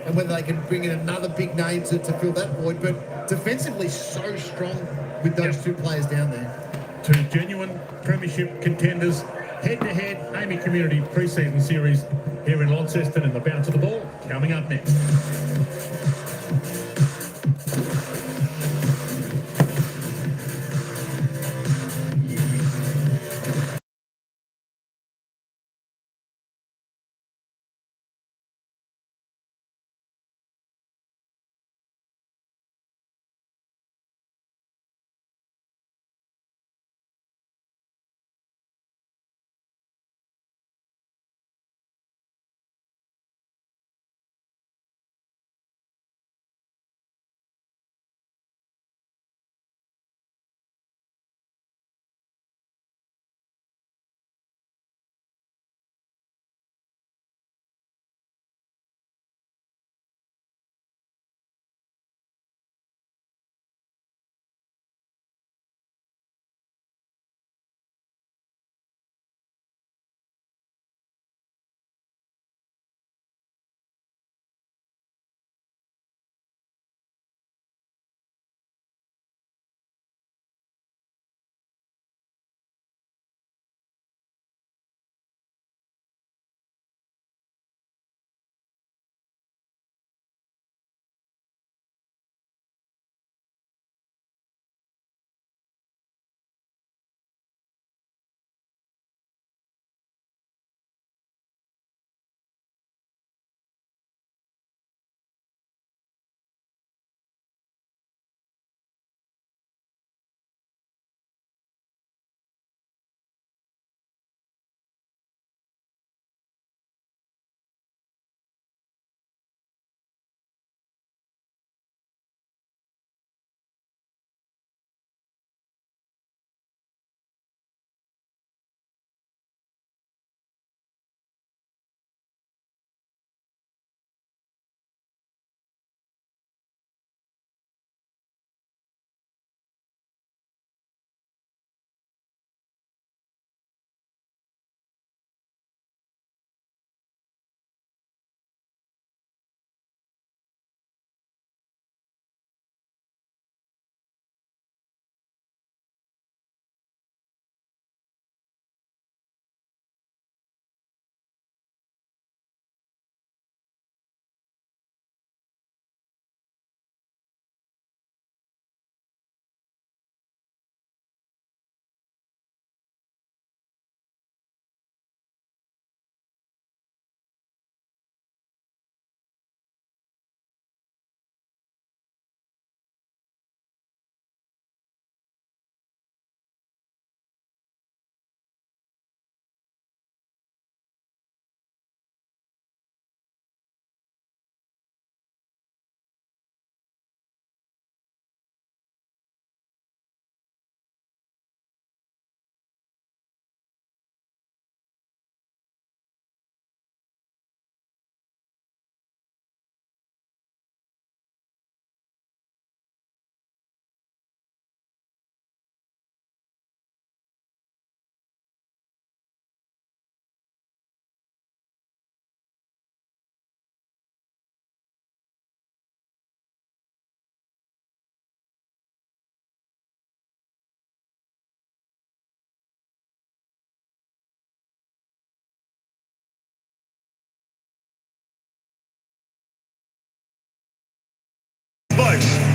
and whether they can bring in another big name to fill that void. But defensively, so strong with those two players down there. Two genuine premiership contenders, head-to-head AMI Community pre-season series here in Launceston, and the bounce of the ball coming up next.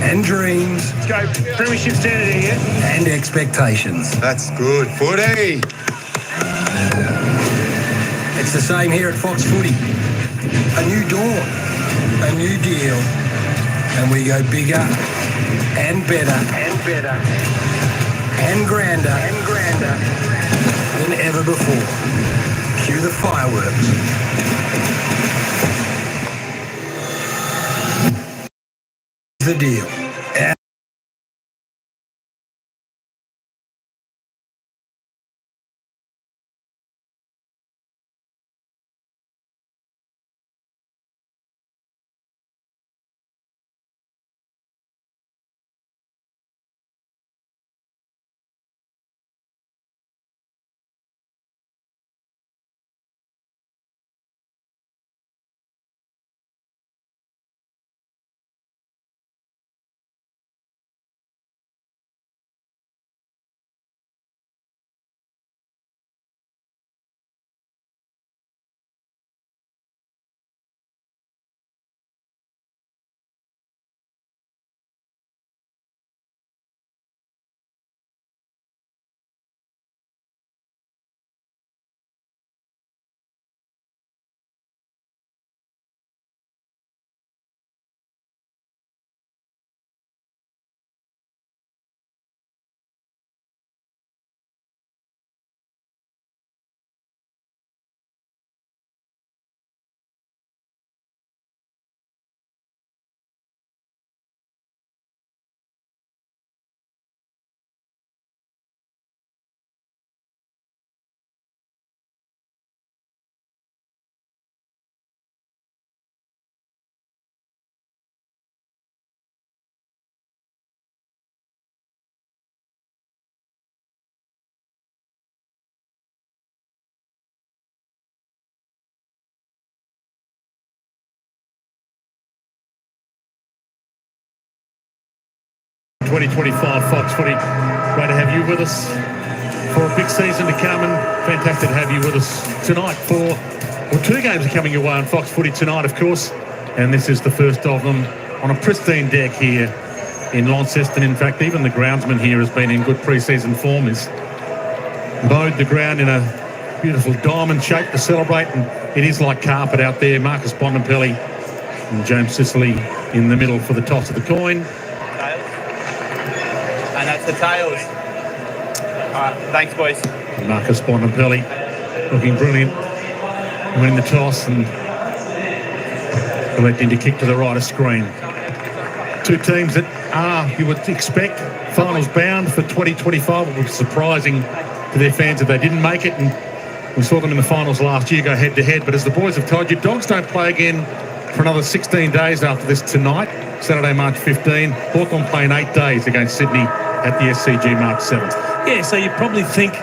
And dreams. Let's go. Premiership standard here. And expectations. That's good footy. It's the same here at Fox Footy. A new dawn, a new deal, and we go bigger and better and better and grander than ever before. Cue the fireworks. The deal. 2025 Fox Footy. Great to have you with us for a big season to come, and fantastic to have you with us tonight for, well, 2 games are coming your way on Fox Footy tonight, of course, and this is the first of them on a pristine deck here in Launceston. In fact, even the groundsman here has been in good pre-season form. He's mowed the ground in a beautiful diamond shape to celebrate, and it is like carpet out there. Marcus Bontempelli and James Sicily in the middle for the toss of the coin. And that's the tails. All right, thanks, boys. Marcus Bontempelli looking brilliant, winning the toss and electing to kick to the right of screen. 2 teams that are, you would expect, finals bound for 2025. It was surprising to their fans that they didn't make it, and we saw them in the finals last year go head-to-head. But as the boys have told you, Dogs don't play again for another 16 days after this tonight, Saturday, March 15. Hawthorn playing 8 days against Sydney at the SCG March 7th. Yeah, so you probably think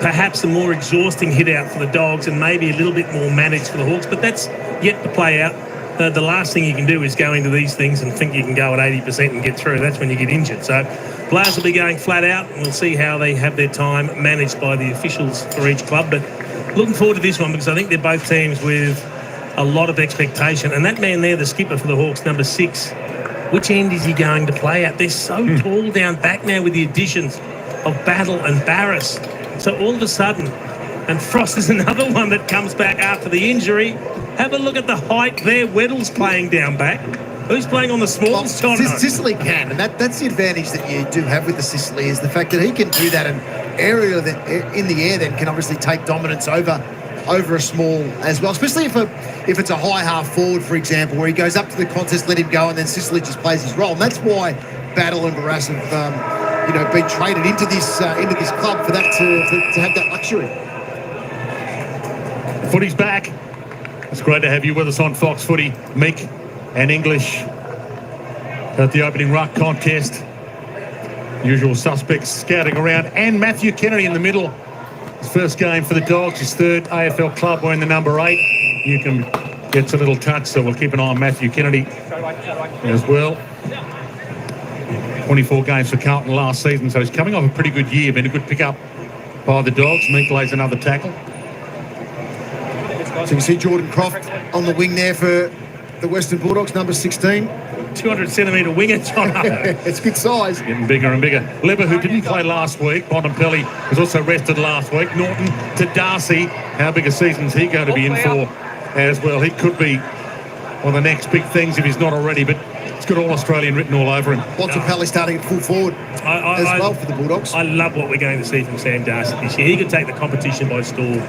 perhaps a more exhausting hit out for the Dogs and maybe a little bit more managed for the Hawks, but that's yet to play out. The last thing you can do is go into these things and think you can go at 80% and get through. That's when you get injured. So players will be going flat out, and we'll see how they have their time managed by the officials for each club. But looking forward to this one, because I think they're both teams with a lot of expectation. And that man there, the skipper for the Hawks, number 6, which end is he going to play at? They're so tall down back now with the additions of Battle and Barris. So all of a sudden, and Frost is another one that comes back after the injury. Have a look at the height there. Weddle's playing down back. Who's playing on the smalls, John? Sicily can, and that's the advantage that you do have with the Sicily, is the fact that he can do that, and area that in the air then can obviously take dominance over a small as well, especially if it's a high half forward, for example, where he goes up to the contest, let him go, and then Sicily just plays his role. And that's why Battle and Barras have been traded into this club, for that to have that luxury. Footy's back. It's great to have you with us on Fox Footy. Meek and English at the opening ruck contest. Usual suspects scouting around, and Matthew Kennedy in the middle. His first game for the Dogs, his 3rd AFL club, wearing the number 8. Newcomb gets a little touch, so we'll keep an eye on Matthew Kennedy as well. 24 games for Carlton last season, so he's coming off a pretty good year. Been a good pick-up by the Dogs. Meek lays another tackle. So you see Jordan Croft on the wing there for the Western Bulldogs, number 16. 200-centimetre winger, John. It's good size. Getting bigger and bigger. Leber, who didn't play last week, Bontempelli was also rested last week. Norton to Darcy. How big a season's he going to be in for as well? He could be one of the next big things if he's not already, but it's got All-Australian written all over him. Bontempelli starting at full forward as well for the Bulldogs. I love what we're going to see from Sam Darcy this year. He could take the competition by storm.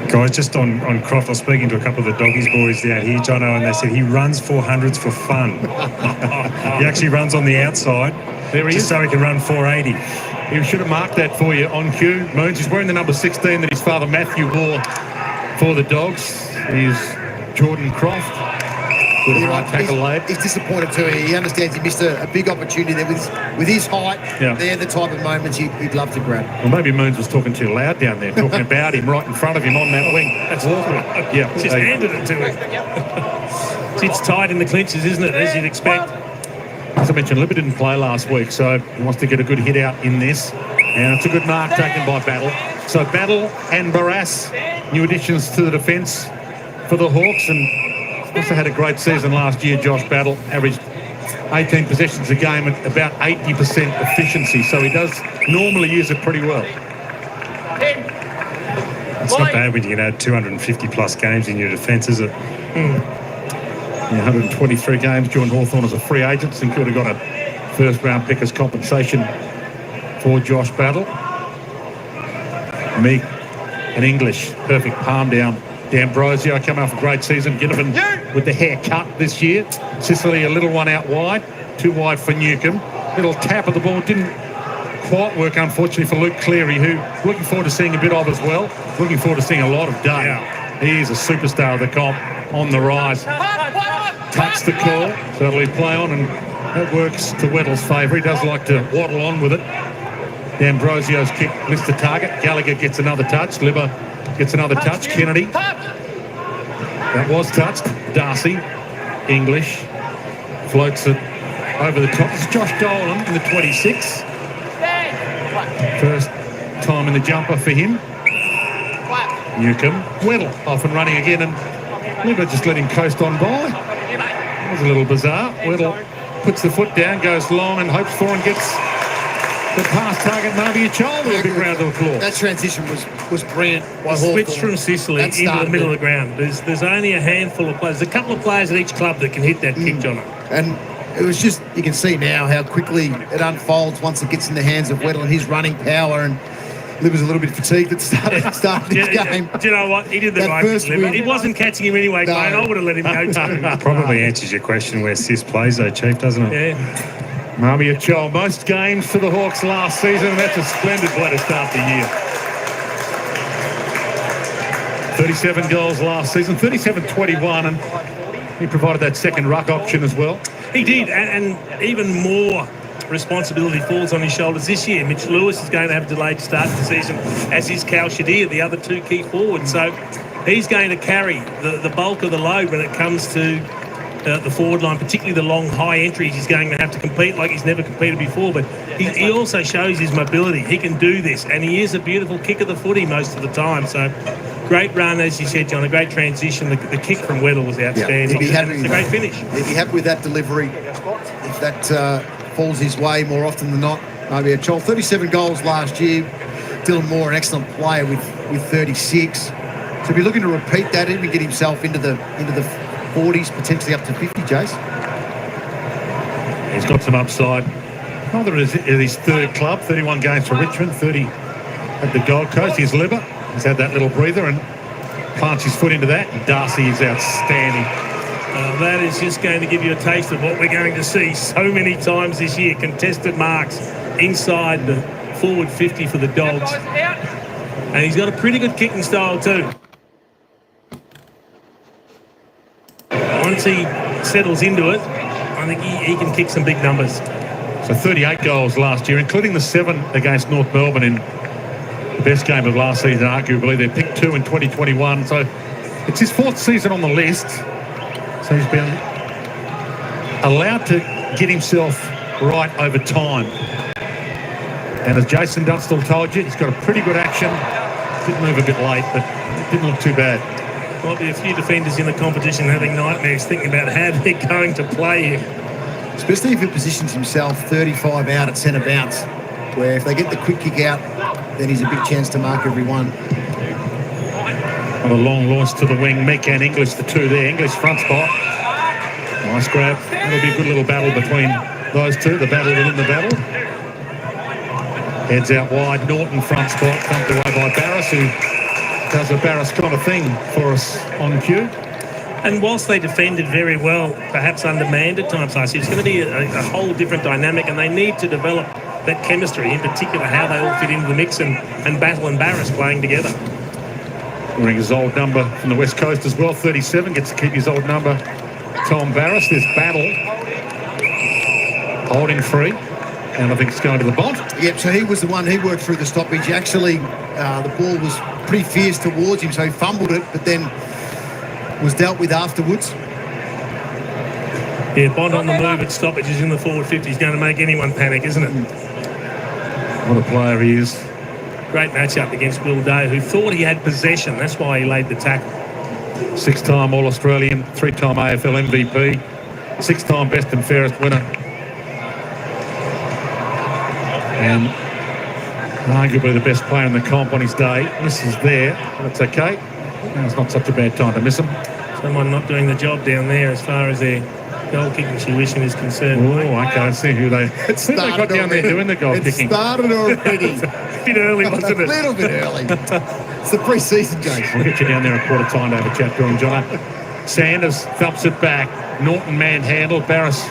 Guys, just on Croft, I was speaking to a couple of the Doggies boys down here, Jono, and they said he runs 400s for fun. He actually runs on the outside, there he just is. so he can run 480. He should have marked that for you on cue. Moons is wearing the number 16 that his father Matthew wore for the Dogs. He's Jordan Croft. Good right tackle laid. He's disappointed too. He understands he missed a big opportunity there with his height. Yeah. They're the type of moments he'd love to grab. Well, maybe Moons was talking too loud down there, talking about him right in front of him on that wing. That's awful. Yeah, Just handed it to him. It's tight in the clinches, isn't it, as you'd expect? As I mentioned, Libby didn't play last week, so he wants to get a good hit out in this. And it's a good mark taken by Battle. So Battle and Barras, new additions to the defence for the Hawks, and also had a great season last year. Josh Battle averaged 18 possessions a game at about 80% efficiency, so he does normally use it pretty well. It's not bad when you can add 250-plus games in your defence, is it? Yeah, 123 games during Hawthorn as a free agent. St Kilda got a first-round pick as compensation for Josh Battle. Meek and English, perfect palm down. D'Ambrosio coming off a great season. Ginnivan with the hair cut this year. Sicily a little one out wide. Too wide for Newcomb. Little tap of the ball. Didn't quite work, unfortunately, for Luke Cleary, who looking forward to seeing a bit of as well. Looking forward to seeing a lot of Day. Yeah. He is a superstar of the comp, on the rise. Touch the call. So it'll be play on, and that works to Weddle's favour. He does like to waddle on with it. D'Ambrosio's kick missed the target. Gallagher gets another touch. Libber gets another touch. Kennedy. That was touched. Darcy. English. Floats it over the top. It's Josh Dolan in the 26. First time in the jumper for him. Newcomb. Weddle off and running again, and Libba just let him coast on by. That was a little bizarre. Weddle puts the foot down, goes long, and hopes Thorn gets the pass target. Maybe a child with a big round of applause. That transition was brilliant by Switch Hawthorn. from Sicily That into the started middle it. of the ground. There's only a handful of players. There's a couple of players at each club that can hit that kick, John. And it was just, you can see now how quickly it unfolds once it gets in the hands of Weddle and his running power. And Liv was a little bit fatigued at the start of this game. Do you know what? He did the That right first thing. win- He wasn't catching him anyway, No. Graham. I would have let him go too. Probably answers your question where Sis plays though, Chief, doesn't it? Yeah. Maybe a child. Most games for the Hawks last season, and that's a splendid way to start the year. 37 goals last season, 37-21, and he provided that second ruck option as well. He did, and even more responsibility falls on his shoulders this year. Mitch Lewis is going to have a delayed start to the season, as is Cal Shadir, the other two key forwards. So he's going to carry the bulk of the load when it comes to the forward line, particularly the long, high entries. He's going to have to compete like he's never competed before, but he also shows his mobility. He can do this, and he is a beautiful kick of the footy most of the time. So great run, as you said, John, a great transition. The kick from Weddle was outstanding. he'd be happy It's a with great that. finish. He'd be happy with that delivery. If that falls his way more often than not, maybe a child. 37 goals last year. Dylan Moore, an excellent player with 36. So if you're looking to repeat that, even get himself into the 40s, potentially up to 50, Jace. He's got some upside. Rather is his third club, 31 games for Richmond, 30 at the Gold Coast. He's Libba. He's had that little breather and plants his foot into that. Darcy is outstanding. That is just going to give you a taste of what we're going to see so many times this year. Contested marks inside the forward 50 for the Dogs. And he's got a pretty good kicking style too. Once he settles into it, I think he can kick some big numbers. So 38 goals last year, including the 7 against North Melbourne in the best game of last season, arguably. They picked 2 in 2021. So it's his 4th season on the list. So he's been allowed to get himself right over time. And as Jason Dunstall told you, he's got a pretty good action. Did move a bit late, but it didn't look too bad. Might be a few defenders in the competition having nightmares thinking about how they're going to play him. Especially if he positions himself 35 out at centre bounce, where if they get the quick kick out, then he's a big chance to mark every one. On a long launch to the wing, Mick and English, the two there. English front spot. Nice grab. It'll be a good little battle between those two, the battle within the battle. Heads out wide, Norton front spot, thumped away by Barras, who does a Barras kind of thing for us on cue. And whilst they defended very well, perhaps undermanned at times last year, it's going to be a whole different dynamic, and they need to develop that chemistry, in particular how they all fit into the mix, and Battle and Barras playing together. Wearing his old number from the West Coast as well, 37, gets to keep his old number. Tom Barras, this Battle, holding free, and I think it's going to the bot. Yep, so he was the one, he worked through the stoppage. Actually, the ball was pretty fierce towards him, so he fumbled it, but then was dealt with afterwards. Yeah, Bond on the move at stoppages in the forward 50 is going to make anyone panic, isn't it? What a player he is. Great matchup against Will Day, who thought he had possession. That's why he laid the tackle. 6-time All-Australian, 3-time AFL MVP, 6-time best and fairest winner. And arguably the best player in the comp on his day. Misses there, but it's okay. It's not such a bad time to miss him. Someone not doing the job down there as far as their goal kicking tuition is concerned. Oh, I can't see who they got down there doing the goal kicking. It started already. A bit early, wasn't A it? little bit early. It's the pre-season, Jason. We'll get you down there a quarter time to have a chat to him, John. Sanders thumps it back. Norton manhandled. Barras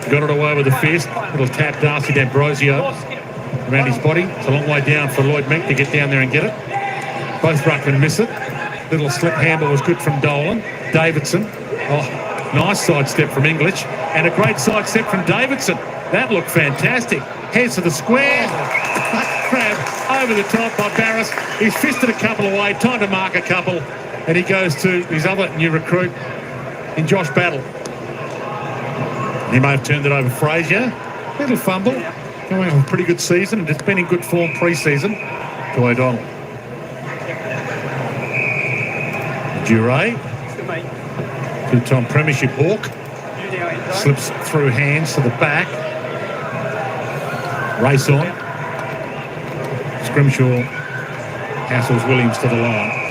got it away with a fist. Little tap Darcy D'Ambrosio around his body. It's a long way down for Lloyd Meek to get down there and get it. Both ruckmen miss it. Little slip handle was good from Dolan. Davidson. Oh, nice sidestep from English. And a great sidestep from Davidson. That looked fantastic. Heads to the square. Grab over the top by Barras. He's fisted a couple away. Time to mark a couple. And he goes to his other new recruit in Josh Battle. He may have turned it over Frazier. Little fumble. Going on a pretty good season, and it's been in good form pre-season to O'Donnell. Duray, two-time premiership Hawk, slips through hands to the back. Race on. Scrimshaw hassles Williams to the line.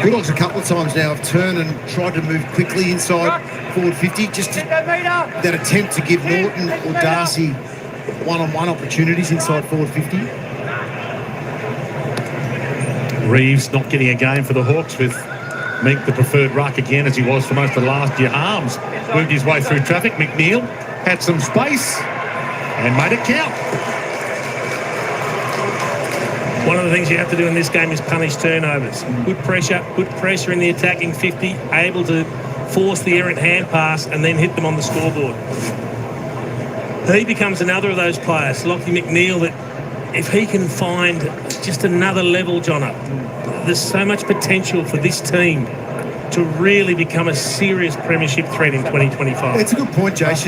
Bulldogs a couple of times now have turned and tried to move quickly inside forward 50, just that attempt to give Norton or Darcy one-on-one opportunities inside forward 50. Reeves not getting a game for the Hawks, with Meek the preferred ruck again, as he was for most of last year. Arms moved his way through traffic. McNeil had some space and made it count. One of the things you have to do in this game is punish turnovers. Good pressure in the attacking 50, able to force the errant hand pass and then hit them on the scoreboard. He becomes another of those players, Lockie McNeil, that if he can find just another level, Jono, there's so much potential for this team to really become a serious premiership threat in 2025. It's a good point, Jace.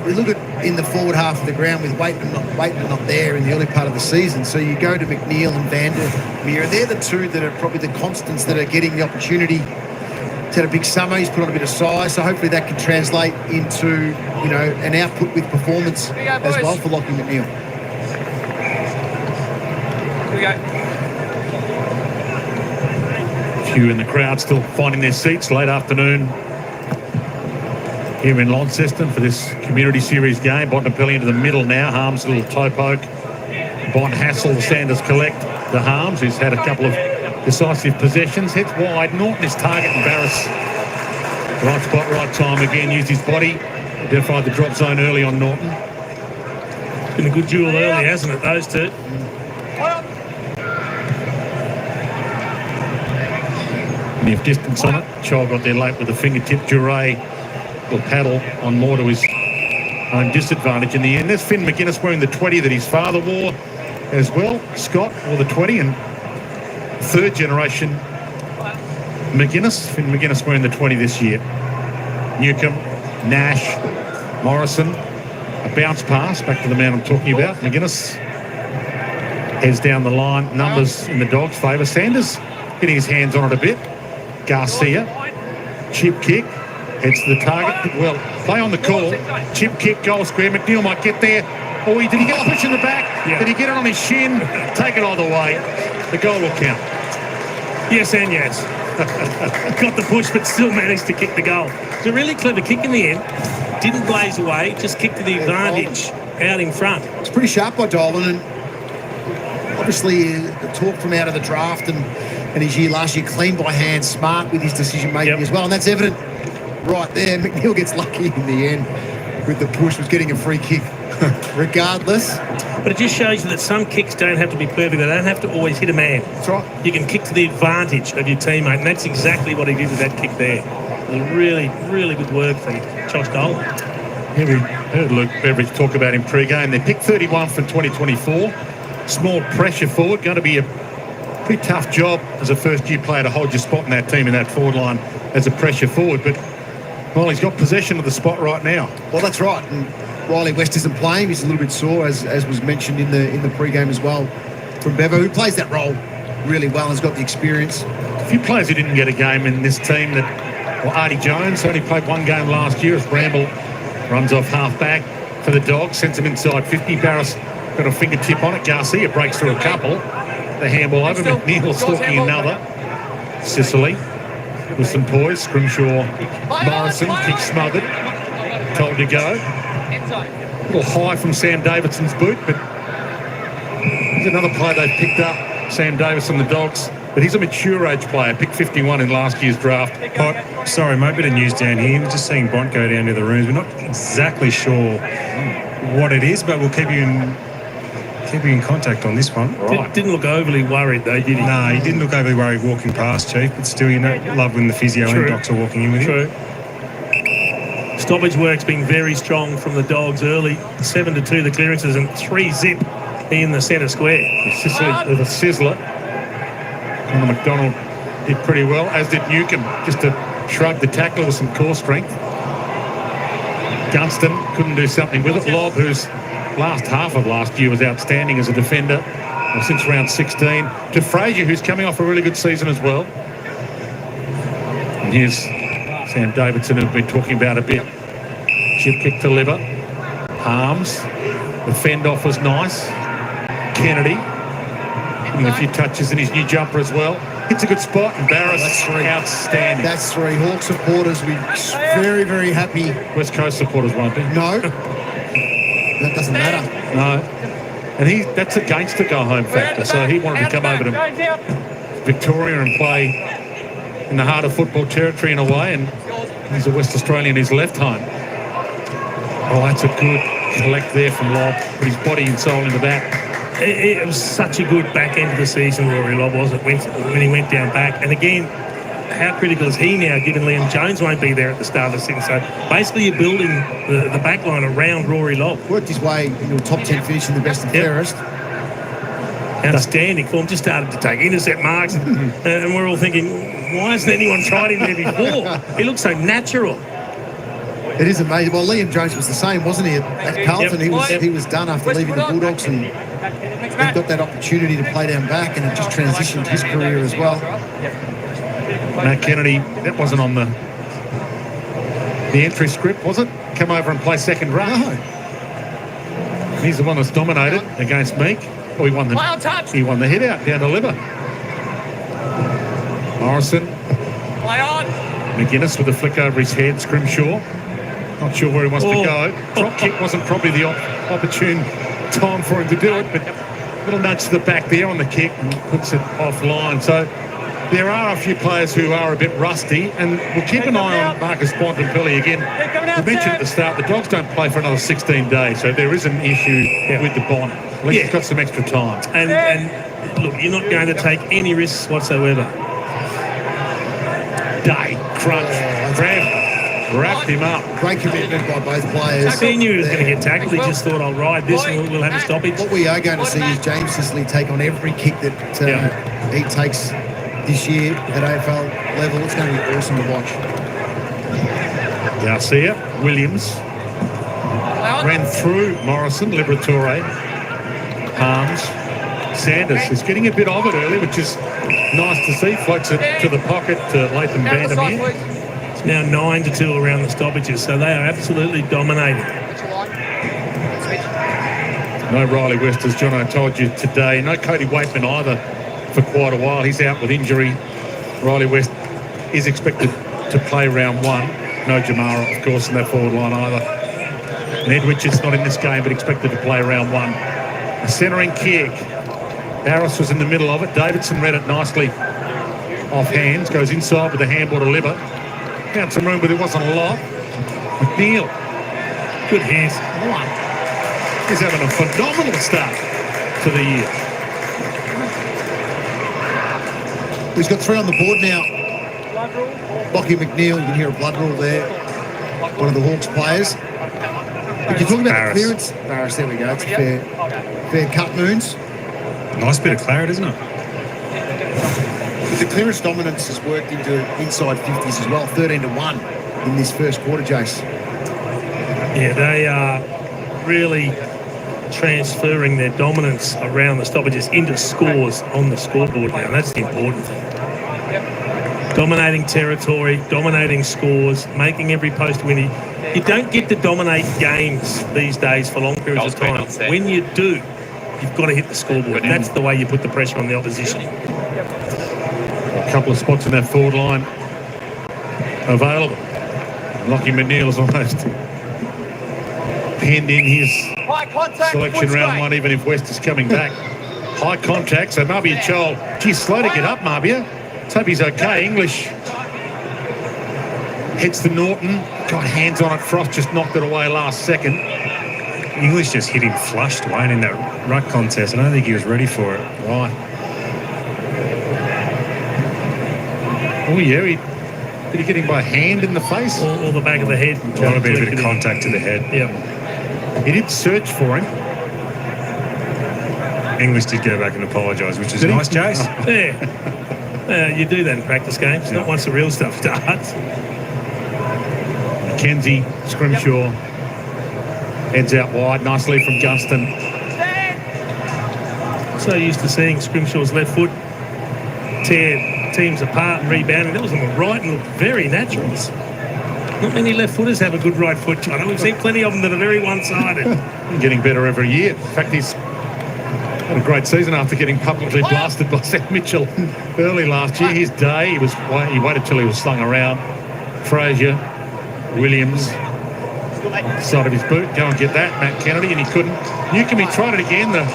You look at in the forward half of the ground with Waitman not there in the early part of the season. So you go to McNeil and Vandermeer, and they're the two that are probably the constants that are getting the opportunity. He's had a big summer. He's put on a bit of size, so hopefully that can translate into, you know, an output with performance as well for Lockie McNeil. Here we go. Few in the crowd still finding their seats late afternoon here in Launceston for this Community Series game. Bontempelli into the middle now. Harms a little toe poke. Bont Hassel, the Sanders collect the Harms, who's had a couple of decisive possessions. Hits wide. Norton is target and Barris. Right spot, right time again. Used his body. Identified the drop zone early on Norton. Been a good duel early, hasn't it, those two? If distance on it. Child got there late with the fingertip. Duray will paddle on more to his own disadvantage in the end. There's Finn McGuinness wearing the 20 that his father wore as well. Scott wore the 20, and third generation McGuinness. Finn McGuinness wearing the 20 this year. Newcomb, Nash, Morrison. A bounce pass back to the man I'm talking about. McGuinness heads down the line. Numbers in the Dogs' favour. Sanders getting his hands on it a bit. Garcia, chip kick, heads to the target. Well, play on the call. Chip kick, goal square. McNeil might get there. Oh, did he get a push in the back? Yeah. Did he get it on his shin? Take it either way. The goal will count. Yes and yes. Got the push, but still managed to kick the goal. It's a really clever kick in the end. Didn't blaze away, just kicked to the advantage out in front. It's pretty sharp by Dolan, and obviously the talk from out of the draft and his year last year, clean by hand, smart with his decision making as well, and that's evident right there. McNeil gets lucky in the end with the push, was getting a free kick regardless. But it just shows you that some kicks don't have to be perfect. They don't have to always hit a man. That's right. You can kick to the advantage of your teammate, and that's exactly what he did with that kick there. It was really, really good work from Josh Dolan. Here we heard Luke Beveridge talk about him pre-game. They picked 31 for 2024. Small pressure forward. Going to be a pretty tough job as a first-year player to hold your spot in that team in that forward line as a pressure forward. But, well, he's got possession of the spot right now. Well, that's right. And Riley West isn't playing. He's a little bit sore, as was mentioned in the pre-game as well from Bevo, who plays that role really well and has got the experience. A few players who didn't get a game in this team that, well, Artie Jones only played one game last year as Bramble runs off half-back for the Dogs, sends him inside 50. Barris got a fingertip on it. Garcia breaks through a couple. The handball over. McNeil stalking another. Sicily with some poise. Scrimshaw, Morrison, kick smothered. Told to go. A little high from Sam Davidson's boot, but he's another player they've picked up, Sam Davis and the Dogs. But he's a mature age player, picked 51 in last year's draft. Sorry, mate, bit of news down here. We're just seeing Bont go down to the rooms. We're not exactly sure what it is, but we'll keep you in contact on this one. Right. Didn't look overly worried, though, did he? No, he didn't look overly worried walking past, Chief, but still, you know, love when the physio and docs are walking in with him. Stoppage work's been very strong from the Dogs early. 7-2 the clearances and 3-zip in the centre square. Sicily with a sizzler. And McDonald did pretty well, as did Newcomb, just to shrug the tackle with some core strength. Gunston couldn't do something with it. Lobb, whose last half of last year was outstanding as a defender, since round 16. To Frazier, who's coming off a really good season as well. And here's Sam Davidson, who've been talking about a bit. Chip kick to Liver. Harms. The fend off was nice. Kennedy getting a few touches in his new jumper as well. Hits a good spot, and Barris, outstanding. That's three. Hawk supporters, we're very, very happy. West Coast supporters won't be. No, that doesn't matter. No. And that's a gangster go-home factor, so he wanted to come over to Victoria and play in the heart of football territory in a way, and he's a West Australian, he's left home. Oh, that's a good collect there from Lobb. Put his body and soul into that. It was such a good back end of the season, Rory Lobb was, when he went down back. And again, how critical is he now, given Liam Jones won't be there at the start of the season? So basically you're building the back line around Rory Lobb. Worked his way into a top 10 finish in the best and fairest. Outstanding form, just started to take intercept marks. And we're all thinking, why hasn't anyone tried him there before? He looks so natural. It is amazing. Well, Liam Jones was the same, wasn't he? At Carlton, he was done after leaving the Bulldogs, and he got that opportunity to play down back, and it just transitioned his career as well. Matt Kennedy, that wasn't on the entry script, was it? Come over and play second row. No. He's the one that's dominated against Meek. Oh, he won the hit out down to Liver. Morrison. McGuinness with a flick over his head. Scrimshaw. Not sure where he wants to go. Drop kick wasn't probably the opportune time for him to do it, but a little nudge to the back there on the kick and puts it offline. So there are a few players who are a bit rusty, and we'll keep an eye on Marcus Bontempelli again. We mentioned at the start, the Dogs don't play for another 16 days, so there is an issue with the Bont. At least he's got some extra time. And look, you're not going to take any risks whatsoever. Day, crunch, wrapped him up. Great commitment by both players. He knew he was going to get tackled. He just thought, I'll ride this and we'll have a stoppage. What we are going to see is James Sicily take on every kick that he takes this year at AFL level. It's going to be awesome to watch. Garcia, Williams, ran through Morrison, Liberatore, Harms, Sanders is getting a bit of it early, which is nice to see. Floats it to the pocket to Latham Vandermeer. It's now 9-2 around the stoppages, so they are absolutely dominating. No Riley West, as Jono told you today. No Cody Waitman either for quite a while. He's out with injury. Riley West is expected to play round one. No Jamara, of course, in that forward line either. And Ed Richards not in this game, but expected to play round one. A centering kick. Harris was in the middle of it. Davidson read it nicely off hands. Goes inside with the handball to Liver. Found some room, but there wasn't a lot. McNeil. Good hands. He's having a phenomenal start to the year. He's got three on the board now. Lockie McNeil, you can hear a blood rule there. One of the Hawks players. But you're talking about the clearance. Barris, there we go. It's a fair cut, Moons. Nice bit of claret, isn't it? The clearance dominance has worked into inside 50s as well. 13-1 in this first quarter, Jace. Yeah, they are really transferring their dominance around the stoppages into scores on the scoreboard now. That's the important thing. Dominating territory, dominating scores, making every post winning. You don't get to dominate games these days for long periods of time. When you do, you've got to hit the scoreboard. That's the way you put the pressure on the opposition. A couple of spots in that forward line available. Lockie McNeil's almost penned in his selection round one, even if West is coming back. High contact, so Marbia Chol. Geez, slow to get up, Marbia. Let's hope he's okay. English heads to Norton. Got hands on it. Frost just knocked it away last second. English just hit him flushed, Wayne, in that ruck contest. I don't think he was ready for it. Right. Oh, yeah. Did he get him by hand in the face? Or the back of the head. A lot of bit of contact to the head. Yeah. He did search for him. English did go back and apologise, which is nice, Jace. Yeah. You do that in practice games, not once the real stuff starts. Mackenzie, Scrimshaw, Heads out wide. Nice lead from Gunston. So used to seeing Scrimshaw's left foot tear teams apart and rebounding. That was on the right and looked very natural. Not many left footers have a good right foot, John. We've seen plenty of them that are very one-sided. Getting better every year. In fact, he's had a great season after getting publicly blasted by Sam Mitchell early last year. His day, he waited till he was slung around. Frazier, Williams, side of his boot, go and get that. Matt Kennedy, and he couldn't. Newcombe, he tried it again, the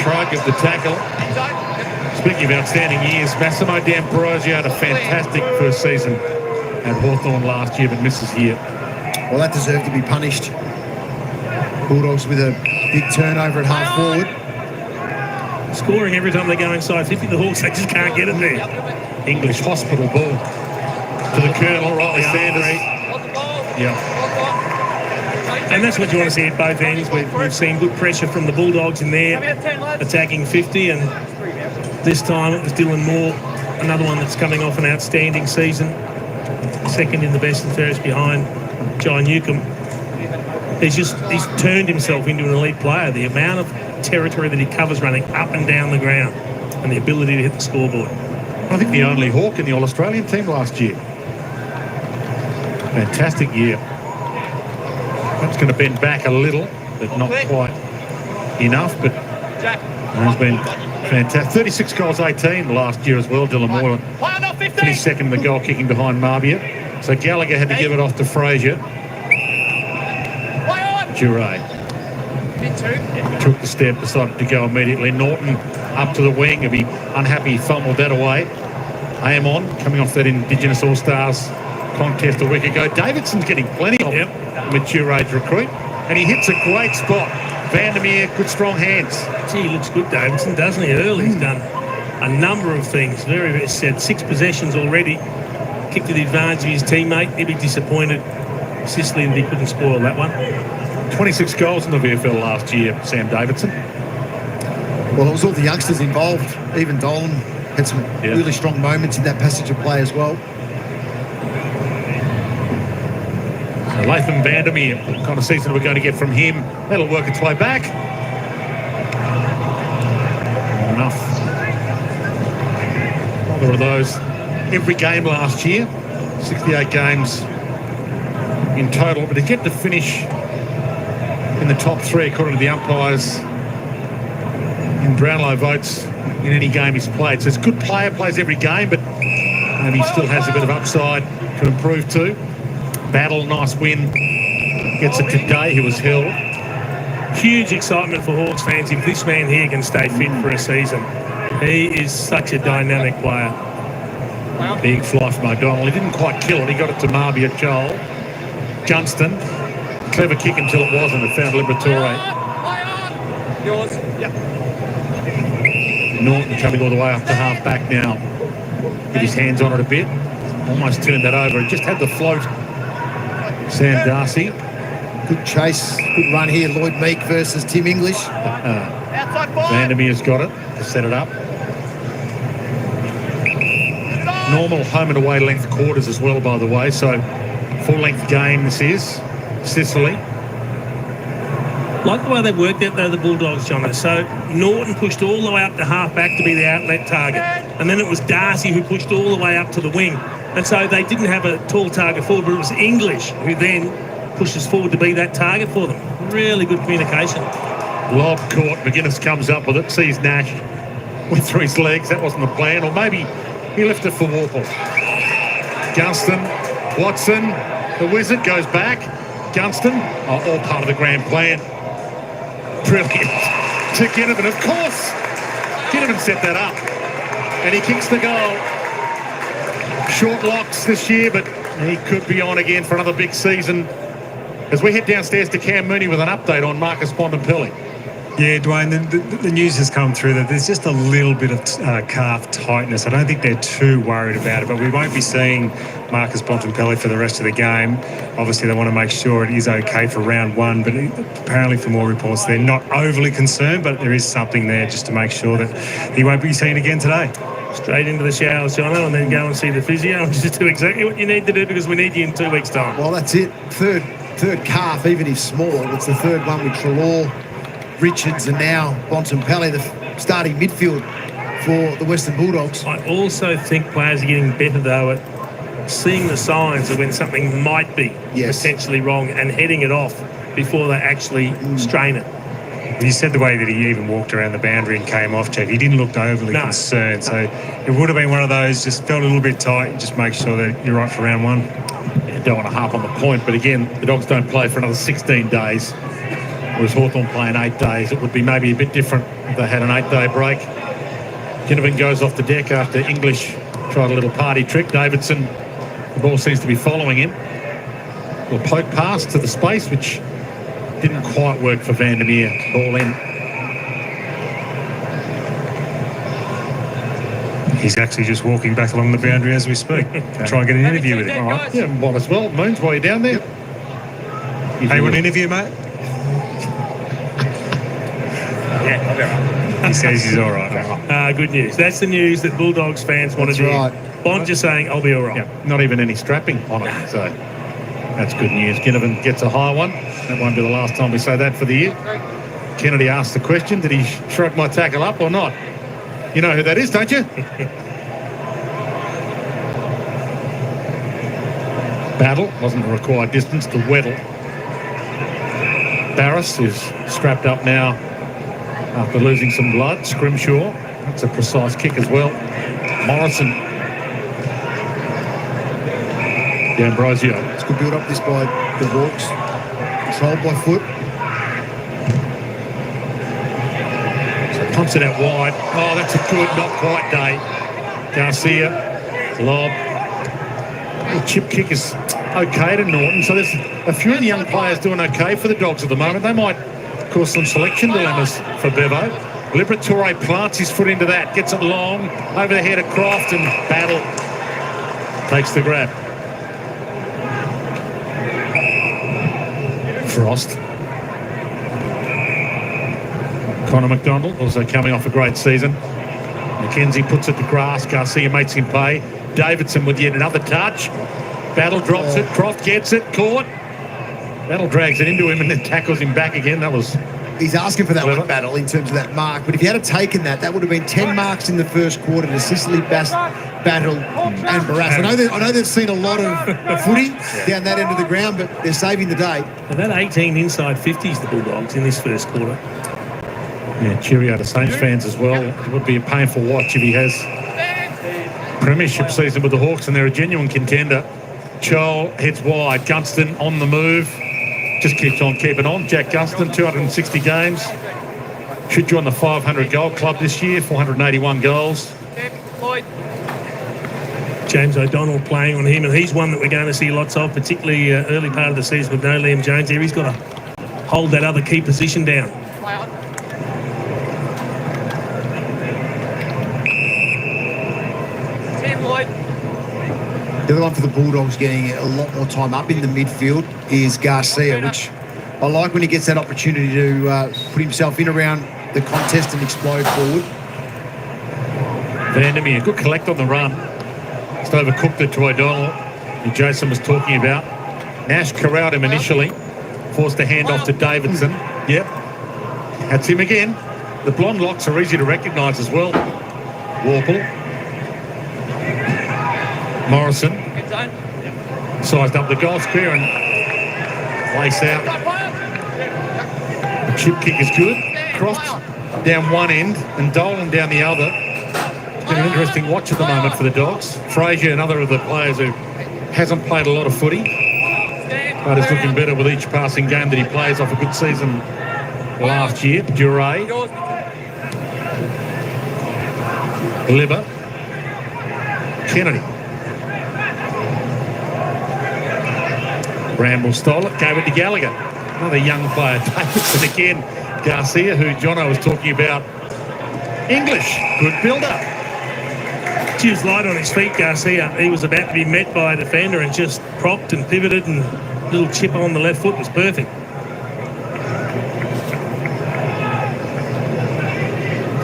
shrug of the tackle. Speaking of outstanding years, Massimo D'Ambrosio had a fantastic first season at Hawthorn last year, but misses here. Well, that deserved to be punished. Bulldogs with a big turnover at half forward. Scoring every time they go inside 50, the Hawks, they just can't get it there. English hospital ball to the Colonel, Riley Sanders. Yeah. And that's what you want to see at both ends. We've seen good pressure from the Bulldogs in there, attacking 50, and this time it was Dylan Moore, another one that's coming off an outstanding season. Second in the best and fairest behind Jai Newcombe. He's turned himself into an elite player. The amount of territory that he covers running up and down the ground and the ability to hit the scoreboard. I think the only Hawk in the All-Australian team last year. Fantastic year. Perhaps going to bend back a little, but not quite enough. But he's been fantastic. 36 goals, 18 last year as well, Dylan Moore. Finished second in the goal kicking behind Marbia. So Gallagher had to give it off to Frazier. Jure took the step, decided to go immediately. Norton up to the wing. He'll be unhappy he fumbled that away. Amon coming off that Indigenous All-Stars contest a week ago. Davidson's getting plenty of mature age recruit, and he hits a great spot. Vandermeer, good strong hands. Gee, he looks good, Davidson, doesn't he? Early, he's done a number of things. Very said 6 possessions already. Kicked to the advantage of his teammate. He'd be disappointed, Sicily, that he couldn't spoil that one. 26 goals in the VFL last year, Sam Davidson. Well, it was all the youngsters involved. Even Dolan had some really strong moments in that passage of play as well. So Latham Vandermeer, what kind of season we're going to get from him. That'll work its way back. Enough. There were those every game last year. 68 games in total. But to get to finish in the top 3, according to the umpires, in Brownlow votes in any game he's played. So it's a good player, plays every game, but he still has a bit of upside to improve too. Battle, nice win. Gets it today. He was held. Huge excitement for Hawks fans if this man here can stay fit for a season. He is such a dynamic player. Big fly from O'Donnell. He didn't quite kill it. He got it to Marbia Joel. Gunston. Clever kick until it wasn't. It found Liberatore. Yours. Norton coming all the way up to half back now. Get his hands on it a bit. Almost turned that over. He just had the float. Sam Darcy. Good chase. Good run here. Lloyd Meek versus Tim English. Vandermeer's got it to set it up. Normal home and away length quarters as well, by the way. So full length game this is. Sicily. Like the way they worked out, though, the Bulldogs, John. So Norton pushed all the way up to half-back to be the outlet target. And then it was Darcy who pushed all the way up to the wing. And so they didn't have a tall target forward, but it was English who then pushes forward to be that target for them. Really good communication. Lob caught. McGuinness comes up with it. Sees Nash went through his legs. That wasn't the plan. Or maybe he left it for Warple. Gunston. Watson. The Wizard goes back. Gunston. All part of the grand plan. Brilliant to Ginnivan, of course. Ginnivan set that up, and he kicks the goal. Short locks this year, but he could be on again for another big season. As we head downstairs to Cam Mooney with an update on Marcus Bontempelli. Yeah, Dwayne, the news has come through that there's just a little bit of calf tightness. I don't think they're too worried about it, but we won't be seeing Marcus Bontempelli for the rest of the game. Obviously, they want to make sure it is okay for round 1, but apparently from all reports, they're not overly concerned, but there is something there just to make sure that he won't be seen again today. Straight into the showers, Jono, and then go and see the physio and just do exactly what you need to do because we need you in 2 weeks' time. Well, that's it. Third third calf, even if small. It's the third one with Treloar, Richards, and now Bontempelli, the starting midfield for the Western Bulldogs. I also think players are getting better, though, at seeing the signs of when something might be potentially wrong and heading it off before they actually strain it. You said the way that he even walked around the boundary and came off, Jeff. He didn't look overly concerned. So it would have been one of those, just felt a little bit tight. Just make sure that you're right for round one. Yeah, don't want to harp on the point, but again, the Dogs don't play for another 16 days. Whereas Hawthorn playing 8 days. It would be maybe a bit different if they had an 8-day break. Ginnivan goes off the deck after English tried a little party trick. Davidson, the ball seems to be following him. A poke pass to the space, which didn't quite work for Vandermeer. Ball in. He's actually just walking back along the boundary as we speak. Try and get an interview with him. All right. Yeah, might as well. Moons, while you're down there. Hey, you want an interview, mate? Yeah, I'll be all right. He says he's all right. Good news. That's the news that Bulldogs fans want to hear. Right. Bond just saying, I'll be all right. Yeah, not even any strapping on it. So that's good news. Ginnivan gets a high one. That won't be the last time we say that for the year. Kennedy asked the question, did he shrug my tackle up or not? You know who that is, don't you? Battle, wasn't the required distance to Weddle. Barris is strapped up now after losing some blood. Scrimshaw, that's a precise kick as well. Morrison. D'Ambrosio. It's good build up this by the Hawks. Controlled by foot. So pumps it out wide. Oh, that's a good, not quite day. Garcia, lob. The chip kick is okay to Norton. So there's a few of the young players doing okay for the Dogs at the moment. They might cause some selection dilemmas for Bevo. Liberatore plants his foot into that, gets it long, over the head of Croft, and Battle takes the grab. Frost. Connor McDonald also coming off a great season. McKenzie puts it to grass. Garcia makes him pay. Davidson with yet another touch. Battle drops it. Croft gets it. Caught. Battle drags it into him and then tackles him back again. That was... He's asking for that one, Battle, in terms of that mark. But if he had taken that, that would have been 10 marks in the first quarter to Sicily, Battle and Barras. I know they've seen a lot of footy down that end of the ground, but they're saving the day. And that 18 inside 50s, the Bulldogs, in this first quarter. Yeah, cheerio to Saints fans as well. It would be a painful watch if he has premiership season with the Hawks and they're a genuine contender. Chol heads wide. Gunston on the move. Just keeps on keeping on. Jack Gunston, 260 games. Should join the 500 goal club this year, 481 goals. James O'Donnell playing on him, and he's one that we're going to see lots of, particularly early part of the season with no Liam Jones here. He's got to hold that other key position down. The other one for the Bulldogs getting a lot more time up in the midfield is Garcia, which I like when he gets that opportunity to put himself in around the contest and explode forward. Vandermeer, good collect on the run. Just overcooked it to O'Donnell, who Jason was talking about. Nash corralled him initially, forced a hand off to Davidson. Yep, that's him again. The blonde locks are easy to recognise as well. Warple. Morrison sized up the goal square and lace out. The chip kick is good. Croft down one end and Dolan down the other. It's been an interesting watch at the moment for the Dogs. Frazier, another of the players who hasn't played a lot of footy, but is looking better with each passing game that he plays off a good season last year. Duray. Libba. Kennedy. Bramble stole it, gave it to Gallagher. Another young player, Davidson again. Garcia, who Jono was talking about. English, good build-up. He was light on his feet, Garcia. He was about to be met by a defender and just propped and pivoted, and a little chip on the left foot was perfect.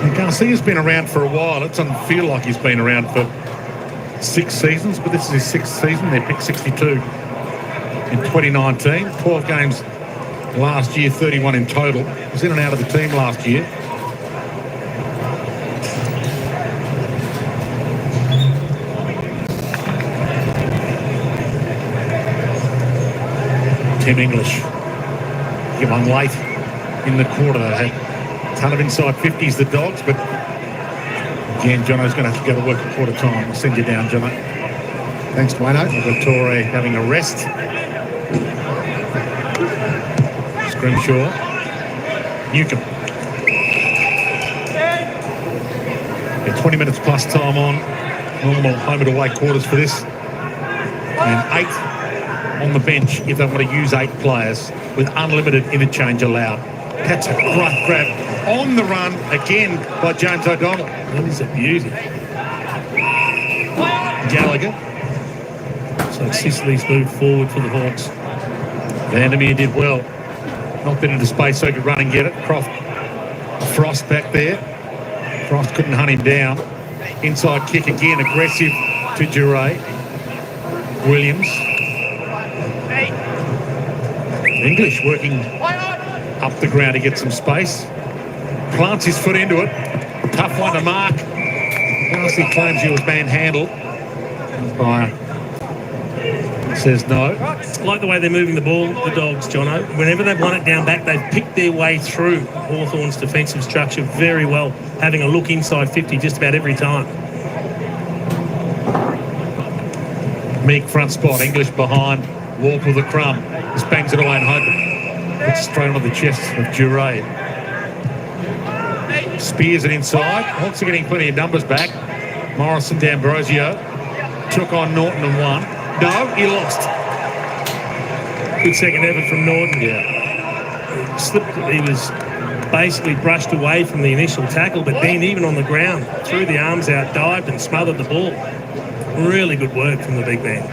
And Garcia's been around for a while. It doesn't feel like he's been around for 6 seasons, but this is his 6th season. They picked 62. in 2019. 12 games last year, 31 in total. Was in and out of the team last year. Tim English. Give on late in the quarter. They had a ton of inside 50s, the Dogs, but again, Jono's going to have to go to work at quarter time. I'll send you down, Jono. Thanks, Dwayno. Torre having a rest. Scrimshaw. Newcomb. Yeah, 20 minutes plus time on. Normal home and away quarters for this. And 8 on the bench if they want to use 8 players with unlimited interchange allowed. That's a great grab on the run again by James O'Donnell. That is a beauty. Gallagher. So Sicily's moved forward for the Hawks. Vandermeer did well. Knocked it into space so he could run and get it. Frost back there. Frost couldn't hunt him down. Inside kick again, aggressive to Duray. Williams. English working up the ground to get some space. Plants his foot into it. Tough one to mark. Honestly claims he was manhandled. Umpire says no. I like the way they're moving the ball, the Dogs, Jono. Whenever they've won it down back, they've picked their way through Hawthorn's defensive structure very well, having a look inside 50 just about every time. Meek front spot, English behind. Walk with the crumb. Just bangs it away and hope it's straight on the chest of Duray. Spears it inside. Hawks are getting plenty of numbers back. Morrison D'Ambrosio took on Norton and won. No, he lost. Good second effort from Norton. Yeah. He was basically brushed away from the initial tackle, but then even on the ground, threw the arms out, dived and smothered the ball. Really good work from the big man.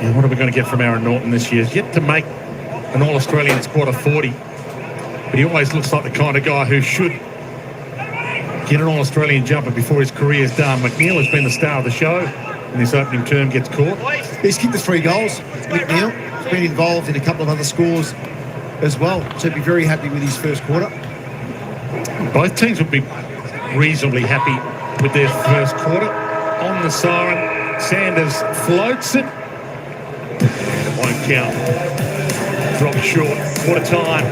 Yeah, what are we going to get from Aaron Norton this year? He's yet to make an All-Australian squad of 40, but he always looks like the kind of guy who should get an All-Australian jumper before his career's done. McNeil has been the star of the show, and this opening term gets caught. He's kicked the 3 goals, McNeil. He's been involved in a couple of other scores as well, so he'd be very happy with his first quarter. Both teams would be reasonably happy with their first quarter. On the siren, Sanders floats it. And it won't count. Dropped short. Quarter time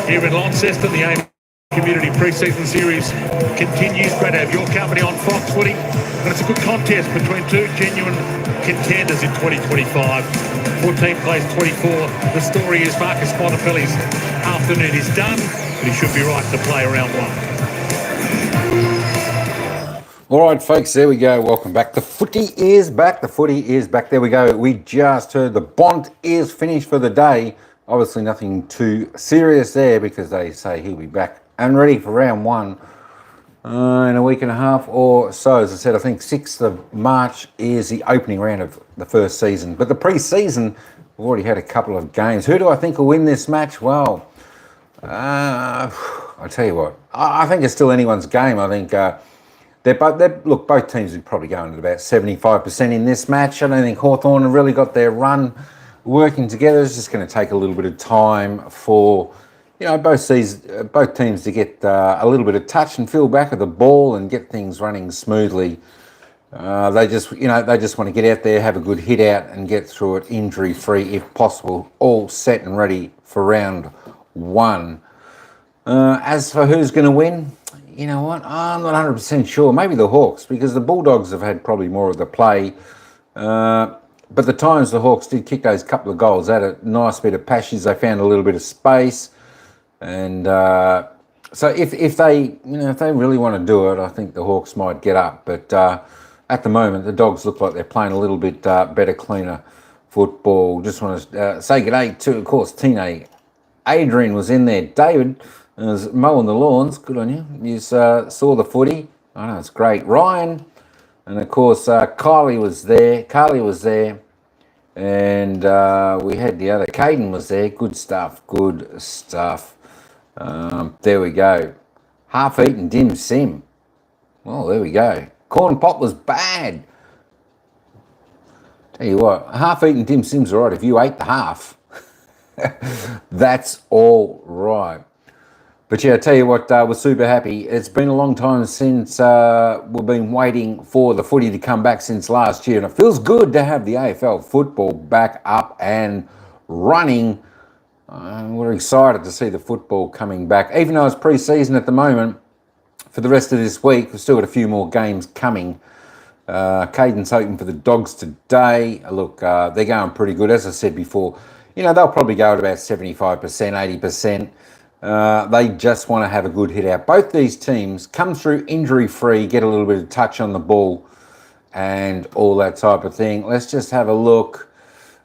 here in Launceston. The AIM Community Pre-Season Series continues. Great to have your company on Fox Footy. And it's a good contest between 2 genuine contenders in 2025. 14 plays 24. The story is Marcus Bontempelli's afternoon is done, but he should be right to play round 1. All right, folks, there we go. Welcome back. The footy is back. The footy is back. There we go. We just heard the Bont is finished for the day. Obviously nothing too serious there because they say he'll be back and ready for round 1 in a week and a half or so. As I said, I think 6th of March is the opening round of the first season. But the pre-season, we've already had a couple of games. Who do I think will win this match? Well, I'll tell you what. I think it's still anyone's game. I think... Look, both teams are probably going at about 75% in this match. I don't think Hawthorn have really got their run working together. It's just going to take a little bit of time for, both teams to get a little bit of touch and feel back of the ball and get things running smoothly. They just want to get out there, have a good hit out and get through it injury-free if possible, all set and ready for round 1. As for who's going to win, you know what? I'm not 100% sure. Maybe the Hawks, because the Bulldogs have had probably more of the play. But the times the Hawks did kick those couple of goals, they had a nice bit of passage. They found a little bit of space. And so if they really want to do it, I think the Hawks might get up. But at the moment, the Dogs look like they're playing a little bit better, cleaner football. Just want to say good day to, of course, Tine. Adrian was in there. David was mowing the lawns. Good on you. You saw the footy. I know, it's great. Ryan, and of course, Kylie was there. Carly was there. And we had the other. Caden was there. Good stuff. Good stuff. There we go. Half-eaten dim sim. Well, there we go. Corn pop was bad. Tell you what, half-eaten dim sim's all right. If you ate the half, that's all right. But yeah, I tell you what, we're super happy. It's been a long time since we've been waiting for the footy to come back since last year. And it feels good to have the AFL football back up and running. We're excited to see the football coming back. Even though it's pre-season at the moment, for the rest of this week, we've still got a few more games coming. Caden's hoping for the Dogs today. Look, they're going pretty good. As I said before, you know, they'll probably go at about 75%, 80%. They just want to have a good hit out. Both these teams come through injury-free, get a little bit of touch on the ball and all that type of thing. Let's just have a look.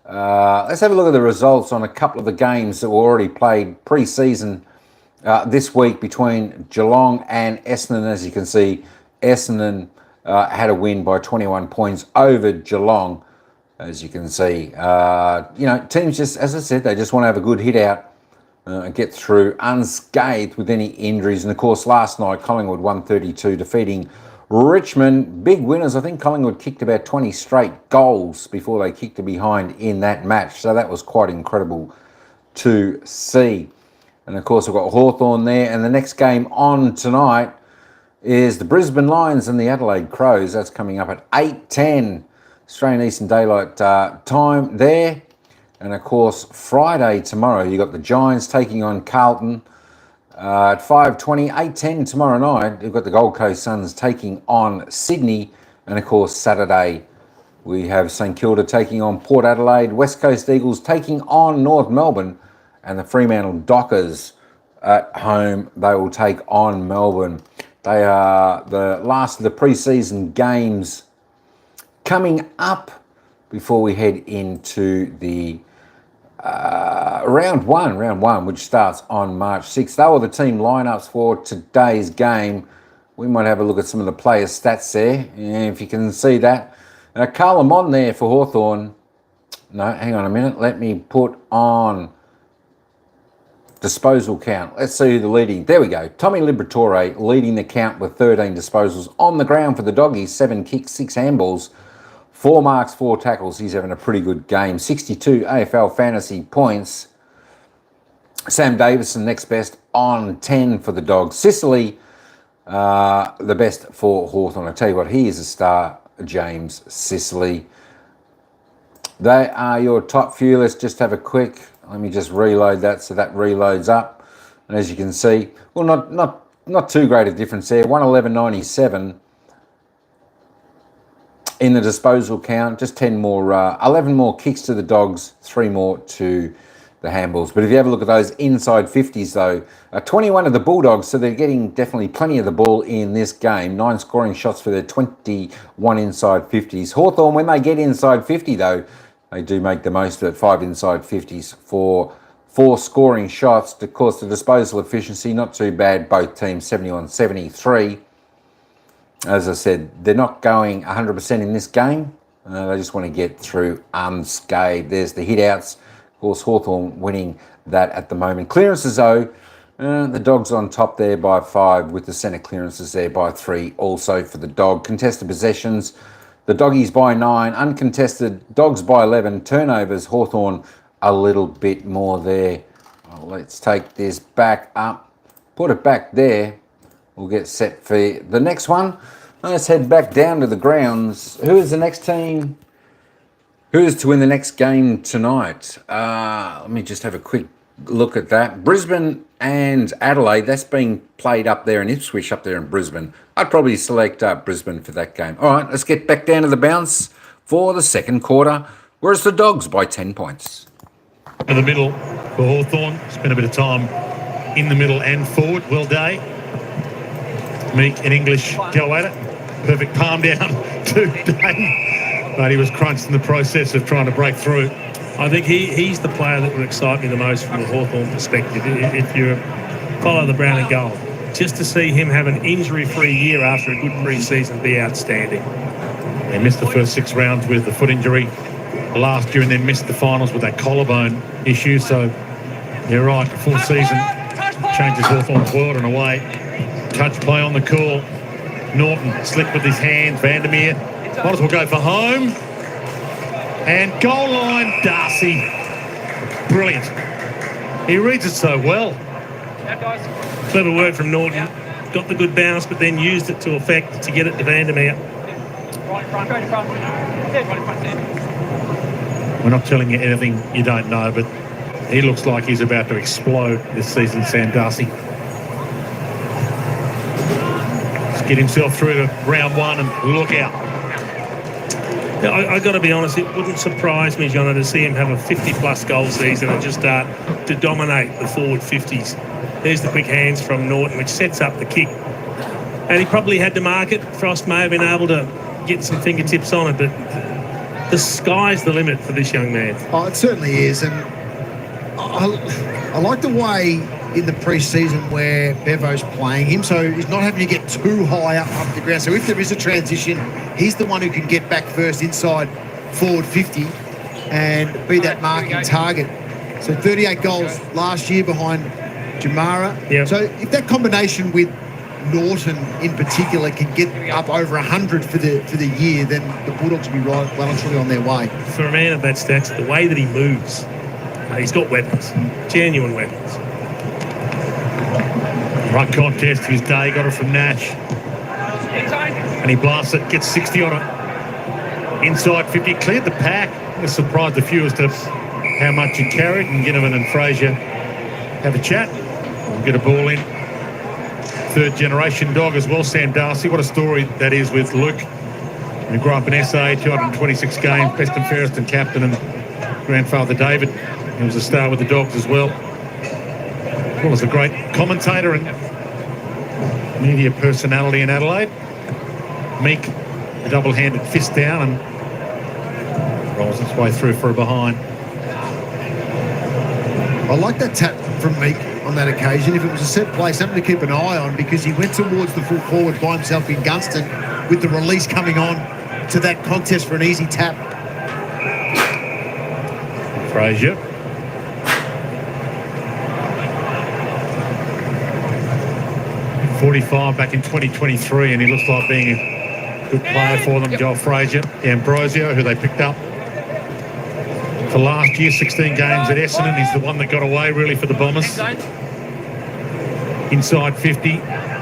Let's have a look at the results on a couple of the games that were already played pre-season this week between Geelong and Essendon. As you can see, Essendon had a win by 21 points over Geelong. As you can see, you know, teams just, as I said, they just want to have a good hit out and get through unscathed with any injuries. And of course, last night, Collingwood 132 defeating Richmond. Big winners. I think Collingwood kicked about 20 straight goals before they kicked it behind in that match. So that was quite incredible to see. And of course, we've got Hawthorn there. And the next game on tonight is the Brisbane Lions and the Adelaide Crows. That's coming up at 8:10 Australian Eastern Daylight time there. And of course, Friday tomorrow, you got the Giants taking on Carlton at 5:20, 8:10 tomorrow night. You've got the Gold Coast Suns taking on Sydney. And of course, Saturday, we have St Kilda taking on Port Adelaide, West Coast Eagles taking on North Melbourne, and the Fremantle Dockers at home, they will take on Melbourne. They are the last of the pre-season games coming up before we head into the round one, which starts on March 6th. They were the team lineups for today's game. We might have a look at some of the player stats there, if you can see that. Carl Lamont there for Hawthorn. No, hang on a minute. Let me put on disposal count. Let's see who the leading. There we go. Tommy Liberatore leading the count with 13 disposals. On the ground for the Doggies, 7 kicks, 6 handballs, 4 marks, 4 tackles. He's having a pretty good game. 62 AFL fantasy points. Sam Davison next best on 10 for the Dogs. Sicily, the best for Hawthorn. I tell you what, he is a star, James Sicily. They are your top few. Let's just have a quick, let me just reload that so that reloads up. And as you can see, well, not too great a difference there. 111.97 in the disposal count. Just 10 more, 11 more kicks to the Dogs, 3 more to the handballs. But if you have a look at those inside 50s though, 21 of the Bulldogs, so they're getting definitely plenty of the ball in this game. 9 scoring shots for their 21 inside 50s. Hawthorn, when they get inside 50 though, they do make the most of it. 5 inside 50s for 4 scoring shots. Of course, the disposal efficiency, not too bad. Both teams 71-73. As I said, they're not going 100% in this game. They just want to get through unscathed. There's the hit-outs. Of course, Hawthorn winning that at the moment. Clearances, though, the Dogs on top there by 5, with the centre clearances there by 3 also for the Dog. Contested possessions, the Doggies by 9. Uncontested, Dogs by 11. Turnovers, Hawthorn a little bit more there. Well, let's take this back up. Put it back there. We'll get set for the next one. Let's head back down to the grounds. Who is the next team? Who is to win the next game tonight? Let me just have a quick look at that. Brisbane and Adelaide. That's being played up there in Ipswich, up there in Brisbane. I'd probably select Brisbane for that game. All right, let's get back down to the bounce for the second quarter. Where's the Dogs by 10 points? In the middle for Hawthorn. Spent a bit of time in the middle and forward. Well day. Meek and English go at it. Perfect palm down today. But he was crunched in the process of trying to break through. I think he's the player that would excite me the most from a Hawthorn perspective. If you follow the brown and gold, just to see him have an injury-free year after a good pre-season be outstanding. They missed the first 6 rounds with the foot injury last year and then missed the finals with that collarbone issue. So you're right, the full season changes Hawthorn's world in a way. Touch play on the call. Norton slick with his hands. Vandermeer might as well go for home. And goal line, Darcy. Brilliant. He reads it so well. Clever work from Norton. Got the good bounce, but then used it to effect to get it to Vandermeer. We're not telling you anything you don't know, but he looks like he's about to explode this season, Sam Darcy. Let's get himself through to round one and look out. I got to be honest, it wouldn't surprise me, Jono, to see him have a 50-plus goal season and just start to dominate the forward 50s. There's the quick hands from Norton, which sets up the kick. And he probably had to mark it. Frost may have been able to get some fingertips on it, but the sky's the limit for this young man. Oh, it certainly is. And I like the way in the pre-season where Bevo's playing him, so he's not having to get too high up the ground. So if there is a transition, he's the one who can get back first inside forward 50 and be that marking target. So 38 goals last year behind Jamara. Yep. So if that combination with Norton in particular can get up over 100 for the year, then the Bulldogs will be right well and truly on their way. For a man of that stats, the way that he moves, he's got weapons, genuine weapons. Right contest of his day, got it from Nash. And he blasts it, gets 60 on it. Inside 50, cleared the pack. I surprised a few as to how much he carried, and Ginnivan and Frazier have a chat. We'll get a ball in. Third generation dog as well, Sam Darcy. What a story that is with Luke. He grew up in SA, 226 games, best and fairest and captain, and grandfather David. He was a star with the Dogs as well. Well, as a great commentator and media personality in Adelaide. Meek, a double-handed fist down, and rolls its way through for a behind. I like that tap from Meek on that occasion. If it was a set play, something to keep an eye on, because he went towards the full forward by himself in Gunston with the release coming on to that contest for an easy tap. Frazier. .45 back in 2023, and he looks like being a good player for them. Joel Frazier, Ambrosio, who they picked up for last year, 16 games at Essendon. He's the one that got away really for the Bombers. Inside 50,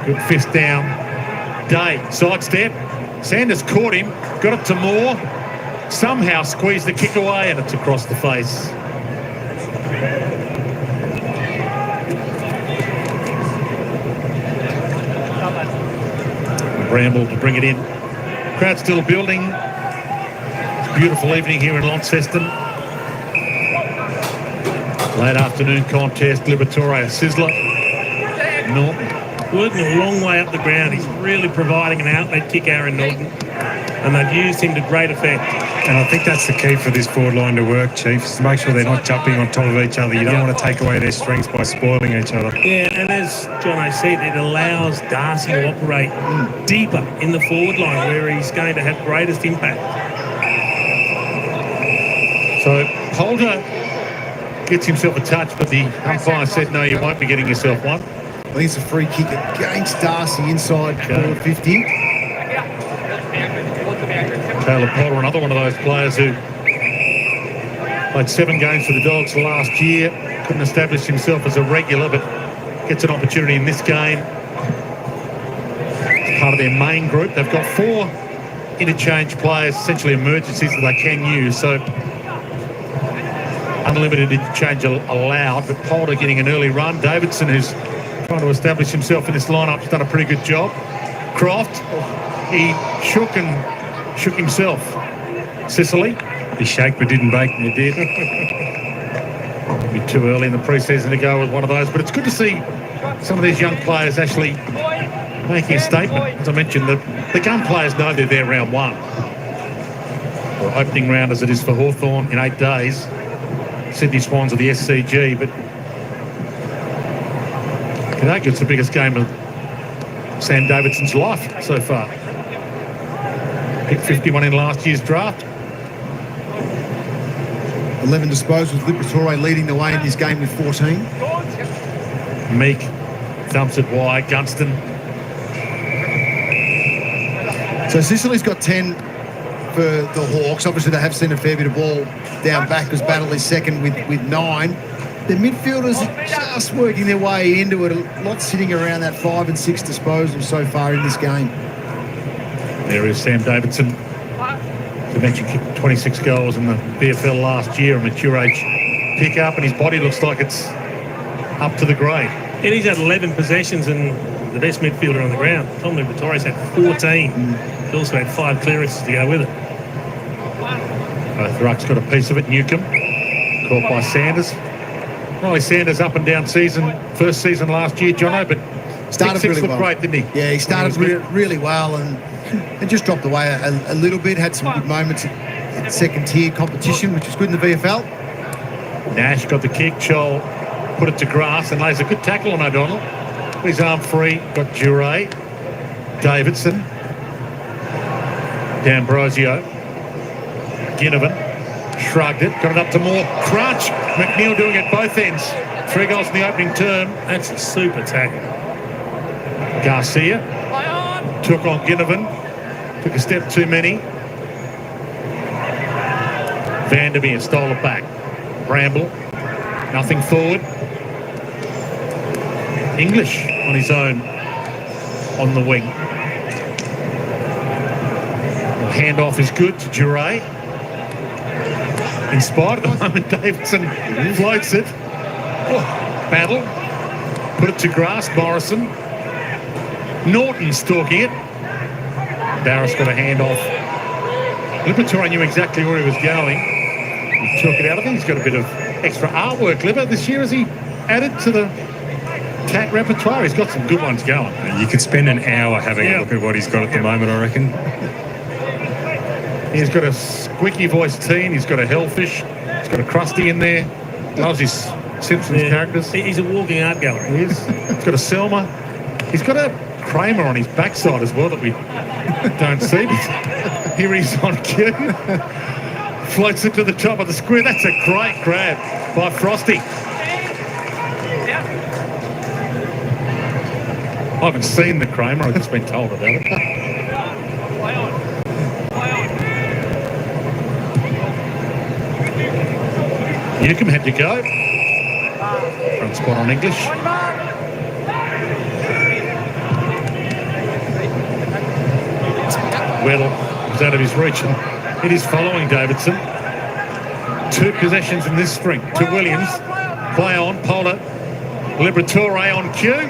good fist down. Day, sidestep. Sanders caught him, got it to Moore, somehow squeezed the kick away, and it's across the face. Bramble to bring it in. Crowd still building. It's a beautiful evening here in Launceston. Late afternoon contest, Liberatore, Sizzler. Norton. Working a long way up the ground. He's really providing an outlet kick, Aaron Norton. And they've used him to great effect. And I think that's the key for this forward line to work, Chiefs, to make sure they're not jumping on top of each other. You don't want to take away their strengths by spoiling each other. Yeah, and as Jono said, it allows Darcy to operate deeper in the forward line where he's going to have greatest impact. So Holder gets himself a touch, but the umpire said, no, you won't be getting yourself one. I think it's a free kick against Darcy inside forward 50. Taylor Potter, another one of those players who played 7 games for the Dogs last year. Couldn't establish himself as a regular, but gets an opportunity in this game. It's part of their main group. They've got 4 interchange players, essentially emergencies that they can use. So unlimited interchange allowed, but Potter getting an early run. Davidson, who's trying to establish himself in this lineup, has done a pretty good job. Croft, he shook himself. Sicily. He shake but didn't bake. He did. Be too early in the pre-season to go with one of those, but it's good to see some of these young players actually making a statement. As I mentioned, the gun players know they're there round one. Or opening round as it is for Hawthorn in 8 days. Sydney Swans are the SCG, but I can argue it's the biggest game of Sam Davidson's life so far. Picked 51 in last year's draft. 11 disposals, Liberatore leading the way in this game with 14. Meek dumps it wide, Gunston. So Sicily's got 10 for the Hawks. Obviously, they have seen a fair bit of ball down back because Battle is second with 9. The midfielders are just working their way into it. A lot sitting around that 5 and 6 disposal so far in this game. There is Sam Davidson. The mention kicked 26 goals in the VFL last year, a mature age pick-up, and his body looks like it's up to the grade. And he's had 11 possessions and the best midfielder on the ground. Tom Liberatore's had 14. He also had 5 clearances to go with it. Both rucks got a piece of it. Newcomb caught by Sanders. Riley Sanders up and down season, first season last year, Jono, but Started really well. Great, didn't he? Yeah, he started really well and just dropped away a little bit. Had some good moments in second tier competition, which was good in the VFL. Nash got the kick. Chol put it to grass and lays a good tackle on O'Donnell. His arm free. Got Jure, Davidson, D'Ambrosio, Ginnivan. Shrugged it, got it up to Moore. Crunch. McNeil doing it both ends. 3 goals in the opening term. That's a super tackle. Garcia took on Ginnivan. Took a step too many. Vandermeer stole it back. Bramble. Nothing forward. English on his own on the wing. The handoff is good to Jure. In spite at the moment, Davidson floats it. Oh, battle. Put it to grass, Morrison. Norton stalking it. Barris got a hand off. Liberatore knew exactly where he was going. He took it out. I think he's got a bit of extra artwork, Liber, this year as he added to the cat repertoire. He's got some good ones going. You could spend an hour having a look at what he's got at the moment, I reckon. He's got a squeaky voiced teen. He's got a hellfish. He's got a crusty in there. Loves his Simpsons characters. He's a walking art gallery. He is. He's got a Selma. He's got a Kramer on his backside as well that we don't see. Here he's on cue. Floats it to the top of the square. That's a great grab by Frosty. I haven't seen the Kramer. I've just been told about it. Newcomb had to go. Front spot on English. Weddle was out of his reach and it is following Davidson. 2 possessions in this string to Williams. Play on, Polar. Liberatore on cue.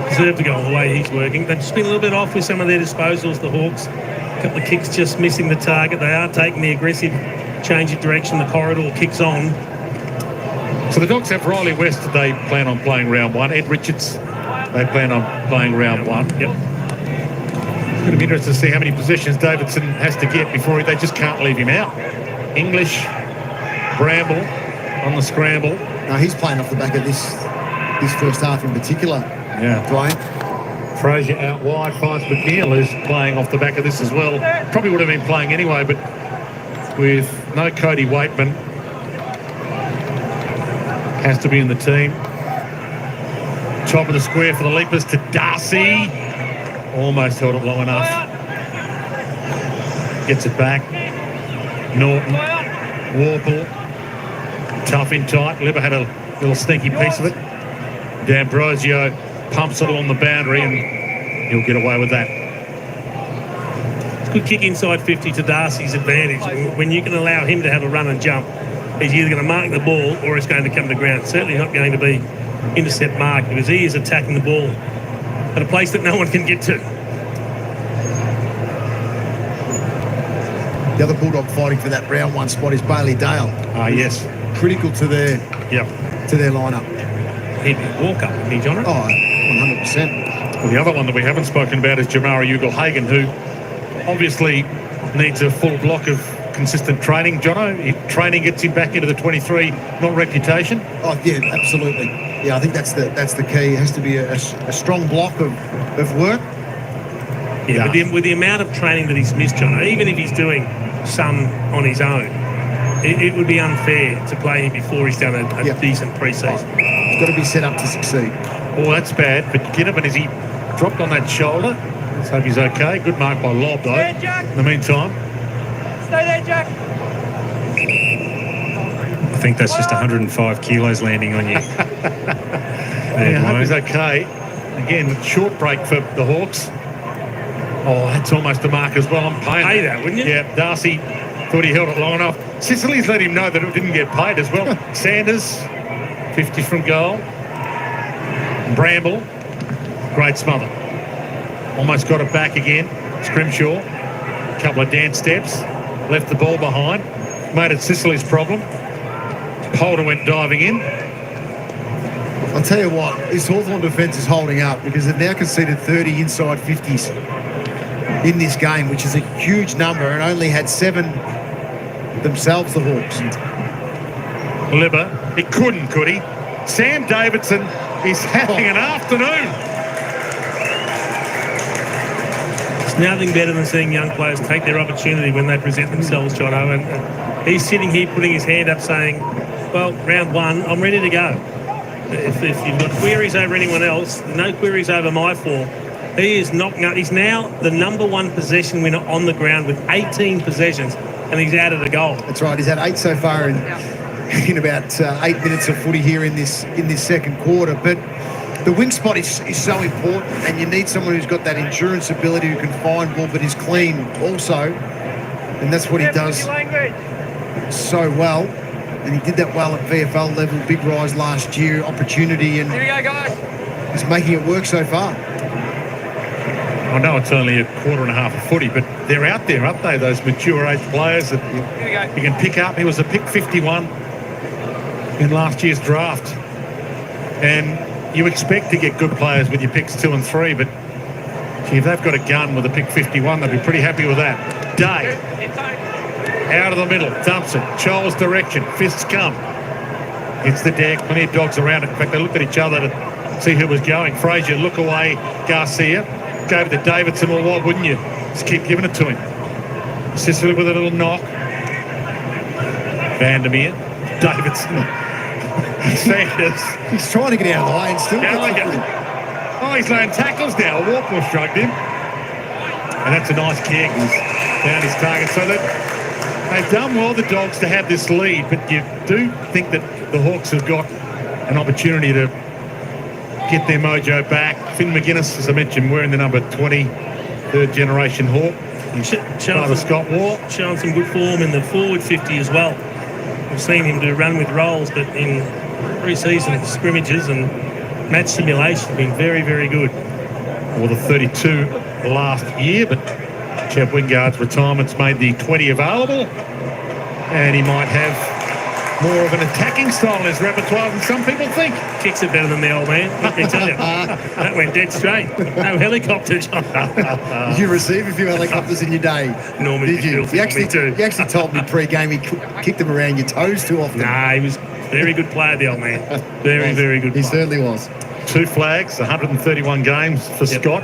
Deserve to go all the way he's working. They've just been a little bit off with some of their disposals, the Hawks. A couple of kicks just missing the target. They are taking the aggressive change of direction. The corridor kicks on. So the Dogs have Riley West. They plan on playing round 1. Ed Richards, they plan on playing round 1. Yep. It's going to be interesting to see how many possessions Davidson has to get before they just can't leave him out. English, Bramble on the scramble. No, he's playing off the back of this first half in particular. Yeah. Dwayne. Frazier out wide, finds McNeil, who's playing off the back of this as well. Probably would have been playing anyway, but with no Cody Waitman, has to be in the team. Top of the square for the Leapers to Darcy. Almost held it long enough. Gets it back. Norton, Warple, tough in tight. Liver had a little sneaky piece of it. D'Ambrosio pumps it along the boundary and he'll get away with that. It's a good kick inside 50 to Darcy's advantage. When you can allow him to have a run and jump, he's either going to mark the ball or it's going to come to ground. Certainly not going to be intercept mark because he is attacking the ball at a place that no one can get to. The other Bulldog fighting for that round 1 spot is Bailey Dale. Yes. Critical to their lineup. He'd be Walker, wouldn't he, John? Oh, 100%. Well, the other one that we haven't spoken about is Jamara Ugle-Hagan, who obviously needs a full block of consistent training. Jono, training gets him back into the 23, not reputation. Oh, yeah, absolutely. Yeah, I think that's the key. It has to be a strong block of work. Yeah, with the amount of training that he's missed, Jono, even if he's doing some on his own, it would be unfair to play him before he's done a decent pre-season. He's got to be set up to succeed. Oh, that's bad. But Ginnivan, as he dropped on that shoulder, Let's hope he's okay. Good mark by Lob, though. In the meantime. Stay there, Jack. I think that's just 105 kilos landing on you. I hope he's okay. Again, short break for the Hawks. Oh, that's almost a mark as well. I'm paying Pay that, wouldn't you? Yeah, Darcy thought he held it long enough. Sicily's let him know that it didn't get paid as well. Sanders, 50 from goal. Bramble, great smother. Almost got it back again. Scrimshaw, a couple of dance steps. Left the ball behind. Made it Sicily's problem. Polder went diving in. I'll tell you what, this Hawthorn defence is holding up because they've now conceded 30 inside 50s in this game, which is a huge number, and only had 7 themselves, the Hawks. Libber, he couldn't, could he? Sam Davidson is having an afternoon. It's nothing better than seeing young players take their opportunity when they present themselves, Jono. And he's sitting here putting his hand up saying, well, round 1, I'm ready to go. If you've got queries over anyone else, no queries over my form. He is knocking up. He's now the number 1 possession winner on the ground with 18 possessions, and he's added a goal. That's right. He's had 8 so far in about 8 minutes of footy here in this second quarter. But the wing spot is so important, and you need someone who's got that endurance ability, who can find ball but is clean also, and that's what he does so well. And he did that well at VFL level, big rise last year, opportunity, and Here we go, guys. he's making it work so far. I know it's only a quarter and a half of footy, but they're out there, aren't they? Those mature age players that Here we go. you can pick up. He was a pick 51 in last year's draft. And you expect to get good players with your picks 2 and 3, but if they've got a gun with a pick 51, they'll be pretty happy with that. Day. Out of the middle, dumps it, Charles direction, fists come. It's the deck, plenty of dogs around it. In fact, they looked at each other to see who was going. Frazier, look away, Garcia. Gave it to Davidson, well, why wouldn't you? Just keep giving it to him. Sicily with a little knock. Vandermeer, Davidson. Sanders. He's trying to get out of the lane still. Gallagher. Oh, he's laying tackles now. Walpole shrugged him. And that's a nice kick. He's found his target. So that they've done well, the Dogs, to have this lead, but you do think that the Hawks have got an opportunity to get their mojo back. Finn McGuinness, as I mentioned, wearing the number 20, third generation Hawk. Father Scott War. Showing some good form in the forward 50 as well. We've seen him do run with rolls, but in pre-season scrimmages and match simulation, been very, very good. Well, the 32 last year, but Chad Wingard's retirement's made the 20 available, and he might have more of an attacking style in his repertoire than some people think. Kicks it better than the old man, let me tell you. That went dead straight. No helicopter, John. Did you receive a few helicopters in your day? Norman, Did you? You actually told me pre-game he kicked them around your toes too often. Nah, he was a very good player, the old man. Very, very good player. He certainly was. 2 flags, 131 games for Scott.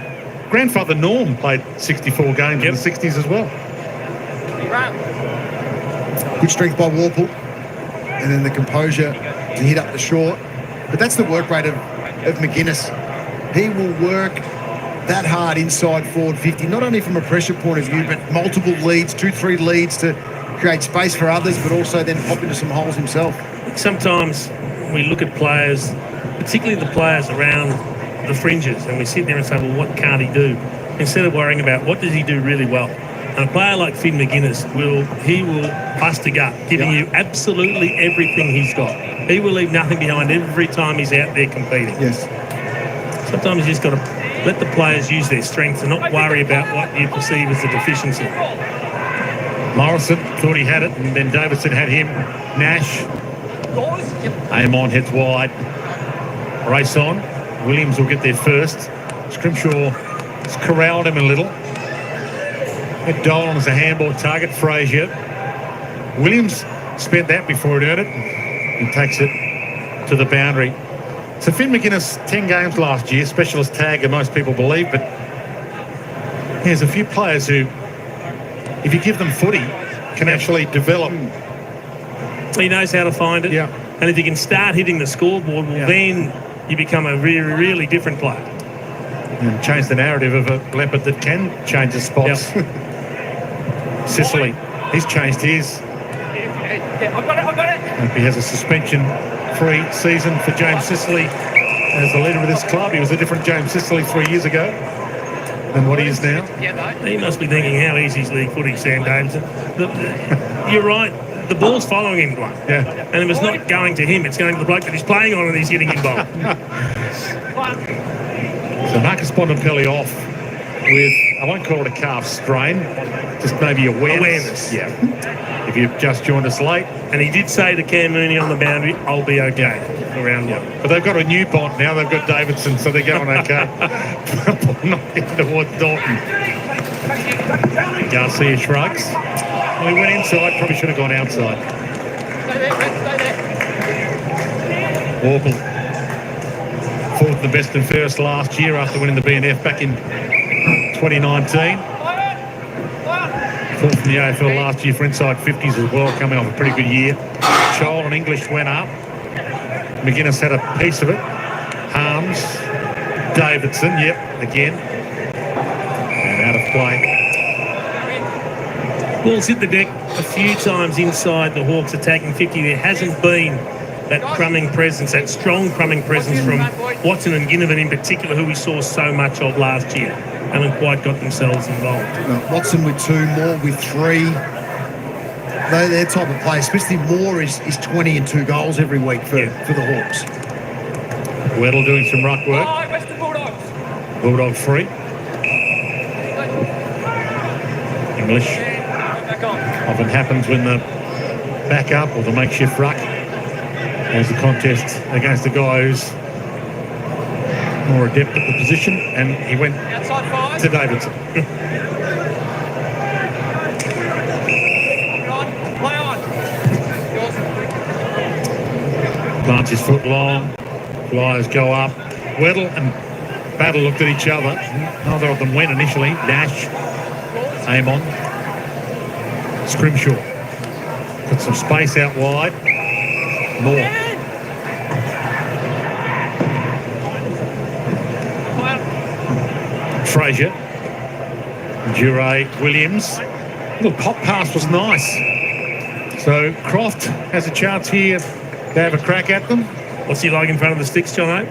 Grandfather Norm played 64 games in the 60s as well. Good strength by Walpole. And then the composure to hit up the short. But that's the work rate of McGuinness. He will work that hard inside forward 50, not only from a pressure point of view, but multiple leads, 2-3 leads to create space for others, but also then pop into some holes himself. Sometimes we look at players, particularly the players around the fringes, and we sit there and say, well, what can't he do? Instead of worrying about what does he do really well. And a player like Finn McGuinness will bust a gut, giving you absolutely everything he's got. He will leave nothing behind every time he's out there competing. Yes. Sometimes you just got to let the players use their strengths and not worry about what you perceive as a deficiency. Morrison thought he had it, and then Davidson had him. Nash. Aim on, heads wide. Race on. Williams will get there first. Scrimshaw has corralled him a little. Ed Dolan is a handball target. Frazier. Williams spent that before it earned it. He takes it to the boundary. So Finn McGuinness, 10 games last year, specialist tagger, most people believe, but there's a few players who, if you give them footy, can actually develop. He knows how to find it. Yeah. And if you can start hitting the scoreboard, well, then you become a really, really different player. and change the narrative of a leopard that can change the spots. Sicily, he's changed his. He has a suspension-free season for James Sicily as the leader of this club. He was a different James Sicily 3 years ago than what he is now. He must be thinking how easy is league footy, Sam Davidson. You're right. The ball's following him, Glenn. Yeah. And it was not going to him. It's going to the bloke that he's playing on, and he's hitting him ball. So Marcus Bontempelli off with, I won't call it a calf strain, just maybe awareness. Yeah. If you've just joined us late. And he did say to Cam Mooney on the boundary, I'll be okay around one. But they've got a new Bont now. They've got Davidson, so they're going okay. Not towards Dalton. Garcia shrugs. Well, he went inside, probably should have gone outside. Warple. Fourth the best and first last year after winning the BNF back in 2019. Fourth in the AFL last year for inside 50s as well, coming off a pretty good year. Chol and English went up. McGuinness had a piece of it. Harms, Davidson, yep, again. And out of play. Ball's hit the deck a few times inside the Hawks attacking 50. There hasn't been that crumbing presence, that strong crumbing presence from Watson and Ginnivan in particular, who we saw so much of last year. Haven't quite got themselves involved. Watson with 2, Moore with 3. Their type of play, especially Moore, is 20 and 2 goals every week for the Hawks. Weddle doing some ruck work. Bulldog free. English. Often happens when the backup or the makeshift ruck has the contest against the guy who's more adept at the position, and he went to Davidson. Plants his foot long, flyers go up. Weddle and Battle looked at each other. Neither of them went initially. Dash, aim on. Scrimshaw. Put some space out wide. More. Frazier. Jure, Williams. Little pop pass was nice. So Croft has a chance here to have a crack at them. What's he like in front of the sticks, John?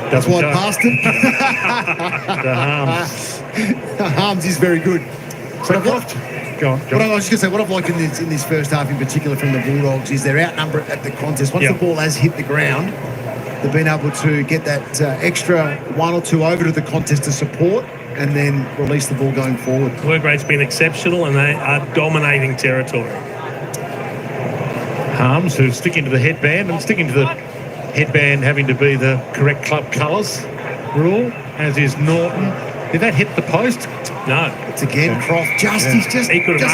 That's why past him. The Harms. Harms is very good. So Croft. Go on, What I was just going to say, what I've liked in this first half in particular from the Bulldogs is they're outnumbered at the contest. Once the ball has hit the ground, they've been able to get that extra 1 or 2 over to the contest to support and then release the ball going forward. Work rate's been exceptional and they are dominating territory. Harms, who's sticking to the headband and sticking to the headband having to be the correct club colours rule, as is Norton. Did that hit the post? No. It's again Croft. He's just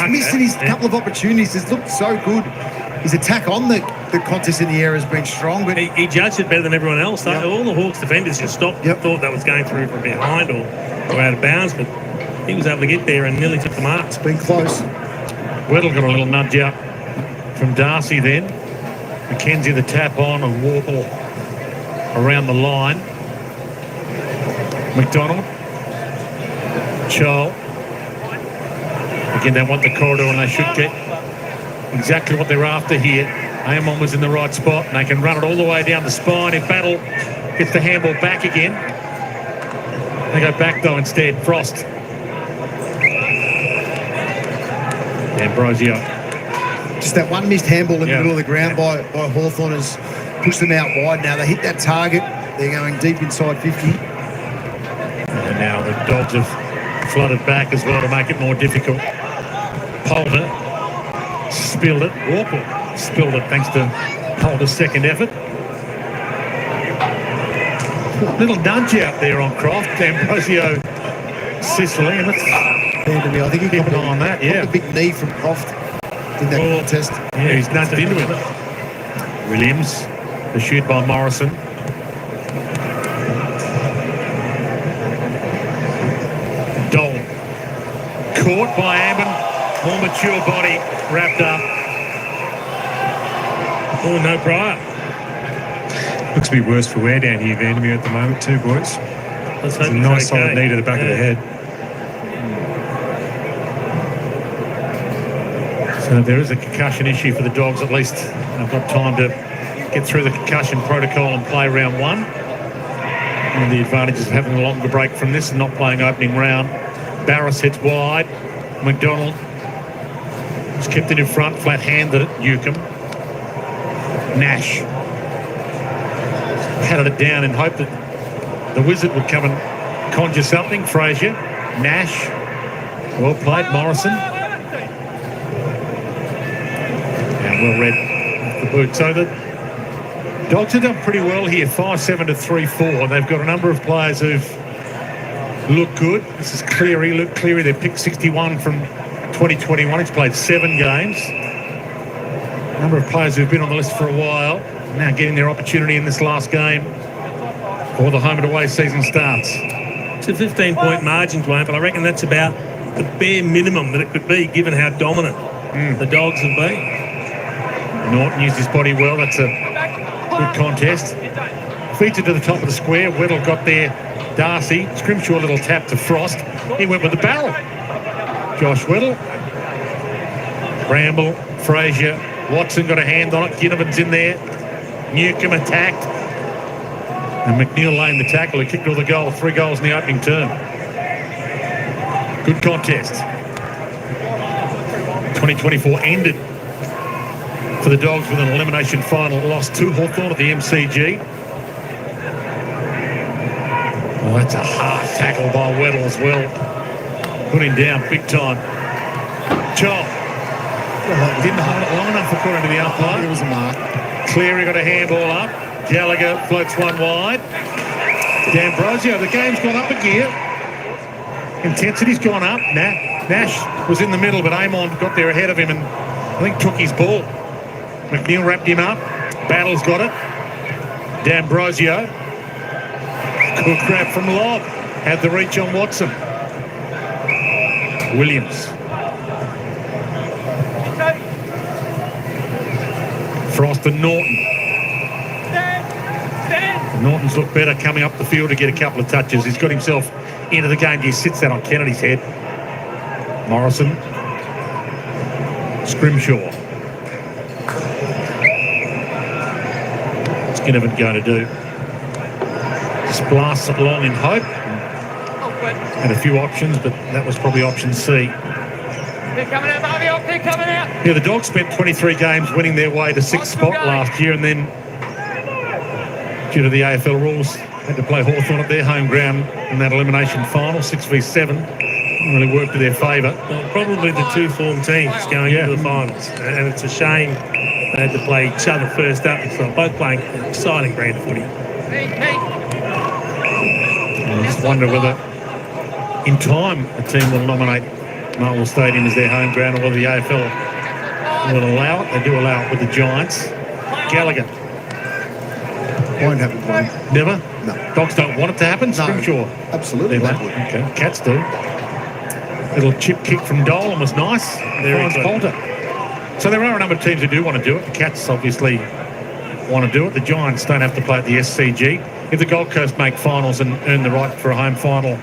missing his couple of opportunities. It's looked so good. His attack on the contest in the air has been strong, but he judged it better than everyone else. All the Hawks defenders just stopped and thought that was going through from behind or out of bounds, but he was able to get there and nearly took the mark. It's been close. Weddle got a little nudge out from Darcy then. McKenzie the tap on and Warple around the line. McDonald. Chol. Again, they want the corridor and they should get exactly what they're after here. Amon was in the right spot and they can run it all the way down the spine. If Battle gets the handball back again, they go back though instead. Frost. Ambrosio. Just that one missed handball in the middle of the ground by Hawthorn has pushed them out wide. Now they hit that target. They're going deep inside 50. And now the Dogs have flooded back as well to make it more difficult. Polder spilled it. Warple spilled it thanks to Polder's second effort. Little nudge out there on Croft. Ambrosio, Sicily, and that's I think he keep an eye on that. a big knee from Croft in that contest. Yeah, he's nudged into it. Williams, the shoot by Morrison. Dole. Caught by Ammon. More mature body wrapped up. Oh, no prior. Looks to be worse for wear down here, Vandermeer, at the moment too, boys. Let's It's hope a he's nice okay. solid knee to the back of the head. So there is a concussion issue for the Dogs at least. They've got time to get through the concussion protocol and play round one. One of the advantages of having a longer break from this and not playing opening round. Barras hits wide. McDonald has kept it in front, flat-handed at Newcomb. Nash patted it down in hope that the Wizard would come and conjure something. Frazier, Nash, well played. Morrison. And well read off the boot. So the Dogs have done pretty well here, 5-7 to 3-4. They've got a number of players who've looked good. This is Cleary. Luke Cleary, they picked 61 from 2021. He's played 7 games. A number of players who've been on the list for a while, now getting their opportunity in this last game before the home and away season starts. It's a 15-point margin, Dwayne, but I reckon that's about the bare minimum that it could be, given how dominant the Dogs have been. Norton used his body well. That's a good contest. Feeds it to the top of the square. Weddle got there. Darcy. Scrimshaw, a little tap to Frost. He went with the barrel. Josh Weddle. Bramble. Frazier. Watson got a hand on it. Ginnivan's in there. Newcomb attacked. And McNeil lamed the tackle. He kicked all the goal. 3 goals in the opening term. Good contest. 2024 ended for the Dogs with an elimination final loss to Hawthorn at the MCG. Oh, that's a hard tackle by Weddle as well. Put him down big time. Chop. Didn't hold it long enough according to the umpire. It was a mark. Cleary got a handball up. Gallagher floats one wide. D'Ambrosio, the game's gone up a gear. Intensity's gone up. Nash was in the middle, but Amon got there ahead of him and I think took his ball. McNeil wrapped him up. Battle's got it. D'Ambrosio. Good grab from Lobb. Had the reach on Watson. Williams. Frost and Norton. Norton's looked better coming up the field to get a couple of touches. He's got himself into the game. He sits that on Kennedy's head. Morrison. Scrimshaw. What's Ginnivan going to do? Just blasts it along in hope. Had a few options, but that was probably option C. They're coming out, Marvy. They're coming out. Yeah, the Dogs spent 23 games winning their way to 6th spot last year, and then due to the AFL rules, had to play Hawthorn at their home ground in that elimination final, 6v7. Didn't really work to their favour. Well, probably the 2 form teams going into the finals, and it's a shame they had to play each other first up. It's both playing exciting brand of footy. I just wonder whether in time a team will nominate Marvel Stadium as their home ground, or whether the AFL will allow it. They do allow it with the Giants. Gallagher. Won't happen, Dwayne. Never? No. Dogs don't want it to happen? No. Scrimshaw. Absolutely. They They won't. would. Okay. Cats do. Little chip kick from Dolan was nice. Finds Poulter. So there are a number of teams who do want to do it. The Cats obviously want to do it. The Giants don't have to play at the SCG. If the Gold Coast make finals and earn the right for a home final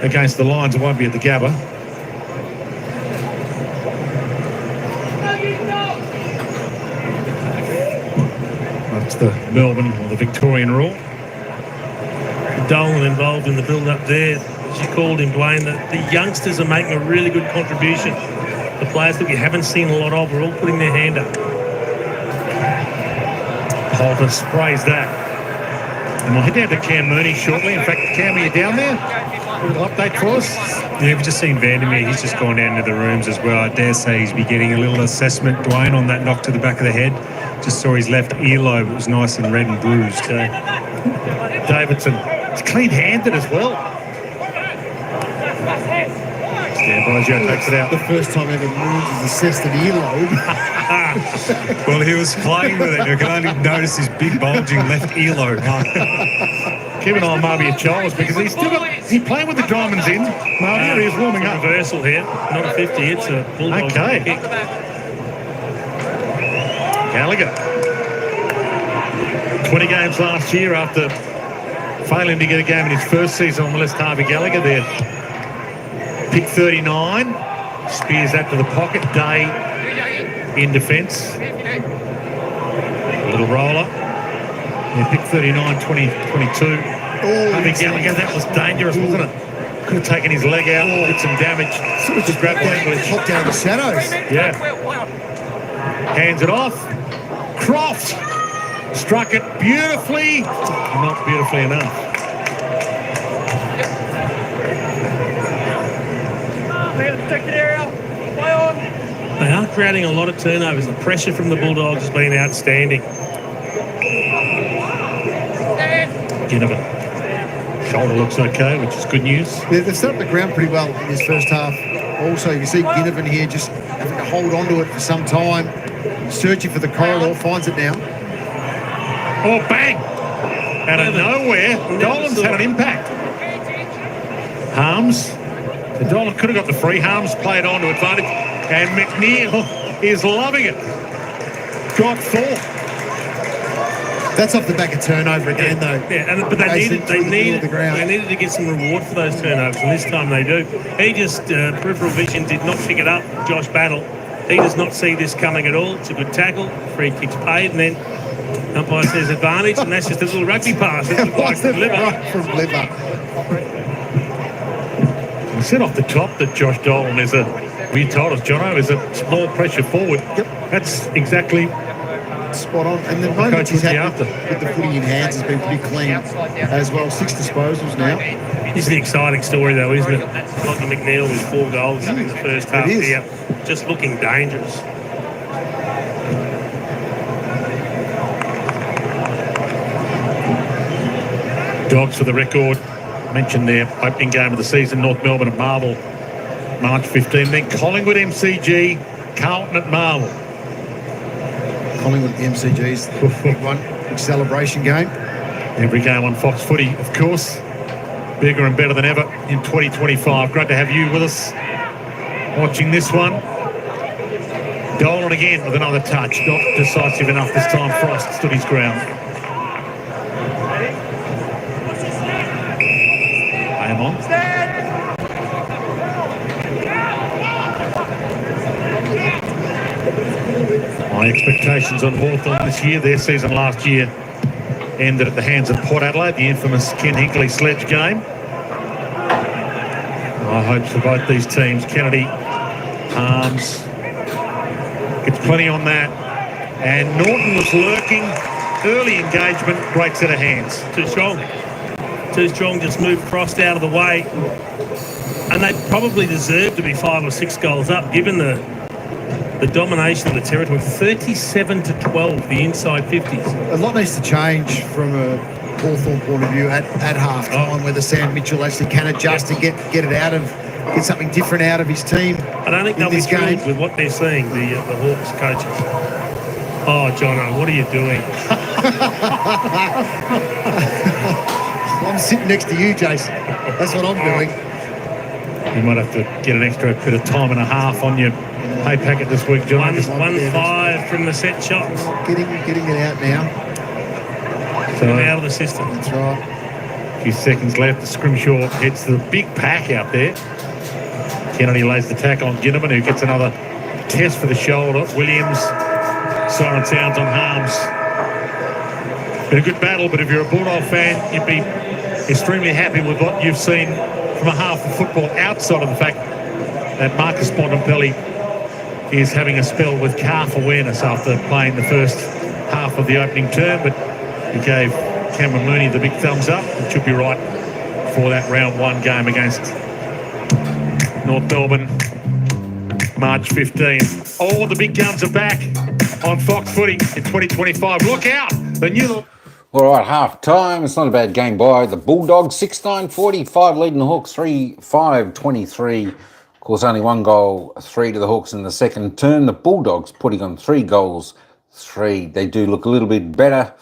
against the Lions, it won't be at the Gabba. That's the Melbourne or the Victorian rule. Dolan involved in the build-up there. As you called him, Dwayne, the youngsters are making a really good contribution. The players that we haven't seen a lot of are all putting their hand up. Poulter sprays that. And we'll head down to Cam Mooney shortly. In fact, Cam, are you down there? A little update for us? Yeah, we've just seen Vandermeer. He's just gone down to the rooms as well. I dare say he's be getting a little assessment, Dwayne, on that knock to the back of the head. Just saw his left earlobe. It was nice and red and bruised. Davidson. It's clean-handed as well. D'Ambrosio takes it out. The first time ever Moons has assessed an earlobe. Well, he was playing with it. You can only notice his big bulging left earlobe. Keep an eye on Marby Charles because he's still got. He's playing with the diamonds in. Marby, he's warming up. Reversal here. Not a 50, it's a Bulldogs Okay. kick. Gallagher. 20 games last year after failing to get a game in his first season on the list, Harvey Gallagher there. Pick 39, spears that to the pocket. Day in defence. A little roller. Yeah, pick 39, 22. Harvey Gallagher, that was dangerous, wasn't it? Could have taken his leg out, did some damage. Sort of just grabbed that, popped down the shadows. Yeah. Hands it off. Croft struck it beautifully. Not beautifully enough. They are creating a lot of turnovers. The pressure from the Bulldogs has been outstanding. Ginnivan. Shoulder looks okay, which is good news. They've set up the ground pretty well in this first half. Also, you can see Ginnivan here just having to hold on to it for some time. Searching for the corridor, finds it now. Oh, bang! Out of nowhere, Dolan's had an impact. Harms. The Dolan could have got the free. Harms played on to advantage. And McNeil is loving it. Got 4. That's off the back of turnover again, though. Yeah, but they needed to get some reward for those turnovers, and this time they do. He just, peripheral vision, did not pick it up, Josh Battle. He does not see this coming at all. It's a good tackle, free kick's paid, and then umpire says advantage, and that's just a little rugby pass. It looked like from Liver. We said off the top that Josh Dolan is you told us, Jono, is a small pressure forward. Yep. That's exactly spot on. And the moment he's had with the footy in hands has been pretty clean as well. 6 disposals now. This is the exciting story, though, isn't it? Lockie McNeil with 4 goals in the first half here. Just looking dangerous. Dogs for the record. Mentioned their opening game of the season, North Melbourne at Marvel, March 15. Then Collingwood MCG, Carlton at Marvel. Collingwood MCG's the big one, big celebration game. Every game on Fox Footy, of course. Bigger and better than ever in 2025. Great to have you with us watching this one. Dolan again with another touch. Not decisive enough this time. Frost stood his ground. Aim on. My expectations on Hawthorn this year, their season last year ended at the hands of Port Adelaide, the infamous Ken Hinkley sledge game. I hope for both these teams. Kennedy, Harms, gets plenty on that. And Norton was lurking. Early engagement, great set of hands. Too strong, just moved Frost out of the way. And they probably deserve to be 5 or 6 goals up, given the domination of the territory. 37-12, the inside 50s. A lot needs to change from a Hawthorn point of view at half time, whether Sam Mitchell actually can adjust and get something different out of his team. I don't think they'll be thrilled with what they're seeing, the Hawks coaches. Oh, Jono, what are you doing? I'm sitting next to you, Jason. That's what I'm doing. You might have to get an extra bit of time and a half on your pay packet this week, John. 1-5 from the set shots. Getting it out now. So out of the system. That's right. A few seconds left. The Scrimshaw hits the big pack out there. Kennedy lays the tackle on Ginnivan, who gets another test for the shoulder. Williams, siren sounds on Harms. Been a good battle, but if you're a Bulldog fan, you'd be extremely happy with what you've seen from a half of football, outside of the fact that Marcus Bontempelli is having a spell with calf awareness after playing the first half of the opening term, but he gave Cameron Mooney the big thumbs up. It should be right for that round 1 game against North Melbourne, March 15. All the big guns are back on Fox Footy in 2025. Look out! The new... All right, half time. It's not a bad game by the Bulldogs. 6-9-45 leading the Hawks 3-5-23. Of course, only 1 goal, 3 to the Hawks in the second term. The Bulldogs putting on 3 goals, 3. They do look a little bit better,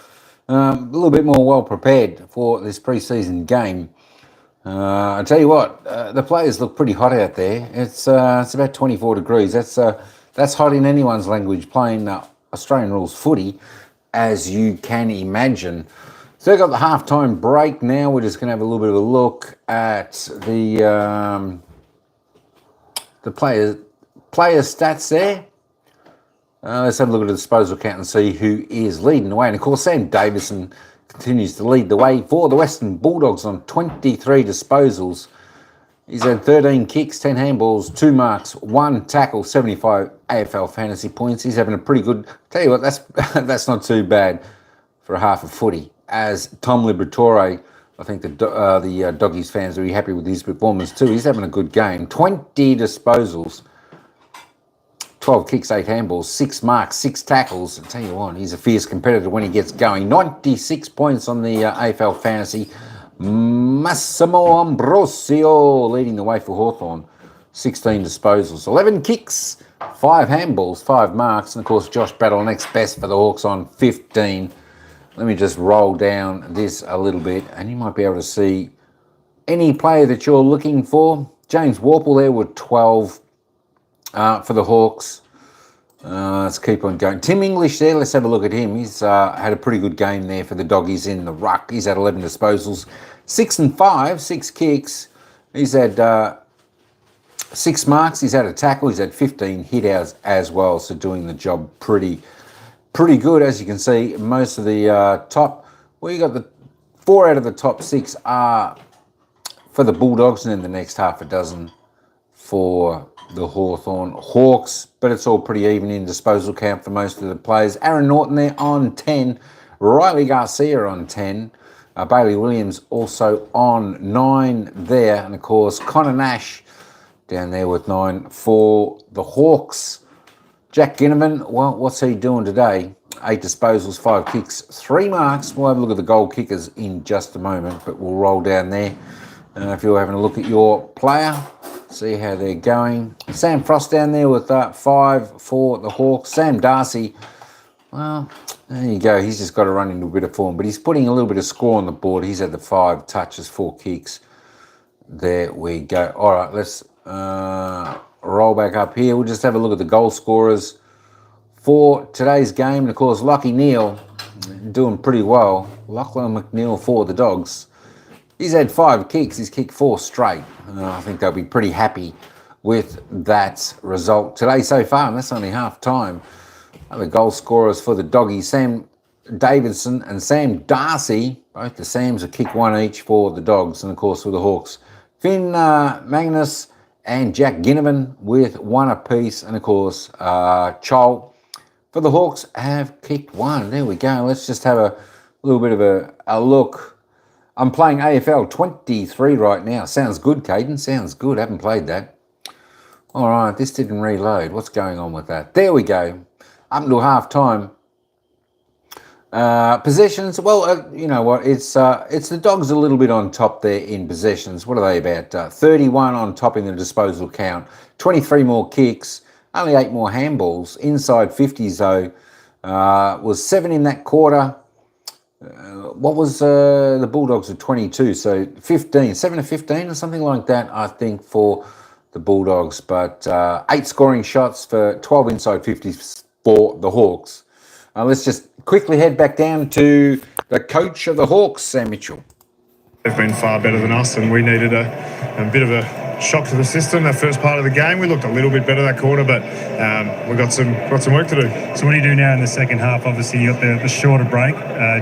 a little bit more well prepared for this pre-season game. I tell you what, the players look pretty hot out there. It's about 24 degrees. That's hot in anyone's language, playing Australian rules footy, as you can imagine. So we've got the halftime break now. We're just going to have a little bit of a look at the player stats there. Let's have a look at the disposal count and see who is leading the way. And of course, Sam Davison continues to lead the way for the Western Bulldogs on 23 disposals. He's had 13 kicks, 10 handballs, 2 marks, 1 tackle, 75 AFL fantasy points. He's having a pretty good... Tell you what, that's not too bad for a half a footy. As Tom Liberatore, I think the Doggies fans are really happy with his performance too. He's having a good game. 20 disposals, 12 kicks, 8 handballs, 6 marks, 6 tackles. I tell you what, he's a fierce competitor when he gets going. 96 points on the AFL fantasy. Massimo Ambrosio leading the way for Hawthorn. 16 disposals, 11 kicks, 5 handballs, 5 marks. And of course, Josh Battle next best for the Hawks on 15. Let me just roll down this a little bit and you might be able to see any player that you're looking for. James Warple there with 12 for the Hawks. Let's keep on going. Tim English there, let's have a look at him. He's had a pretty good game there for the Doggies in the ruck. He's had 11 disposals, 6 and 5, 6 kicks. He's had 6 marks. He's had a tackle. He's had 15 hit outs as well. So doing the job pretty good. As you can see, most of the top, well, you got the 4 out of the top 6 are for the Bulldogs and then the next half a dozen for the Hawthorn Hawks, but it's all pretty even in disposal count for most of the players. Aaron Norton there on 10, Riley Garcia on 10, Bailey Williams also on 9 there, and of course Connor Nash down there with 9 for the Hawks. Jack Ginnivan, well, what's he doing today? 8 disposals, 5 kicks, 3 marks. We'll have a look at the goal kickers in just a moment, but we'll roll down there. If you're having a look at your player, see how they're going. Sam Frost down there with 5 for the Hawks. Sam Darcy, well, there you go. He's just got to run into a bit of form, but he's putting a little bit of score on the board. He's had the 5 touches, 4 kicks. There we go. All right, let's roll back up here. We'll just have a look at the goal scorers for today's game. And of course, Lachie Neale doing pretty well. Lachlan McNeil for the Dogs. He's had 5 kicks. He's kicked 4 straight. I think they'll be pretty happy with that result today so far, and that's only half time. The goal scorers for the Doggies, Sam Davidson and Sam Darcy. Both the Sams have kicked 1 each for the Dogs, and of course for the Hawks, Finn Magnus and Jack Ginnivan with 1 apiece, and of course Chol for the Hawks have kicked 1. There we go. Let's just have a little bit of a look. I'm playing AFL 23 right now. Sounds good, Caden. Sounds good. Haven't played that. All right, this didn't reload. What's going on with that? There we go. Up until half time. Possessions. Well, you know what? It's the Dogs a little bit on top there in possessions. What are they about? 31 on top in the disposal count. 23 more kicks. Only 8 more handballs. Inside 50s though. Was 7 in that quarter. What was the Bulldogs at 22? So 15, 7 to 15 or something like that, I think, for the Bulldogs. But 8 scoring shots for 12 inside 50s for the Hawks. Let's just quickly head back down to the coach of the Hawks, Sam Mitchell. They've been far better than us, and we needed a bit of a shock to the system that first part of the game. We looked a little bit better that quarter, but we've got some work to do. So what do you do now in the second half? Obviously, you got the shorter break.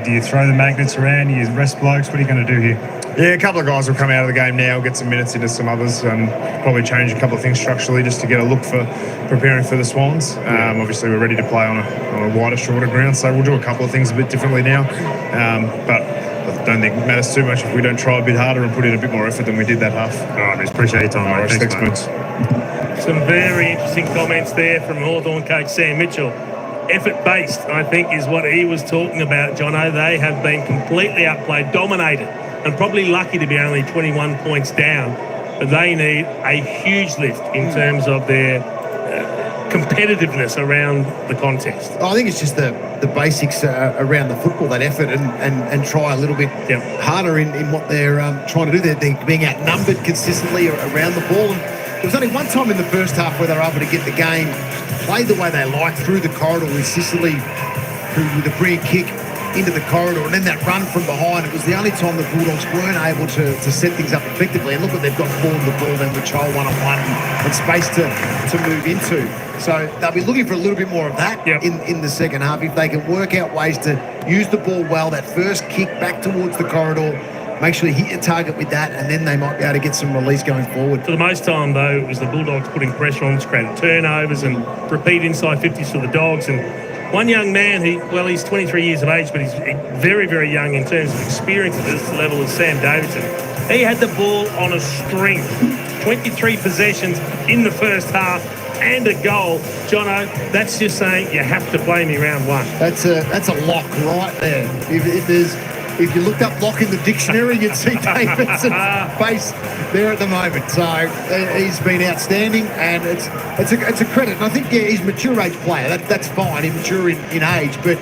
Do you throw the magnets around? Do you rest blokes? What are you going to do here? Yeah, a couple of guys will come out of the game now, get some minutes into some others, and probably change a couple of things structurally just to get a look for preparing for the Swans. Obviously, we're ready to play on a wider, shorter ground, so we'll do a couple of things a bit differently now. But I don't think it matters too much if we don't try a bit harder and put in a bit more effort than we did that half. All right, appreciate your time, mate. Thanks, mate. Some very interesting comments there from Hawthorn coach Sam Mitchell. Effort-based, I think, is what he was talking about, Jono. They have been completely outplayed, dominated, and probably lucky to be only 21 points down. But they need a huge lift in terms of their competitiveness around the contest. I think it's just the basics around the football, that effort, and try a little bit harder in what they're trying to do. They're being outnumbered consistently around the ball. And there was only one time in the first half where they were able to get the game, play the way they like, through the corridor with Sicily, with a free kick, into the corridor, and then that run from behind. It was the only time the Bulldogs weren't able to set things up effectively. And look what they've got forward the ball then with Chol one-on-one and space to move into. So they'll be looking for a little bit more of that in the second half. If they can work out ways to use the ball well, that first kick back towards the corridor, make sure you hit your target with that, and then they might be able to get some release going forward. For the most time, though, it was the Bulldogs putting pressure on, creating turnovers and repeat inside 50s for the Dogs. And one young man, he's 23 years of age, but he's very, very young in terms of experience at this level, is Sam Davidson. He had the ball on a string, 23 possessions in the first half and a goal. Jono, that's just saying you have to play me round one. That's a lock right there. If you looked up lock in the dictionary, you'd see Davidson's face there at the moment. So he's been outstanding, and it's a credit. And I think, he's a mature age player. That's fine. He's mature in age, but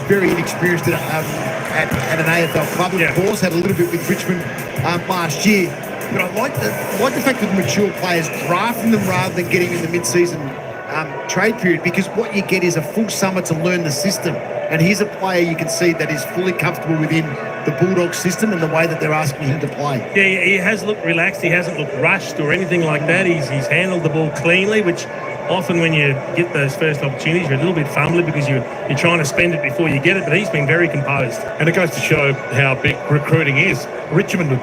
very inexperienced at an AFL club. Of course, had a little bit with Richmond last year. But I like the fact that mature players drafting them rather than getting in the mid-season trade period, because what you get is a full summer to learn the system. And he's a player you can see that is fully comfortable within the Bulldogs system and the way that they're asking him to play. Yeah, he has looked relaxed. He hasn't looked rushed or anything like that. He's handled the ball cleanly, which often when you get those first opportunities, you're a little bit fumbly because you're trying to spend it before you get it, but he's been very composed. And it goes to show how big recruiting is. Richmond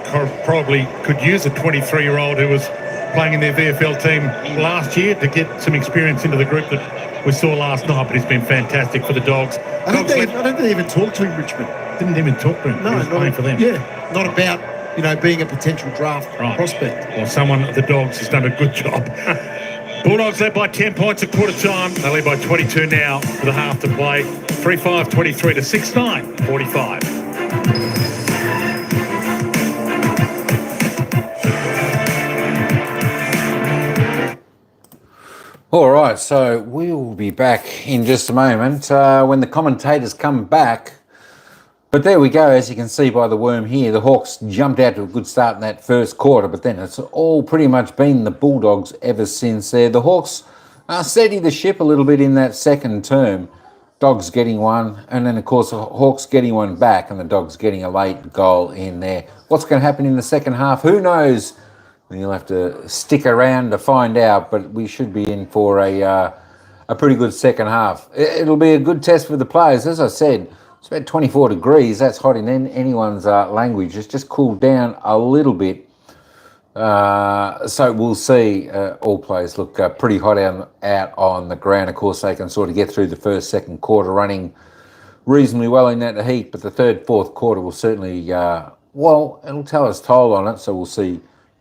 probably could use a 23-year-old who was playing in their VFL team last year to get some experience into the group that we saw last night, but he's been fantastic for the Dogs. I don't think they even talked to him, Richmond. Didn't even talk to him. No, he was playing for them. Yeah, not about, being a potential draft prospect. Well, someone at the Dogs has done a good job. Bulldogs led by 10 points at quarter time. They lead by 22 now with a half to play. 3-5-23 to 6-9-45. All right, so we'll be back in just a moment when the commentators come back. But there we go, as you can see by the worm here, the Hawks jumped out to a good start in that first quarter, but then it's all pretty much been the Bulldogs ever since there. The Hawks steadied the ship a little bit in that second term. Dogs getting one, and then, of course, the Hawks getting one back, and the Dogs getting a late goal in there. What's going to happen in the second half? Who knows? You'll have to stick around to find out, but we should be in for a pretty good second half. It'll be a good test for the players. As I said, it's about 24 degrees. That's hot in anyone's language. It's just cooled down a little bit. So we'll see. All players look pretty hot out on the ground. Of course, they can sort of get through the first, second quarter running reasonably well in that heat, but the third, fourth quarter will certainly, it'll tell us toll on it, so we'll see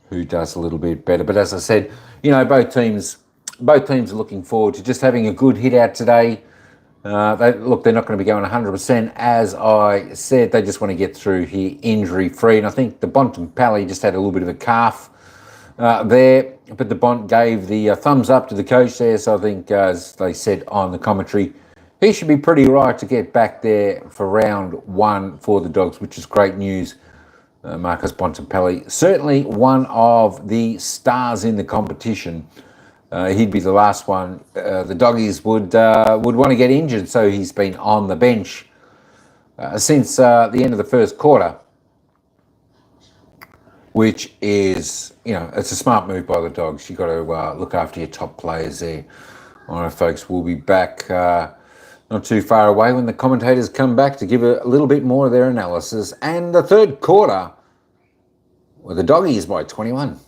who does a little bit better. But as I said, both teams are looking forward to just having a good hit out today. They're not going to be going 100%. As I said, they just want to get through here injury-free. And I think the Bontempelli just had a little bit of a calf there, but the Bont gave the thumbs up to the coach there. So I think, as they said on the commentary, he should be pretty right to get back there for round one for the Dogs, which is great news. Marcus Bontempelli, certainly one of the stars in the competition. He'd be the last one the Doggies would want to get injured, so he's been on the bench since the end of the first quarter, which is, it's a smart move by the Dogs. You've got to look after your top players there. All right, folks, we'll be back not too far away when the commentators come back to give a little bit more of their analysis. And the third quarter, the Doggies by 21.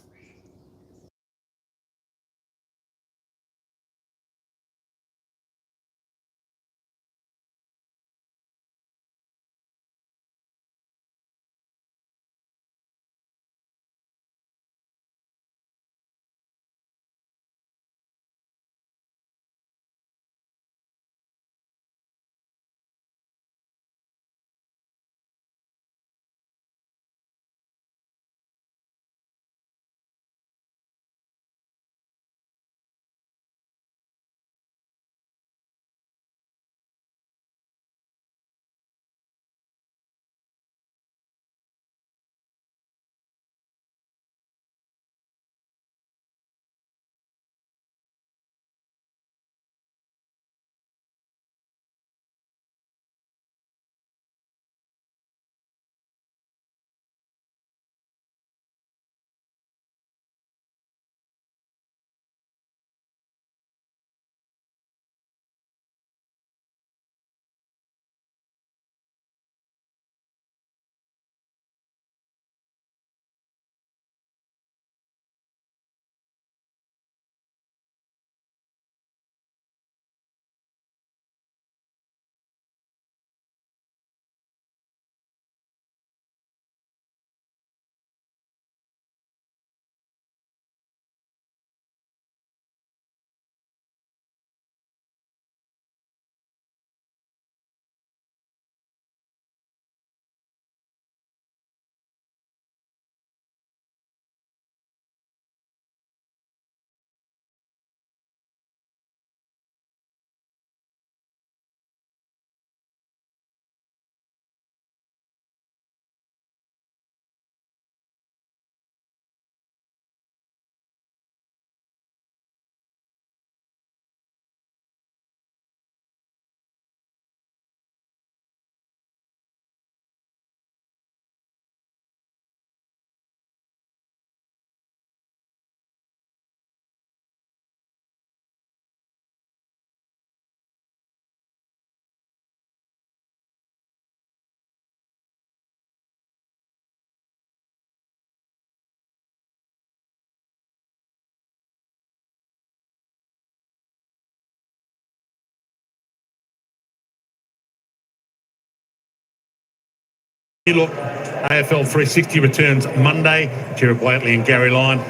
Look, AFL 360 returns Monday. Jared Waitley and Gary Lyon.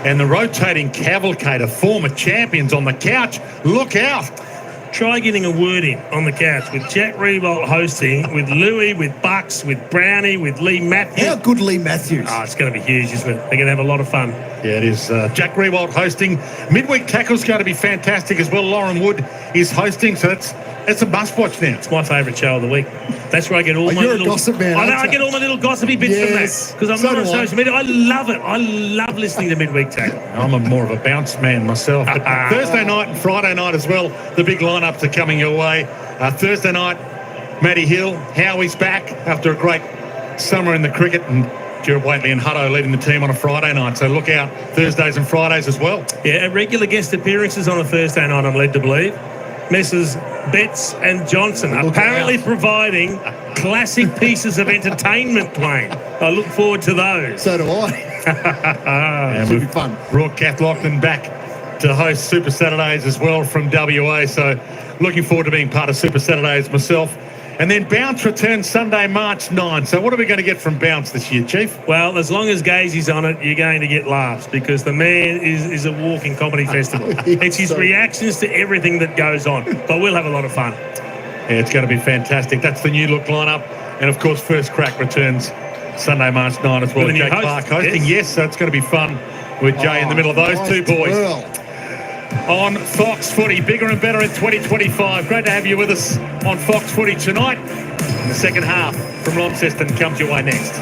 And the rotating cavalcade of former champions on the couch. Look out. Try getting a word in on the couch with Jack Riewoldt hosting, with Louis, with Bucks, with Brownie, with Lee Matthews. How good Lee Matthews? Oh, it's going to be huge, isn't it? They're going to have a lot of fun. Yeah, it is. Jack Riewoldt hosting. Midweek tackle's going to be fantastic as well. Lauren Wood is hosting, so it's a must-watch now. It's my favourite show of the week. That's where I get all my you're little... a gossip man, I know, aren't I get all my little gossipy bits from that. Because I'm not on social media. I love it. I love listening to Midweek Tackle. I'm more of a bounce man myself. But Thursday night and Friday night as well, the big lineups are coming your way. Thursday night, Matty Hill, Howie's back after a great summer in the cricket, and Jared Waitley and Hutto leading the team on a Friday night. So look out Thursdays and Fridays as well. Yeah, regular guest appearances on a Thursday night, I'm led to believe. Messrs. Betts and Johnson apparently providing classic pieces of entertainment playing. I look forward to those. So do I. And Should be fun. Brought Kath Lachlan back to host Super Saturdays as well from WA. So looking forward to being part of Super Saturdays myself. And then Bounce returns Sunday, March 9. So what are we going to get from Bounce this year, Chief? Well, as long as Gazy's on it, you're going to get laughs because the man is a walking comedy festival. It's his reactions to everything that goes on. But we'll have a lot of fun. Yeah, it's going to be fantastic. That's the new look lineup. And, of course, First Crack returns Sunday, March 9 as well. With a new Jake host, Clark hosting. Yes, so it's going to be fun with Jay in the middle of those two boys. On Fox Footy, bigger and better in 2025. Great to have you with us on Fox Footy tonight. The second half from Launceston comes your way next.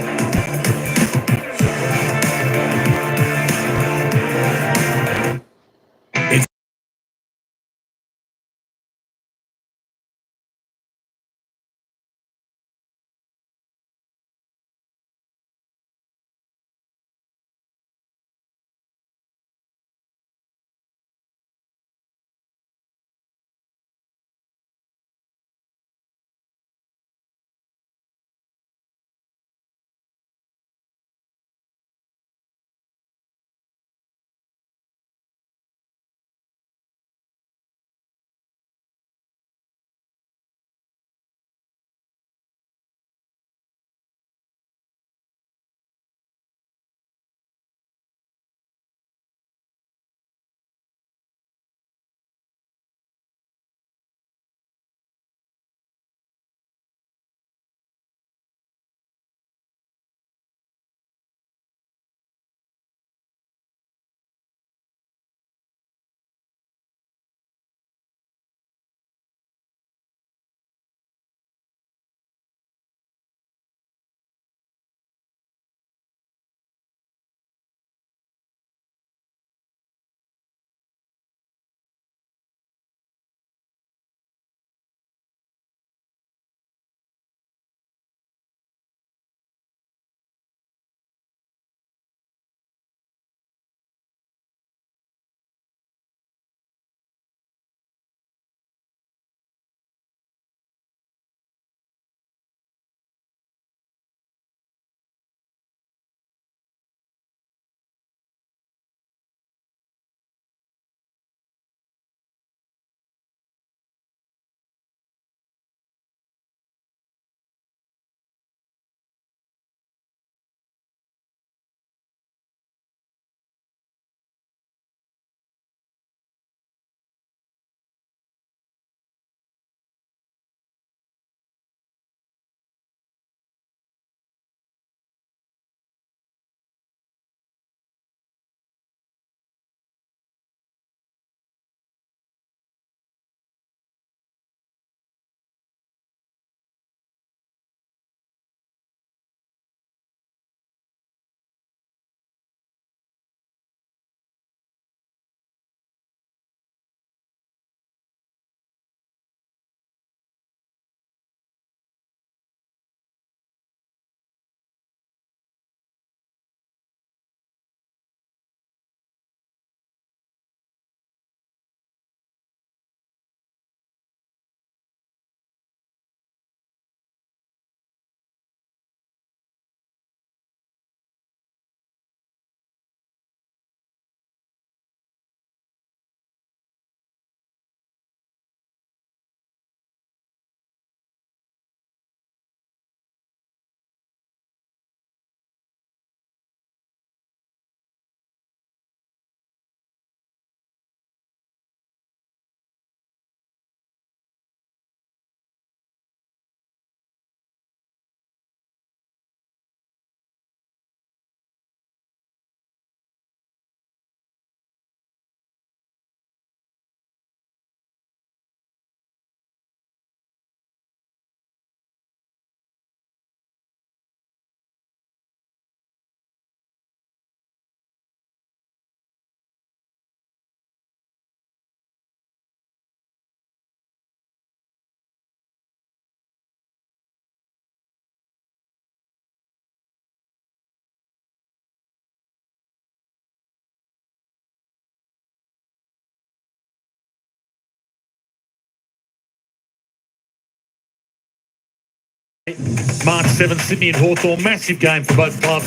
March 7th, Sydney and Hawthorn. Massive game for both clubs.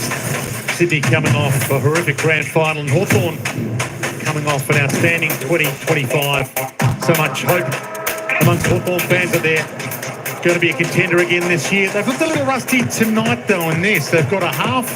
Sydney coming off a horrific grand final and Hawthorn coming off an outstanding 2025. So much hope amongst Hawthorn fans that they're going to be a contender again this year. They've looked a little rusty tonight though in this. They've got a half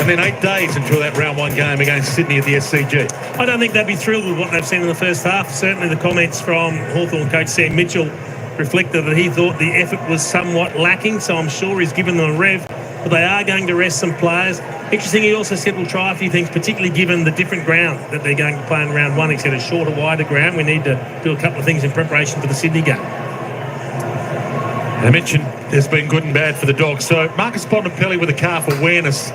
and then 8 days until that round 1 game against Sydney at the SCG. I don't think they'd be thrilled with what they've seen in the first half. Certainly the comments from Hawthorn coach Sam Mitchell reflected that he thought the effort was somewhat lacking, so I'm sure he's given them a rev, but they are going to rest some players. Interesting, he also said we'll try a few things, particularly given the different ground that they're going to play in round 1. He said a shorter, wider ground. We need to do a couple of things in preparation for the Sydney game. I mentioned there's been good and bad for the Dogs. So Marcus Bontempelli with a calf awareness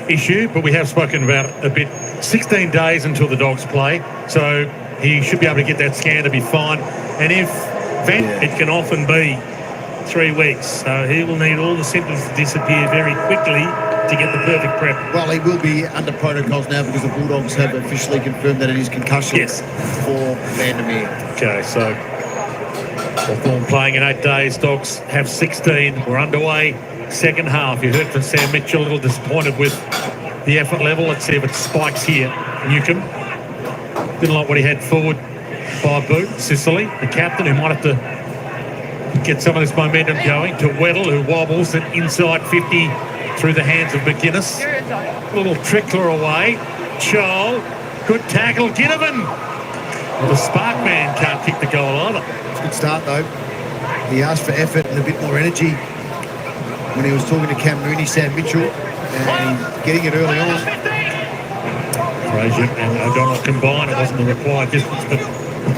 issue, but we have spoken about it a bit. 16 days until the Dogs play, so he should be able to get that scan to be fine. And if it can often be 3 weeks, so he will need all the symptoms to disappear very quickly to get the perfect prep. Well, he will be under protocols now because the Bulldogs have officially confirmed that it is concussion for Vandermeer. Okay, so Hawthorn playing in 8 days. Dogs have 16. We're underway. Second half. You heard from Sam Mitchell, a little disappointed with the effort level. Let's see if it spikes here. Newcomb didn't like what he had forward by boot. Sicily, the captain, who might have to get some of this momentum going. To Weddle, who wobbles it inside 50 through the hands of McGuinness. A little trickler away. Chol, good tackle. Ginnivan. Well, the Spark man can't kick the goal either. It's a good start though. He asked for effort and a bit more energy when he was talking to Cam Mooney, Sam Mitchell, and he's getting it early on. Frazier and O'Donnell combined. It wasn't the required distance, but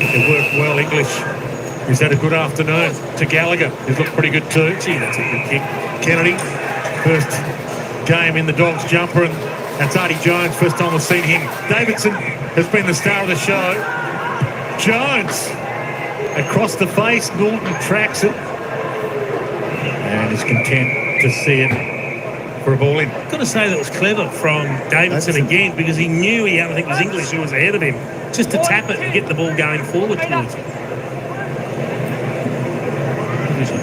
it worked well. English, who's had a good afternoon. To Gallagher, who's looked pretty good too. Gee, that's a good kick. Kennedy, first game in the Dogs jumper, and that's Artie Jones. First time we've seen him. Davidson has been the star of the show. Jones, across the face. Norton tracks it. And is content to see it for a ball in. I've got to say that was clever from Davidson again, because he knew I think it was English who was ahead of him, just to tap it and get the ball going forward towards him.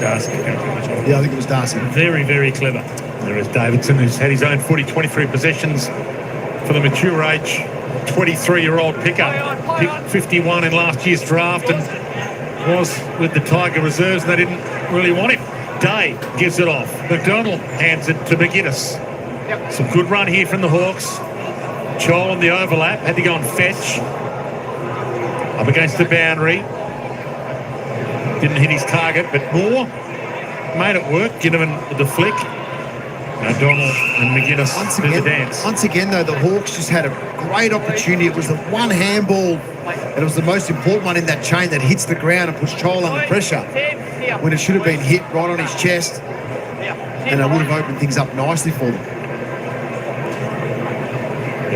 Darcy. Yeah, I think it was Darcy. Very, very clever. There is Davidson, who's had his own footy, 23 possessions for the mature age 23-year-old pickup. Picked 51 in last year's draft and was with the Tiger reserves, and they didn't really want him. Day gives it off. McDonald hands it to McGuinness. Some good run here from the Hawks. Chol on the overlap, had to go and fetch. Up against the boundary. Didn't hit his target, but Moore made it work. Ginnivan with the flick. O'Donnell and McGuinness did the dance. Once again, though, the Hawks just had a great opportunity. It was the one handball, and it was the most important one in that chain that hits the ground and puts Chol under pressure, when it should have been hit right on his chest, and it would have opened things up nicely for them.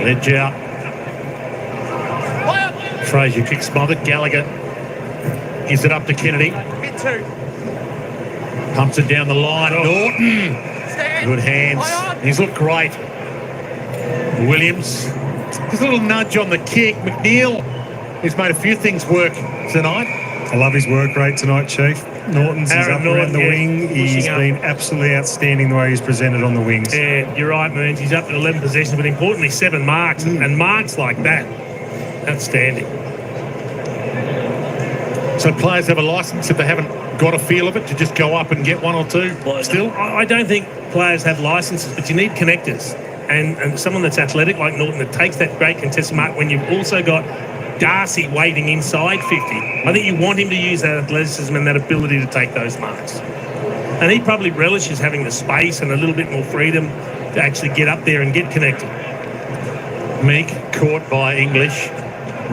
Ledge out. Frazier kick smothered. Gallagher gives it up to Kennedy. Pumps it down the line. Norton. Good hands. He's looked great. Williams. Just a little nudge on the kick. McNeil, who's made a few things work tonight. I love his work rate tonight, Chief. Norton's is up around the wing. He's been absolutely outstanding the way he's presented on the wings. Yeah, you're right, Moons. He's up to 11 possessions, but importantly 7 marks, and marks like that, outstanding. So players have a licence if they haven't got a feel of it to just go up and get 1 or 2 still? I don't think players have licences, but you need connectors. And someone that's athletic like Norton that takes that great contested mark when you've also got Darcy waiting inside 50. I think you want him to use that athleticism and that ability to take those marks. And he probably relishes having the space and a little bit more freedom to actually get up there and get connected. Meek caught by English.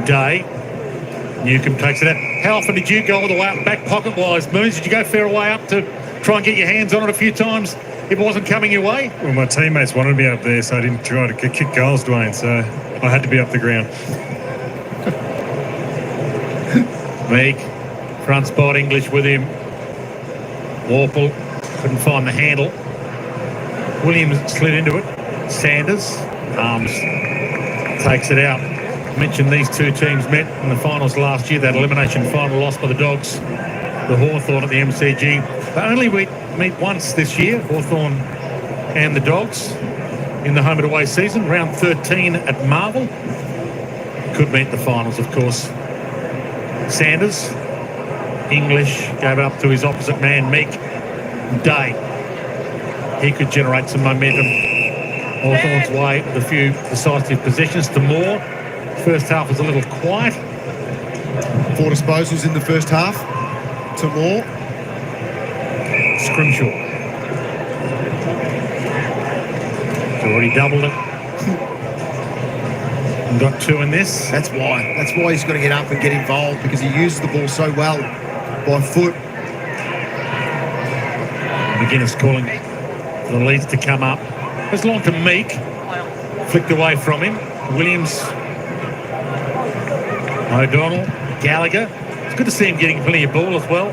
Day. Newcomb takes it out. How often did you go all the way up back pocket-wise, Moons? Did you go fair way up to try and get your hands on it a few times if it wasn't coming your way? Well, my teammates wanted me up there, so I didn't try to kick goals, Dwayne, so I had to be up the ground. Meek, front spot, English with him. Warple couldn't find the handle. Williams slid into it. Sanders, Arms takes it out. I mentioned these two teams met in the finals last year, that elimination final loss by the Dogs. The Hawthorn at the MCG. They only meet once this year, Hawthorn and the Dogs, in the home and away season. Round 13 at Marvel. Could meet the finals, of course. Sanders, English, gave it up to his opposite man, Meek. Day. He could generate some momentum Hawthorn's way with a few decisive possessions to Moore. First half was a little quiet. 4 disposals in the first half to Moore. Scrimshaw. He's already doubled it. And got 2 in this. That's why. That's why he's got to get up and get involved, because he uses the ball so well by foot. McGuinness calling for the leads to come up. It's long to Meek. Flicked away from him. Williams. O'Donnell. Gallagher. It's good to see him getting plenty of ball as well.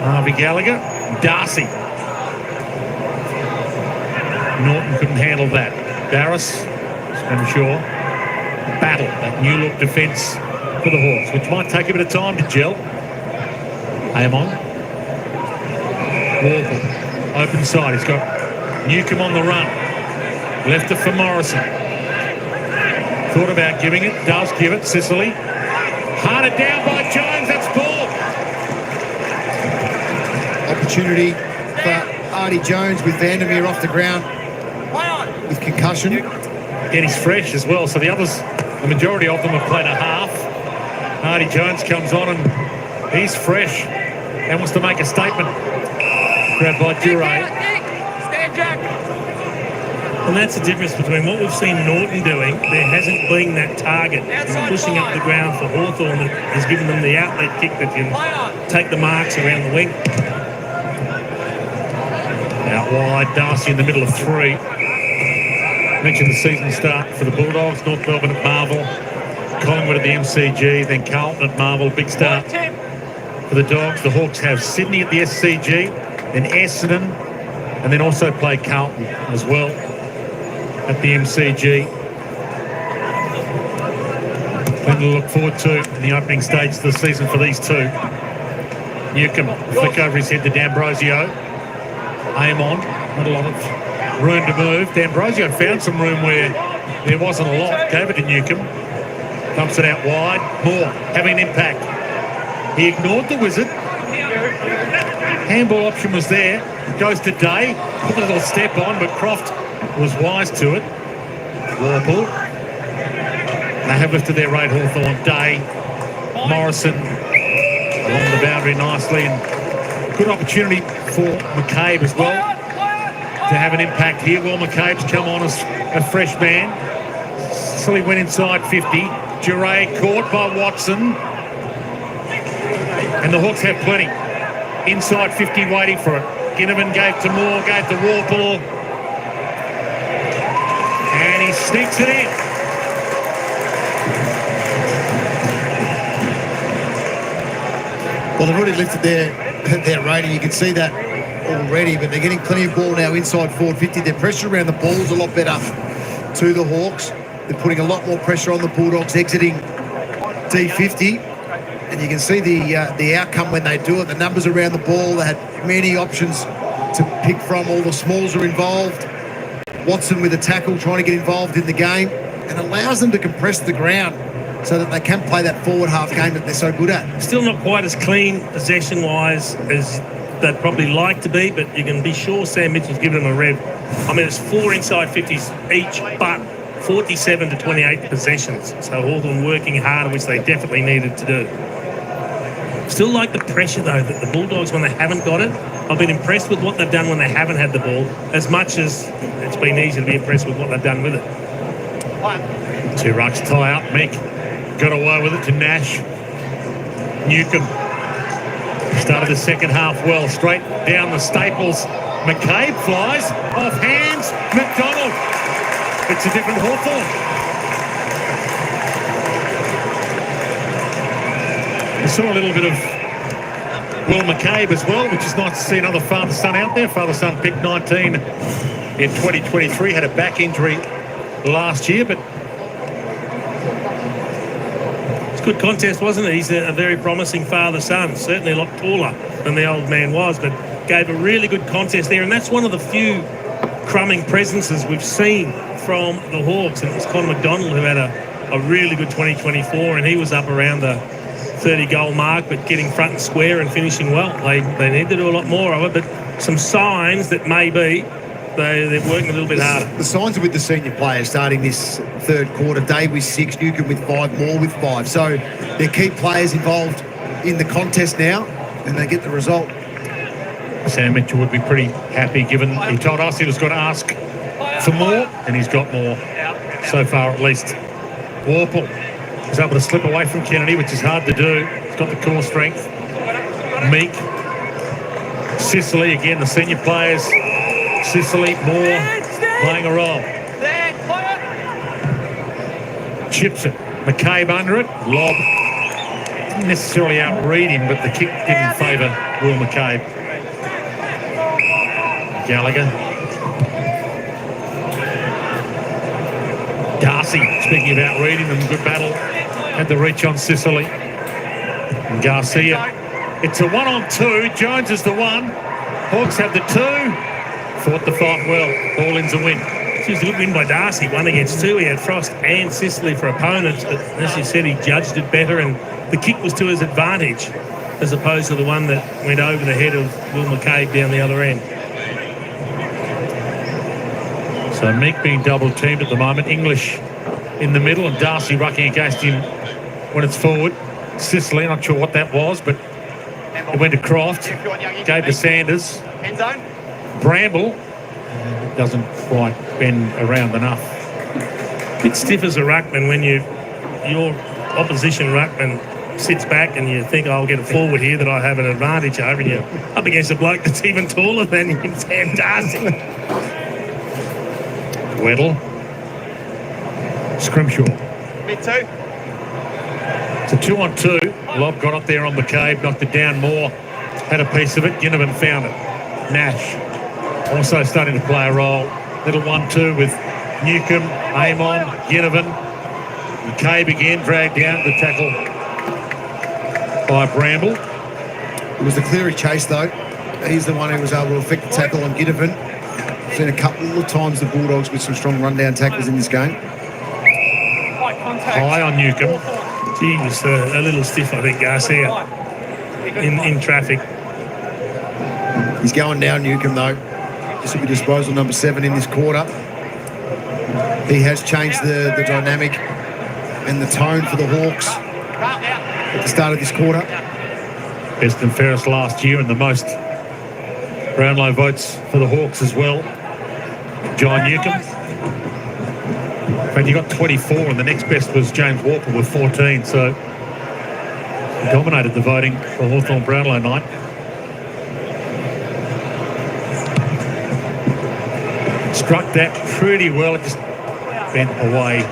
Harvey Gallagher. Darcy. Norton couldn't handle that. Barris. Scrimshaw. Battle. That new look defence for the Hawks, which might take a bit of time to gel. Amon. Warple. Open side. He's got Newcomb on the run. Left it for Morrison. Thought about giving it. Does give it. Sicily. Hearted down by Jones. That's ball. Opportunity For Artie Jones with Vandermeer off the ground with concussion. Again, he's fresh as well. So the others, the majority of them have played a half. Artie Jones comes on and he's fresh and wants to make a statement. Grabbed by Duray. And that's the difference between what we've seen Norton doing. There hasn't been that target pushing up the ground for Hawthorn that has given them the outlet kick that can take the marks around the wing. Out wide, Darcy in the middle of 3. Mentioned the season start for the Bulldogs. North Melbourne at Marvel, Collingwood at the MCG, then Carlton at Marvel. Big start for the Dogs. The Hawks have Sydney at the SCG, then Essendon, and then also play Carlton as well at the MCG. Plenty to look forward to in the opening stage of the season for these two. Newcomb, flick over his head to D'Ambrosio. Amon, not a lot of room to move. D'Ambrosio found some room where there wasn't a lot. Gave it to Newcomb. Dumps it out wide. Moore having an impact. He ignored the wizard. Handball option was there. Goes to Day. Put a little step on, but Croft was wise to it. Warple. They have lifted their rate, Hawthorn. Day. Morrison along the boundary nicely. And good opportunity for McCabe as well to have an impact here. Well, McCabe's come on as a fresh man. So he went inside 50. Duray caught by Watson. And the Hawks have plenty. Inside 50 waiting for it. Ginnivan gave to Moore, gave to Warple. And he sneaks it in. Well, they've already lifted their rating. You can see that already, but they're getting plenty of ball now inside forward 50. Their pressure around the ball is a lot better to the Hawks. They're putting a lot more pressure on the Bulldogs exiting D50. And you can see the outcome when they do it. The numbers around the ball, they had many options to pick from. All the smalls are involved. Watson with a tackle, trying to get involved in the game, and allows them to compress the ground so that they can play that forward half game that they're so good at. Still not quite as clean possession-wise as they'd probably like to be, but you can be sure Sam Mitchell's given them a rev. I mean, it's 4 inside 50s each, but 47 to 28 possessions. So Hawthorn working hard, which they definitely needed to do. Still like the pressure, though, that the Bulldogs, when they haven't got it, I've been impressed with what they've done when they haven't had the ball, as much as it's been easy to be impressed with what they've done with it. 2 rucks tie up. Meek got away with it to Nash. Newcomb started the second half well. Straight down the Staples. McCabe flies off hands. McDonald. It's a different Hawthorn. We saw a little bit of Will McCabe as well, which is nice to see another father-son out there. Father-son picked 19 in 2023. Had a back injury last year, but It's a good contest, wasn't it? He's a very promising father-son, certainly a lot taller than the old man was, but gave a really good contest there. And that's one of the few crumbing presences we've seen from the Hawks. And it was Conor McDonald who had a really good 2024, and he was up around the 30-goal mark, but getting front and square and finishing well. They need to do a lot more of it, but some signs that maybe they're working a little bit harder. The signs are with the senior players starting this third quarter. Dave with 6, Newcombe with 5, Moore with 5. So they're key players involved in the contest now, and they get the result. Sam Mitchell would be pretty happy, given he told us he was going to ask for more, and he's got more so far at least. Warple is able to slip away from Kennedy, which is hard to do. He's got the core strength. Meek, Sicily, again, the senior players. Sicily, Moore playing a role. Chips it. McCabe under it. Lob. Didn't necessarily outread him, but the kick didn't favour Will McCabe. Gallagher. Darcy, speaking of outreading them, good battle. Had the reach on Sicily. And Garcia. It's a 1-on-2. Jones is the 1. Hawks have the 2. Fought the fight well. Ball-in's a win. It was a good win by Darcy, 1 against 2. He had Frost and Sicily for opponents, but as you said, he judged it better, and the kick was to his advantage, as opposed to the one that went over the head of Will McCabe down the other end. So Meek being double-teamed at the moment. English in the middle, and Darcy rucking against him when it's forward. Sicily, not sure what that was, but it went to Croft. Gave to Sanders. Bramble doesn't quite bend around enough. Bit stiff as a ruckman when your opposition ruckman sits back and you think, I'll get a forward here that I have an advantage over, and you're up against a bloke that's even taller than him, Sam Darcy. Weddle. Scrimshaw. Mid 2. It's a 2-on-2. Lob got up there on McCabe, knocked it down. Moore had a piece of it. Ginnivan found it. Nash also starting to play a role. Little 1-2 with Newcombe, Amon, Ginnivan. McCabe again dragged down the tackle by Bramble. It was the Cleary chase, though. He's the one who was able to effect the tackle on Ginnivan. Seen a couple of times the Bulldogs with some strong rundown tackles in this game. High on Newcombe. He was a little stiff, I think, Garcia, in traffic. He's going down, Newcombe, though. This will be disposal number 7 in this quarter. He has changed the dynamic and the tone for the Hawks at the start of this quarter. Best and fairest last year, and the most Brownlow votes for the Hawks as well. John Newcombe. In fact, he got 24, and the next best was James Warple with 14, so he dominated the voting for Hawthorn Brownlow night. Struck that pretty well. It just bent away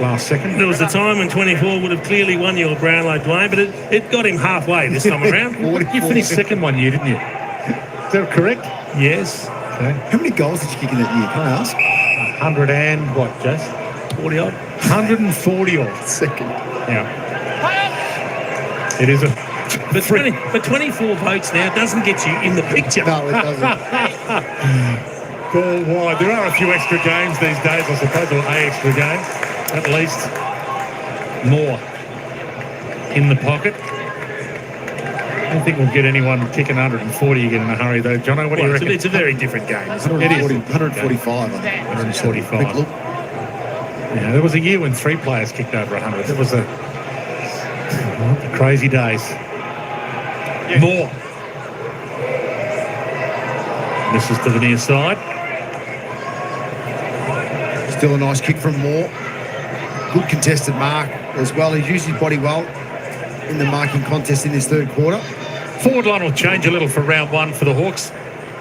last second. There was a time when 24 would have clearly won your Brownlow, Dwayne, but it got him halfway this time around. You finished second one year, didn't you? Is that correct? Yes. Okay. How many goals did you kick in that year? Can I ask? 100 and what, Jess? 40 odd. 140 odd. Second. Yeah. It is a... But 24 votes now doesn't get you in the picture. No, it doesn't. Ball wide. There are a few extra games these days, I suppose, or a extra game, at least. More in the pocket. I don't think we'll get anyone kicking 140 again in a hurry, though. Jono, what do you reckon? It's a very different game. 145. 145. Yeah, there was a year when 3 players kicked over 100. It was a crazy days. More. This is to the near side. Still a nice kick from Moore. Good contested mark as well. He's used his body well in the marking contest in this third quarter. Forward line will change a little for round 1 for the Hawks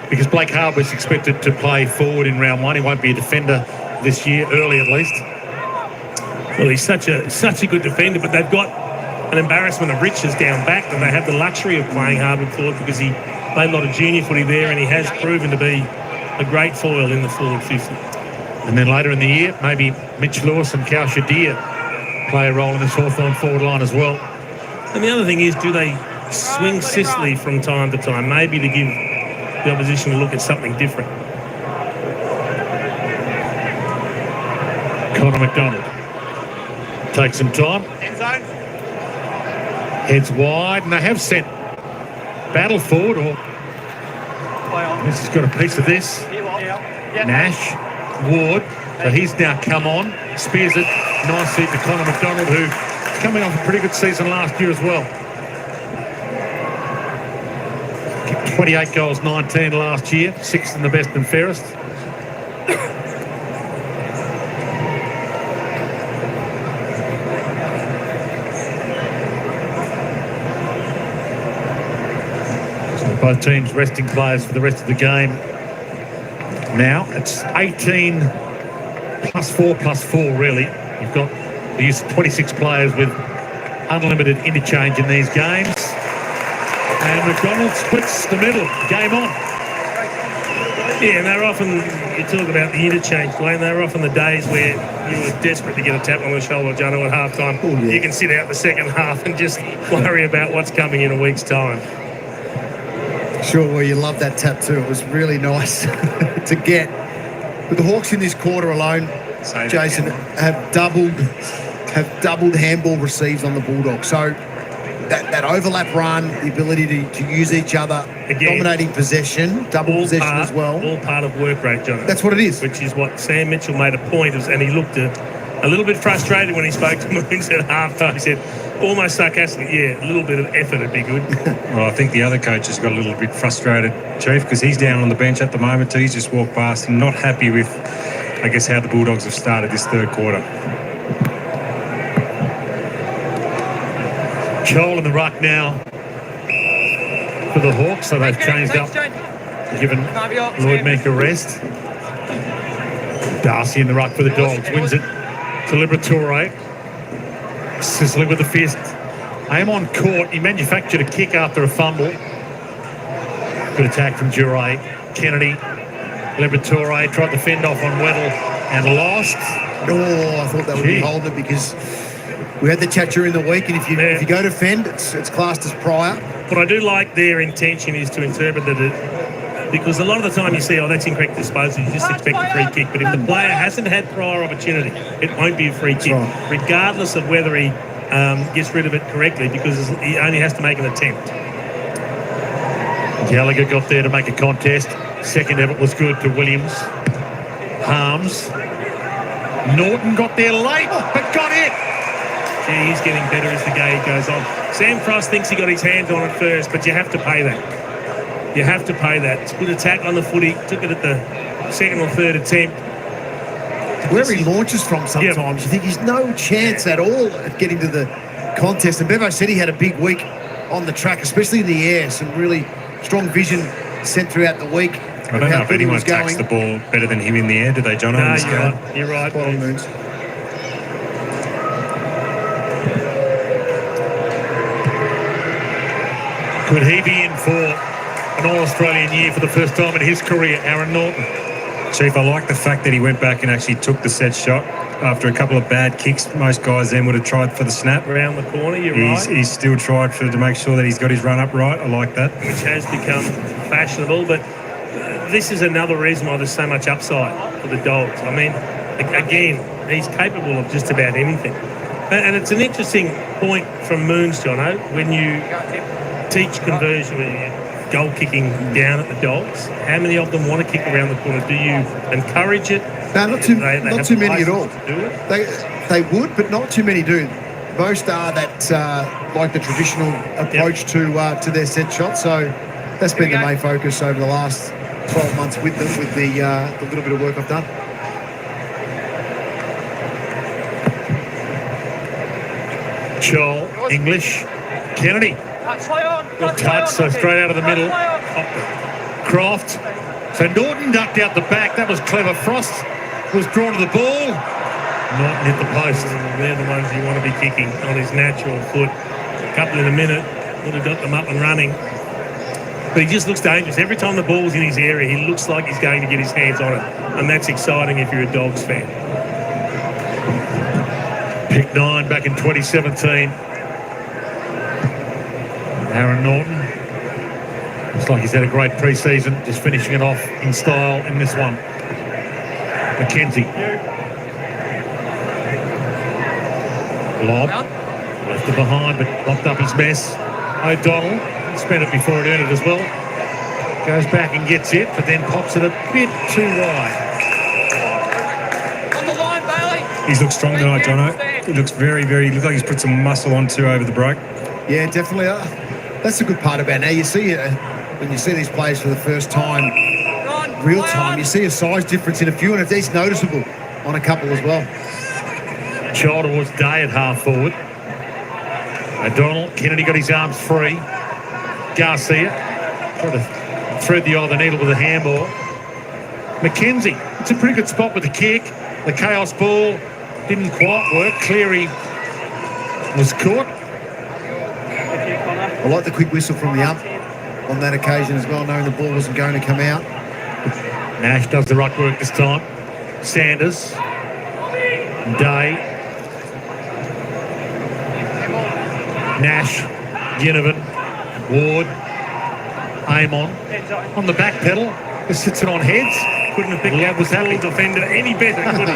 because Blake Harbour is expected to play forward in round 1. He won't be a defender this year, early at least. Well, he's such a good defender, but they've got an embarrassment of riches down back, and they have the luxury of playing Harbour forward because he played a lot of junior footy there, and he has proven to be a great foil in the forward 50. And then later in the year, maybe Mitch Lewis and Cal Shadir play a role in this Hawthorn forward line as well. And the other thing is, do they swing Sicily from time to time, maybe to give the opposition a look at something different? Connor McDonald takes some time. End zone. Heads wide, and they have sent Battle forward, or Play on. this has got a piece of this. Yeah. Nash, Ward, so he's now come on, spears it nicely to Connor McDonald, who's coming off a pretty good season last year as well. Kicked 28 goals, 19 last year, 6th in the best and fairest. Both teams resting players for the rest of the game. Now it's 18 +4 really. You've got the use of 26 players with unlimited interchange in these games. And McDonald splits the middle. Game on. Yeah, and they're often, you talk about the interchange, Dwayne, they're often the days where you were desperate to get a tap on the shoulder, Jono, at half-time. Oh, yeah. You can sit out the second half and just worry about what's coming in a week's time. Sure, well, you love that tap too. It was really nice to get. But the Hawks in this quarter alone, Jason, have doubled handball receives on the Bulldogs. So that overlap run, the ability to use each other, Again, dominating possession, double possession as well. All part of work rate, John. That's what it is. Which is what Sam Mitchell made a point of, and he looked a little bit frustrated when he spoke to Moons at half-time. He said, almost sarcastically, yeah, a little bit of effort would be good. Well, I think the other coach has got a little bit frustrated, Chief, because he's down on the bench at the moment too. He's just walked past and not happy with, I guess, how the Bulldogs have started this third quarter. Joel in the ruck now for the Hawks, so they've changed up, given Lloyd Meek a rest. Darcy in the ruck for the Dogs, wins it to Liberatore. Sicily with the fist. Aim on court. He manufactured a kick after a fumble. Good attack from Duray. Kennedy. Liberatore tried to fend off on Weddle and lost. Oh, I thought that would be holding it because we had the chat during the week, and if you go to fend, it's classed as prior. What I do like their intention is to interpret that because a lot of the time you see, oh, that's incorrect disposal, you just expect a free kick. But if the player hasn't had prior opportunity, it won't be a free kick, regardless of whether he gets rid of it correctly, because he only has to make an attempt. Gallagher got there to make a contest. Second effort was good to Williams. Harms. Norton got there late, but got it. Gee, he's getting better as the game goes on. Sam Frost thinks he got his hands on it first, but you have to pay that. You have to pay that. It's a good attack on the footy. Took it at the second or third attempt. Where he launches from sometimes, you think he's no chance at all at getting to the contest. And Bevo said he had a big week on the track, especially in the air. Some really strong vision sent throughout the week. I don't know if anyone attacks the ball better than him in the air. Do they, John? No, you're right. Spot on, Moons. Could he be in for an All-Australian year for the first time in his career, Aaron Norton? Chief, I like the fact that he went back and actually took the set shot after a couple of bad kicks. Most guys then would have tried for the snap. Around the corner, you're right. He's still tried to make sure that he's got his run up right. I like that. Which has become fashionable, but this is another reason why there's so much upside for the Dogs. I mean, again, he's capable of just about anything. And it's an interesting point from Moons, Jono, when you teach conversion, when you goal kicking down at the Dogs. How many of them want to kick around the corner? Do you encourage it? No, not too many at all. Do it? They would, but not too many do. Most are that like the traditional approach to their set shot. So that's been the main focus over the last 12 months with them, with the little bit of work I've done. Joel, English, Kennedy. Good touch, so straight out of the middle. Croft. So Norton ducked out the back. That was clever. Frost was drawn to the ball. Norton hit the post. They're the ones you want to be kicking on his natural foot. A couple in a minute would have got them up and running. But he just looks dangerous. Every time the ball's in his area, he looks like he's going to get his hands on it. And that's exciting if you're a Dogs fan. Picked kicked 9 back in 2017. Aaron Norton. Looks like he's had a great pre-season, just finishing it off in style in this one. McKenzie. Lob. Left it behind, but locked up his mess. O'Donnell. Spent it before it earned it as well. Goes back and gets it, but then pops it a bit too wide. On the line, Bailey. He's looked strong tonight, Jono. He looks very, looks like he's put some muscle on too over the break. Yeah, definitely. That's the good part about now. You see when you see these players for the first time, real time, you see a size difference in a few, and it's noticeable on a couple as well. Child towards Day at half forward. O'Donnell, Kennedy got his arms free. Garcia trying to thread the eye of the needle with a handball. McKenzie, it's a pretty good spot with the kick. The chaos ball didn't quite work. Cleary was caught. I like the quick whistle from the ump on that occasion as well, knowing the ball wasn't going to come out. Nash does the right work this time. Sanders. Day. Nash. Ginnivan. Ward. Amon. On the back pedal. Just sits it on heads. Couldn't have picked out the ball defender any better, could he?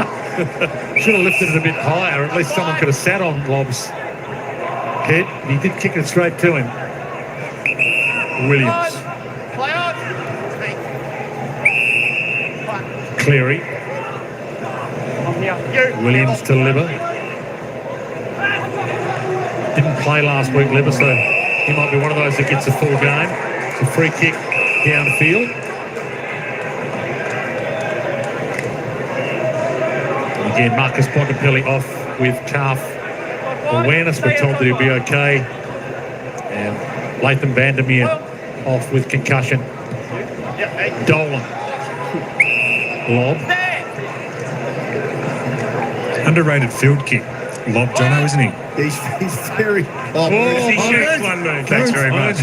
Should have lifted it a bit higher. At least someone could have sat on Lob's head. He did kick it straight to him. Williams. Play on. Cleary. Williams to Libba. Didn't play last week, Libba, so he might be one of those that gets a full game. It's a free kick downfield. Again, Marcus Bontempelli off with calf awareness. We're told that he'll be okay. And Latham Vandermeer off with concussion. Dolan. Lob. Underrated field kick. Lob, Jono, isn't he? He's very... He shoots one move. Thanks very much.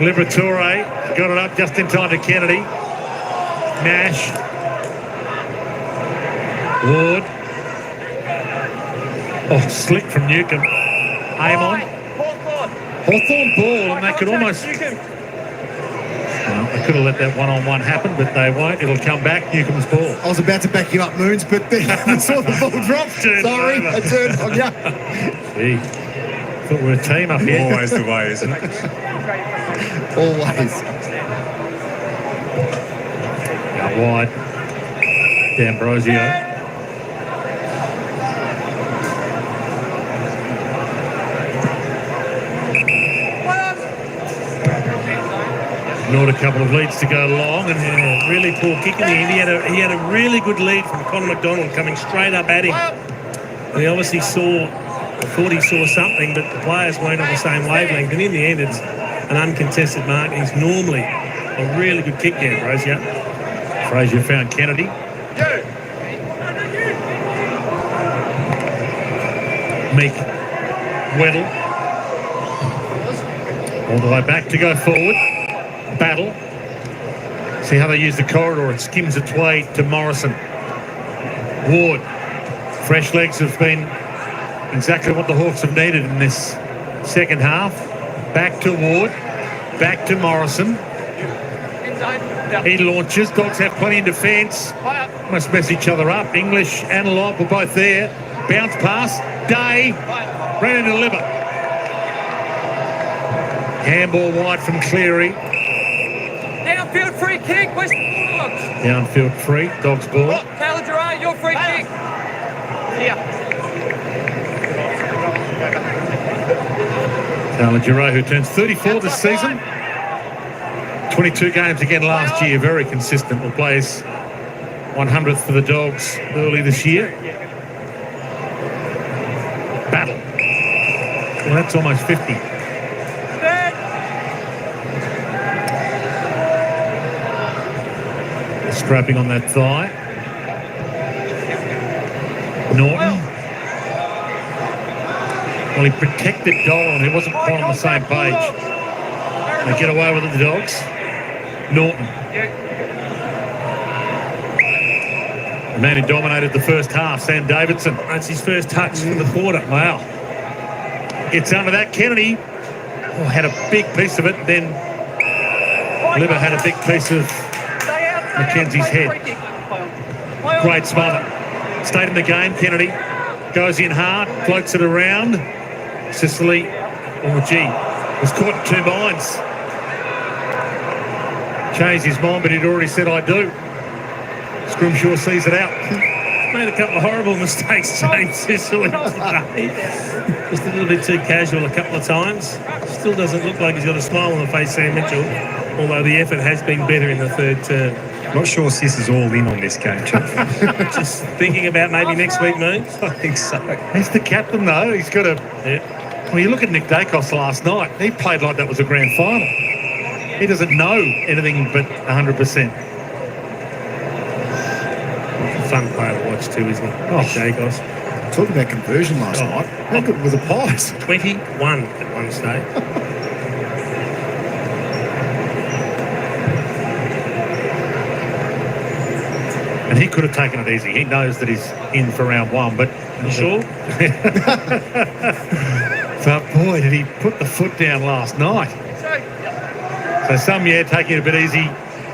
Liberatore got it up just in time to Kennedy. Nash. Ward. Oh, slick from Newcomb. Amon. Hawthorn ball, and they could almost... Well, they could have let that one-on-one happen, but they won't. It'll come back. Newcomb's ball. I was about to back you up, Moons, but then I saw the ball drop. Sorry, I turned on you. Gee, thought we were a team up here. Always the way, isn't it? Always. Out wide. D'Ambrosio. Not a couple of leads to go long, and Really poor kick in the end. He had a really good lead from Conor McDonald coming straight up at him. And he obviously thought he saw something, but the players weren't on the same wavelength. And in the end, it's an uncontested mark. He's normally a really good kick there, Frazier. Frazier found Kennedy. Meek. Weddle. All the way back to go forward. Battle. See how they use the corridor. It skims its way to Morrison. Ward. Fresh legs have been exactly what the Hawks have needed in this second half. Back to Ward. Back to Morrison. He launches. Dogs have plenty in defence. Must mess each other up. English and Lobb were both there. Bounce pass. Day. Ran into Libba. Handball wide from Cleary. Downfield free kick. West Bulldogs. Downfield free. Dogs ball. Taylor Gerard, your free kick. Taylor Giroux, who turns 34 this season. 22 games again last year. Very consistent. Will play his 100th for the Dogs early this year. Battle. Well, that's almost 50. Strapping on that thigh. Norton. Well, he protected Dolan. He wasn't quite on the same page. They get away with it, the Dogs. Norton. man who dominated the first half, Sam Davidson. That's his first touch for the quarter. Wow. It's under that. Kennedy had a big piece of it. Then Liver had a big piece of Mackenzie's head. Great smother. Stayed in the game. Kennedy goes in hard, floats it around. Sicily, was caught in two minds. Changed his mind, but he'd already said, I do. Scrimshaw sees it out. Made a couple of horrible mistakes, James Sicily, today. Just a little bit too casual a couple of times. Still doesn't look like he's got a smile on the face, Sam Mitchell, although the effort has been better in the third term. Not sure Sis is all in on this game, Chuck. Just thinking about maybe next week moves. I think so. He's the captain, though. He's got a... Yeah. Well, you look at Nick Dacos last night. He played like that was a grand final. He doesn't know anything but 100%. Fun player to watch too, isn't he? Nick Dacos. Talking about conversion last night. How good were the pies? 21 at one stage. And he could have taken it easy. He knows that he's in for round one, but... You sure? But boy, did he put the foot down last night. So some, taking it a bit easy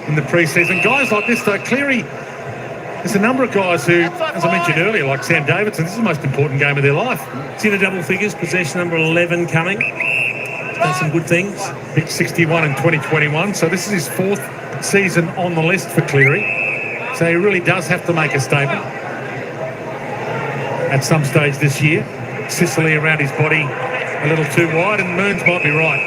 in the pre-season. Guys like this, though, Cleary, there's a number of guys who, as I mentioned earlier, like Sam Davidson, this is the most important game of their life. It's in the double figures, possession number 11 coming. Done some good things. Picked 61 in 2021, so this is his fourth season on the list for Cleary. So he really does have to make a statement at some stage this year. Sicily around his body a little too wide, and Mearns might be right.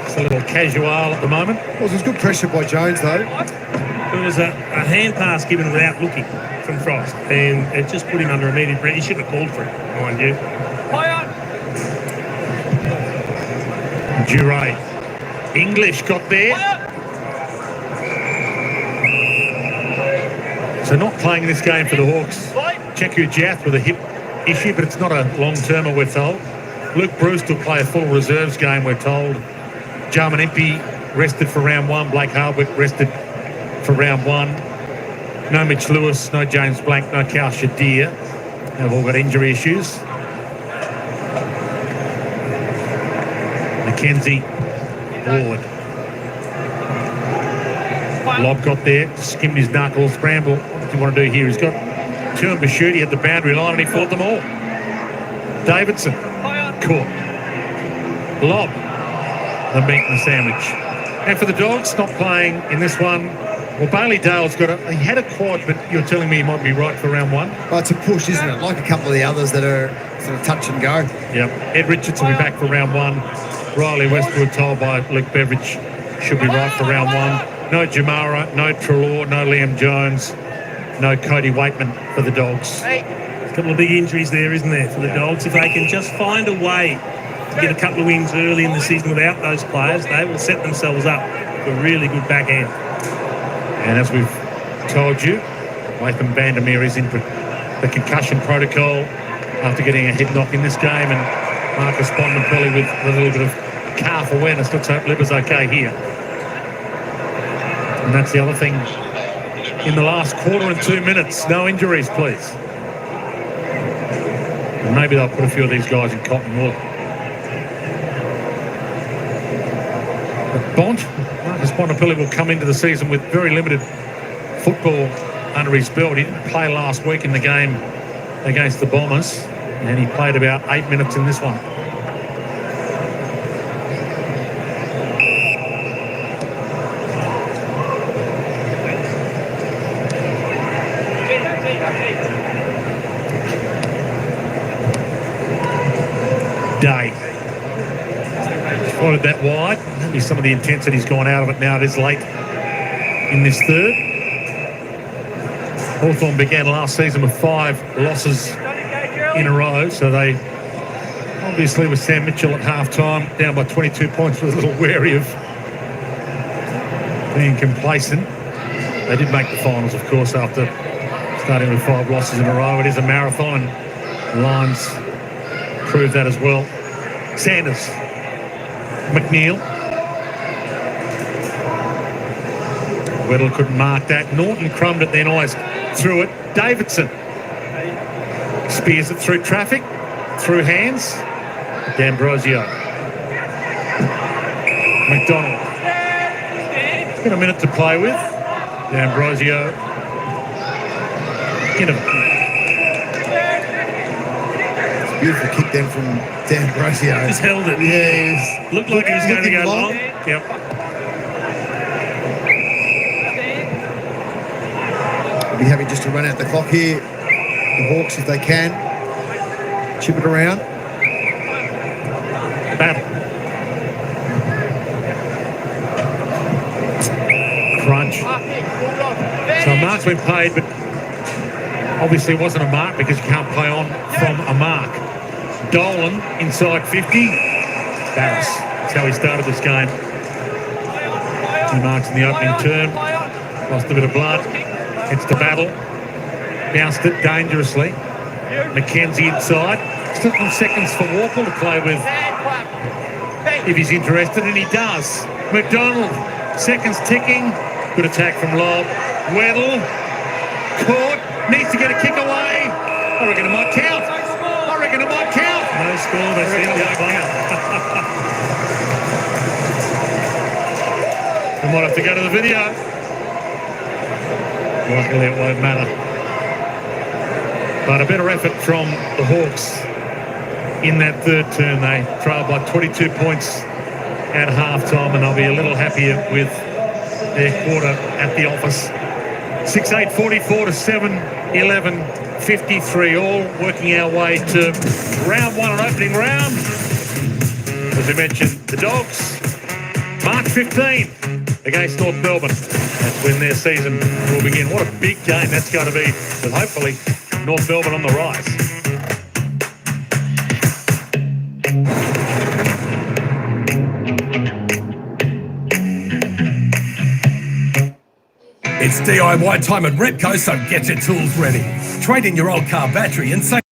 It's a little casual at the moment. Well, there's good pressure by Jones, though. There was a hand pass given without looking from Frost, and it just put him under immediate pressure. He should have called for it, mind you. Duray. English got there. So not playing in this game for the Hawks. Cheku Jath with a hip issue, but it's not a long-termer, we're told. Luke Bruce will play a full reserves game, we're told. Jarman Impey rested for round one. Blake Hardwick rested for round one. No Mitch Lewis, no James Blank, no Cal Shadir. They've all got injury issues. Mackenzie, Ward. Lob got there, skimmed his knuckles. Bramble, what does he want to do here? He's got two and Bashuti at the boundary line, and he fought them all. Davidson, caught. Lob, the meat and the sandwich. And for the Dogs, not playing in this one. Well, Bailey Dale's got he had a quad, but you're telling me he might be right for round one? Well, it's a push, isn't it? Like a couple of the others that are sort of touch and go. Yep. Ed Richards will be back for round one. Riley Westwood, told by Luke Beveridge, should be right for round one. No Jamara, no Trelaw, no Liam Jones, no Cody Waitman for the Dogs. A couple of big injuries there, isn't there, for the Dogs? If they can just find a way to get a couple of wins early in the season without those players, they will set themselves up for a really good back end. And as we've told you, Latham Vandermeer is in the concussion protocol after getting a head knock in this game, and Marcus Bontempelli with a little bit of calf awareness. Let's hope Liver's okay here. And that's the other thing. In the last quarter and 2 minutes, no injuries, please. And maybe they'll put a few of these guys in cotton wool. But Marcus Bontempelli will come into the season with very limited football under his belt. He didn't play last week in the game against the Bombers, and he played about 8 minutes in this one. Day. Spotted that wide. Maybe some of the intensity's gone out of it now. It is late in this third. Hawthorn began last season with 5 losses in a row, so they obviously with Sam Mitchell at half-time, down by 22 points, was a little wary of being complacent. They did make the finals, of course, after starting with 5 losses in a row. It is a marathon, and Lions prove that as well. Sanders, McNeil, Weddle couldn't mark that. Norton crumbed it, then always threw it. Davidson spears it through traffic, through hands. D'Ambrosio. McDonald. Got a minute to play with. D'Ambrosio. Beautiful kick then from D'Ambrosio. Just held it. Yeah, Looked like he was going to go long. Yep. We'll be happy just to run out the clock here. The Hawks, if they can, chip it around. Battle. Crunch. So a mark's been paid, but obviously it wasn't a mark because you can't play on from a mark. Dolan inside 50. Barris. That's how he started this game. 2 marks in the opening term. Lost a bit of blood. It's the battle. Bounced it dangerously. McKenzie inside. Still some seconds for Walker to play with if he's interested, and he does. McDonald. Seconds ticking. Good attack from Lobb. Weddle. Caught. Needs to get a kick away. I reckon it might count. I reckon it might count. No score. That's the end of the game. We might have to go to the video. Luckily it won't matter. But a better effort from the Hawks in that third term. They trailed by 22 points at halftime, and they'll be a little happier with their quarter at the office. 6-8, 44 to 7-11, 53, all working our way to round 1 and opening round. As we mentioned, the Dogs, March 15 against North Melbourne. That's when their season will begin. What a big game that's going to be, with hopefully North Melbourne on the rise. It's DIY time at Repco, so get your tools ready. Trade in your old car battery and save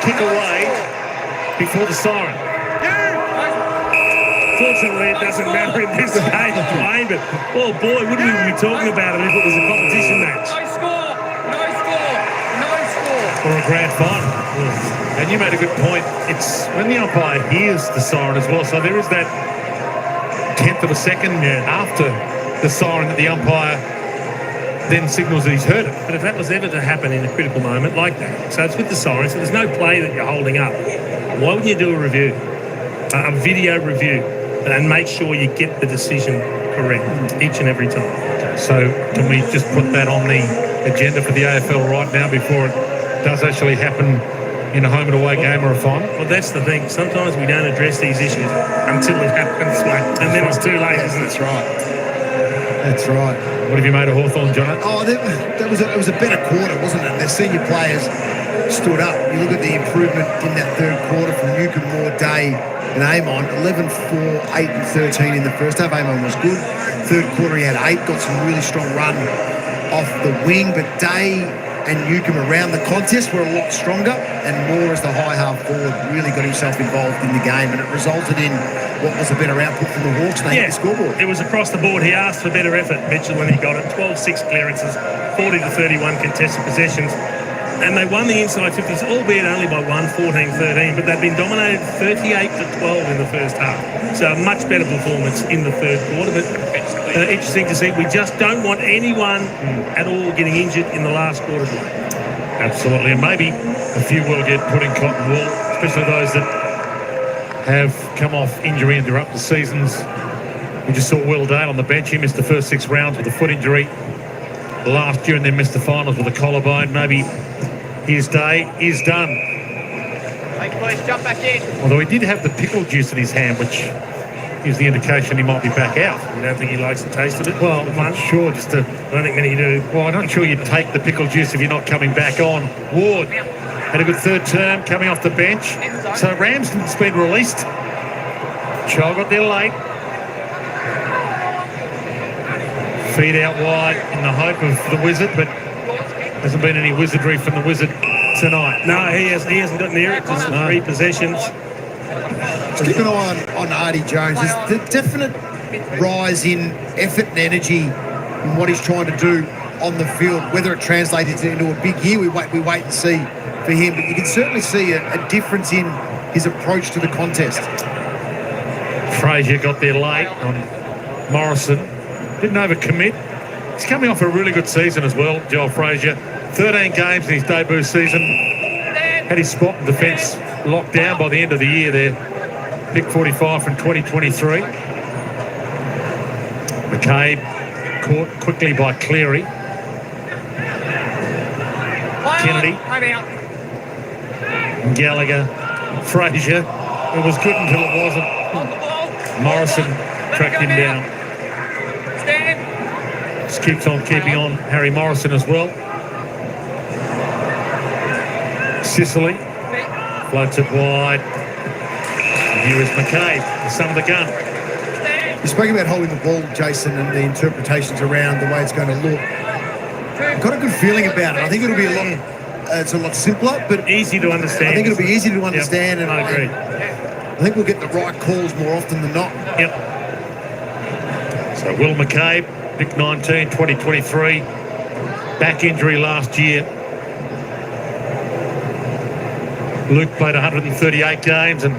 kick away before the siren. Fortunately, it doesn't matter in this game, Wayne, but, oh boy, wouldn't we be talking about it if it was a competition match? Or a grand final. And you made a good point. It's when the umpire hears the siren as well. So there is that tenth of a second after the siren that the umpire then signals that he's heard it. But if that was ever to happen in a critical moment like that, so it's with the siren, so there's no play that you're holding up, why wouldn't you do a review, a video review, and make sure you get the decision correct each and every time? So can we just put that on the agenda for the AFL right now before it does actually happen in a home and away game or a final? Well, that's the thing. Sometimes we don't address these issues until it happens, mate, and then it's too late, isn't it? That's right. That's right. What have you made of Hawthorn, John? Oh, that was a better quarter, wasn't it? The senior players stood up. You look at the improvement in that third quarter from Newcombe, Moore, Day and Amon. 11, 4, 8 and 13 in the first half. Amon was good. Third quarter he had 8, got some really strong run off the wing, but Day and Newcombe around the contest were a lot stronger, and Moore as the high half forward really got himself involved in the game, and it resulted in what was a better output from the Hawks. They hit the scoreboard. It was across the board. He asked for better effort, Mitchell, when he got it. 12-6 clearances, 40-31 contested possessions, and they won the inside 50s, albeit only by 14-13, but they've been dominated 38-12 in the first half. So a much better performance in the third quarter, but interesting to see. We just don't want anyone at all getting injured in the last quarter. Absolutely, and maybe a few will get put in cotton wool, especially those that have come off injury and interrupt the seasons. We just saw Will Dale on the bench. He missed the first 6 rounds with a foot injury last year and then missed the finals with a collarbone. Maybe his day is done. Hey, please jump back in. Although he did have the pickle juice in his hand, which gives the indication he might be back out. You don't think he likes the taste of it? Well, I'm not sure. I don't think many do. Well, I'm not sure you'd take the pickle juice if you're not coming back on. Ward had a good third term coming off the bench. So Ramsden's been released. Child got there late. Feed out wide in the hope of the Wizard, but hasn't been any wizardry from the Wizard tonight. No, he hasn't got near it. Just 3 possessions. So keep an eye on Artie Jones. There's the definite rise in effort and energy in what he's trying to do on the field. Whether it translates into a big year, we wait and see for him. But you can certainly see a difference in his approach to the contest. Frazier got there late on Morrison. Didn't overcommit. He's coming off a really good season as well, Joel Frazier. 13 games in his debut season. Had his spot in defence locked down by the end of the year there. Pick 45 from 2023. McCabe caught quickly by Cleary. Kennedy. Gallagher. Frazier. It was good until it wasn't. Morrison tracked him down. Just keeps on keeping on. Harry Morrison as well. Sicily floats it wide. And here is McCabe, the son of the gun. You spoke about holding the ball, Jason, and the interpretations around the way it's going to look. I've got a good feeling about it. I think it'll be it's a lot simpler, but easy to understand. I think it'll be easy to understand. Yep, and I agree. I think we'll get the right calls more often than not. Yep. So Will McCabe, pick 19, 2023. Back injury last year. Luke played 138 games and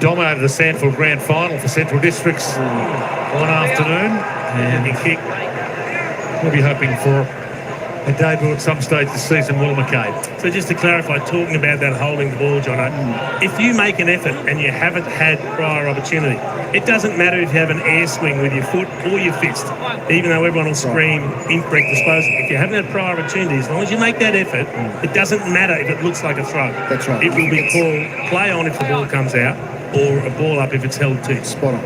dominated the Sandfield Grand Final for Central Districts one afternoon. And he kicked. We'll be hoping for a debut at some stage this season, Will McCabe. So just to clarify, talking about that holding the ball, Jono, if you make an effort and you haven't had prior opportunity, it doesn't matter if you have an air swing with your foot or your fist, even though everyone will scream incorrect disposal. If you haven't had prior opportunity, as long as you make that effort, it doesn't matter if it looks like a throw. That's right. It will be called play on if the ball comes out or a ball up if it's held to. Spot on.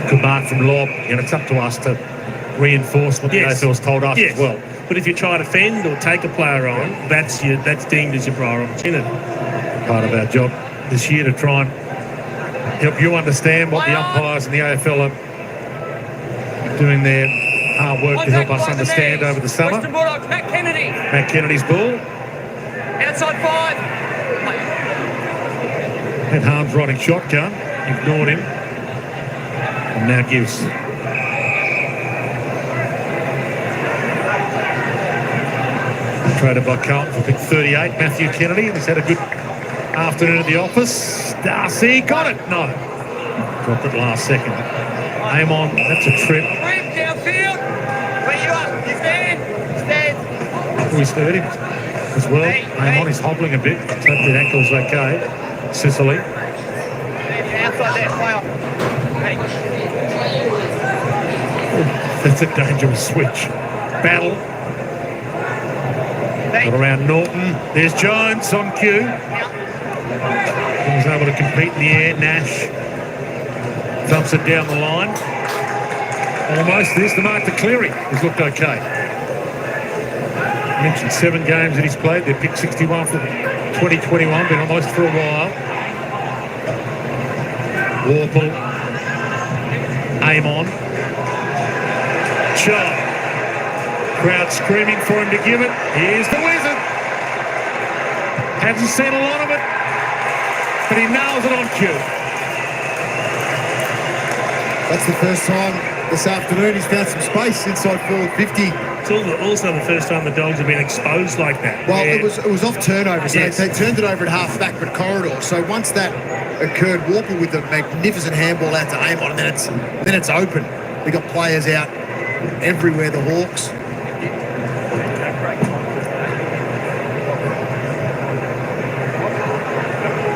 Good mark from Lob, and it's up to us to reinforce what the AFL's told us as well. But if you try to fend or take a player on, that's deemed as your prior opportunity. Part of our job this year to try and help you understand what the umpires and the AFL are doing their hard work to help us understand over the summer. Western Bulldogs, Matt Kennedy. Matt Kennedy's ball. And outside 5. Had Harms riding shotgun, ignored him, and now gives traded by Carlton for pick 38, Matthew Kennedy, and he's had a good afternoon at the office. Darcy got it. No, dropped it last second. Aim on. That's a trip. Rip downfield. Where you up? You stand. Stand. Oh, he's hurt him as well. Aim on. He's hobbling a bit. Hope the ankle's okay. Sicily. Outside that player. Hey. That's a dangerous switch. Battle. Got around Norton. There's Jones on cue. He was able to compete in the air. Nash dumps it down the line. Almost. There's the mark to Cleary. He's looked okay. Mentioned 7 games that he's played. They're pick 61 for 2021. Been almost for a while. Warple. Aim on. Charles. Crowd screaming for him to give it. Here's the Wizard. Hasn't seen a lot of it, but he nails it on cue. That's the first time this afternoon he's found some space inside forward 50. It's also the first time the Dogs have been exposed like that. Well, it was off turnover, so Yes. they turned it over at half backward corridor. So once that occurred, Warple with the magnificent handball out to aim on, and then it's open. We got players out everywhere. The Hawks.